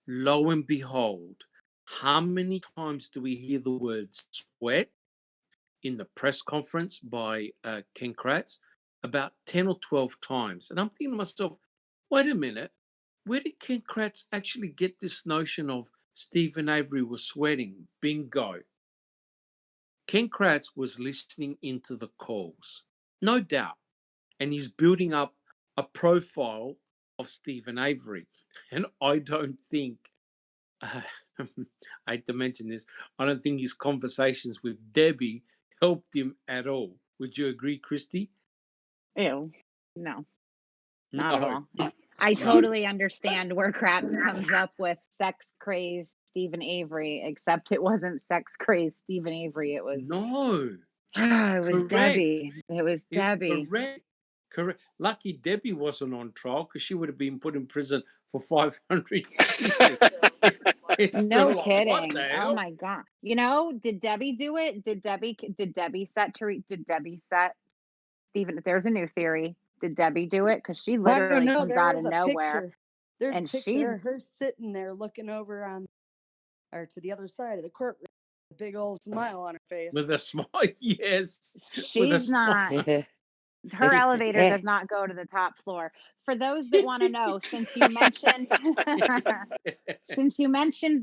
Lo and behold, how many times do we hear the word sweat in the press conference by Ken Kratz? About 10 or 12 times. And I'm thinking to myself, wait a minute, where did Ken Kratz actually get this notion of Stephen Avery was sweating? Bingo. Ken Kratz was listening into the calls, no doubt, and he's building up a profile of Stephen Avery. And I don't think, I hate to mention this, I don't think his conversations with Debbie helped him at all. Would you agree, Christy? Ew. No, not at No. all. I totally understand where Kratz comes up with sex crazed Stephen Avery, except it wasn't sex crazed Stephen Avery. It was No. it was Correct. Debbie. It was Debbie. Correct. Lucky Debbie wasn't on trial because she would have been put in prison for 500 years. It's No still like, what kidding. the Oh hell? my god. You know, did Debbie do it? Did Debbie set Stephen? There's a new theory. Did Debbie do it? Because she I don't literally know. comes There out was of a nowhere. picture. There's and a picture she's- of her sitting there looking over on, or to the other side of the courtroom, a big old smile on her face. With a smile, yes. With a She's not. smile. Her elevator does not go to the top floor. For those that want to know, since you mentioned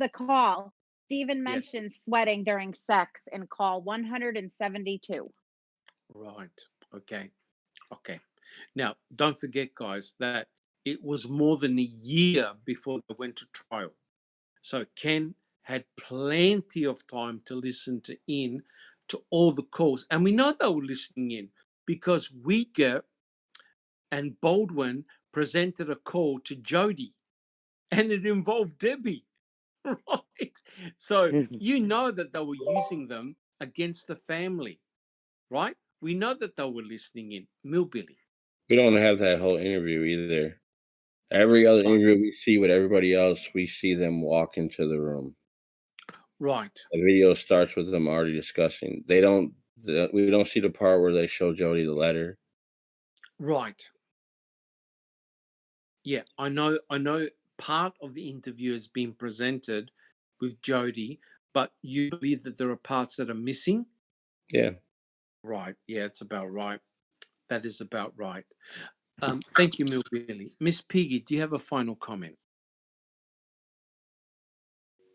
the call, Stephen mentioned sweating during sex in call 172. Right. Okay. Now, don't forget, guys, that it was more than a year before they went to trial. So Ken had plenty of time to listen to all the calls. And we know they were listening in because Uyghur and Baldwin presented a call to Jody and it involved Debbie. Right. So you know that they were using them against the family, right? We know that they were listening in. Millbilly. We don't have that whole interview either. Every other interview we see with everybody else, we see them walk into the room. Right. The video starts with them already discussing. We don't see the part where they show Jody the letter. Right. Yeah, I know part of the interview has been presented with Jody, but you believe that there are parts that are missing? Yeah. Right. Yeah, it's about right. That is about right. Thank you, Millbilly. Miss Piggy, do you have a final comment?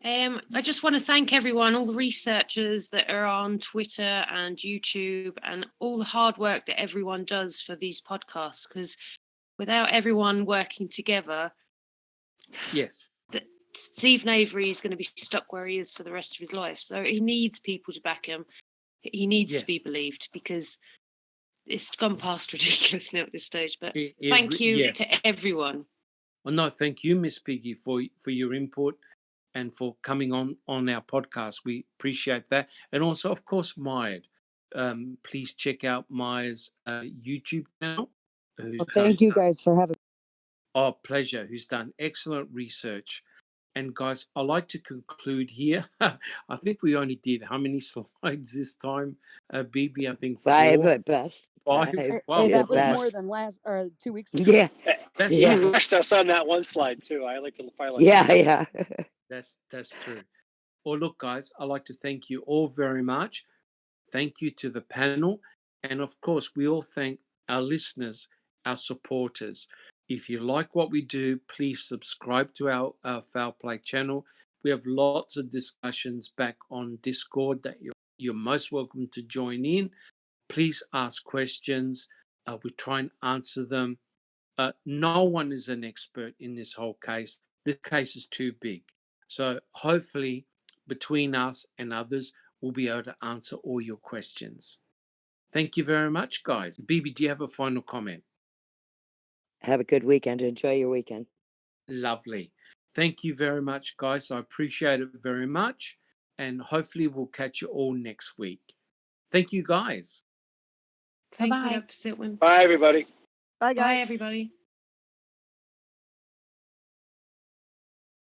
I just want to thank everyone, all the researchers that are on Twitter and YouTube, and all the hard work that everyone does for these podcasts, because without everyone working together, yes, Stephen Avery is going to be stuck where he is for the rest of his life. So he needs people to back him. He needs to be believed, because it's gone past ridiculous now at this stage. But thank you to everyone. Well, no, thank you, Miss Piggy, for your input and for coming on our podcast. We appreciate that. And also, of course, Myed. Please check out Maya's YouTube channel. Thank you guys for having me. Oh, pleasure. Who's done excellent research. And guys, I'd like to conclude here. I think we only did how many slides this time, BB? I think 5 at best. 5. Hey, that was more than 2 weeks ago. Yeah. You rushed us on that one slide too. I like to highlight. Yeah. That's true. Well, look, guys, I'd like to thank you all very much. Thank you to the panel. And of course, we all thank our listeners, our supporters. If you like what we do, please subscribe to our Foul Play channel. We have lots of discussions back on Discord that you're most welcome to join in. Please ask questions. We try and answer them. No one is an expert in this whole case. This case is too big. So hopefully between us and others, we'll be able to answer all your questions. Thank you very much, guys. BB, do you have a final comment? Have a good weekend. Enjoy your weekend. Lovely. Thank you very much, guys. I appreciate it very much. And hopefully we'll catch you all next week. Thank you, guys. Thank Bye-bye. you, Dr. Sitwin. Bye, everybody. Bye, guys. Bye, everybody.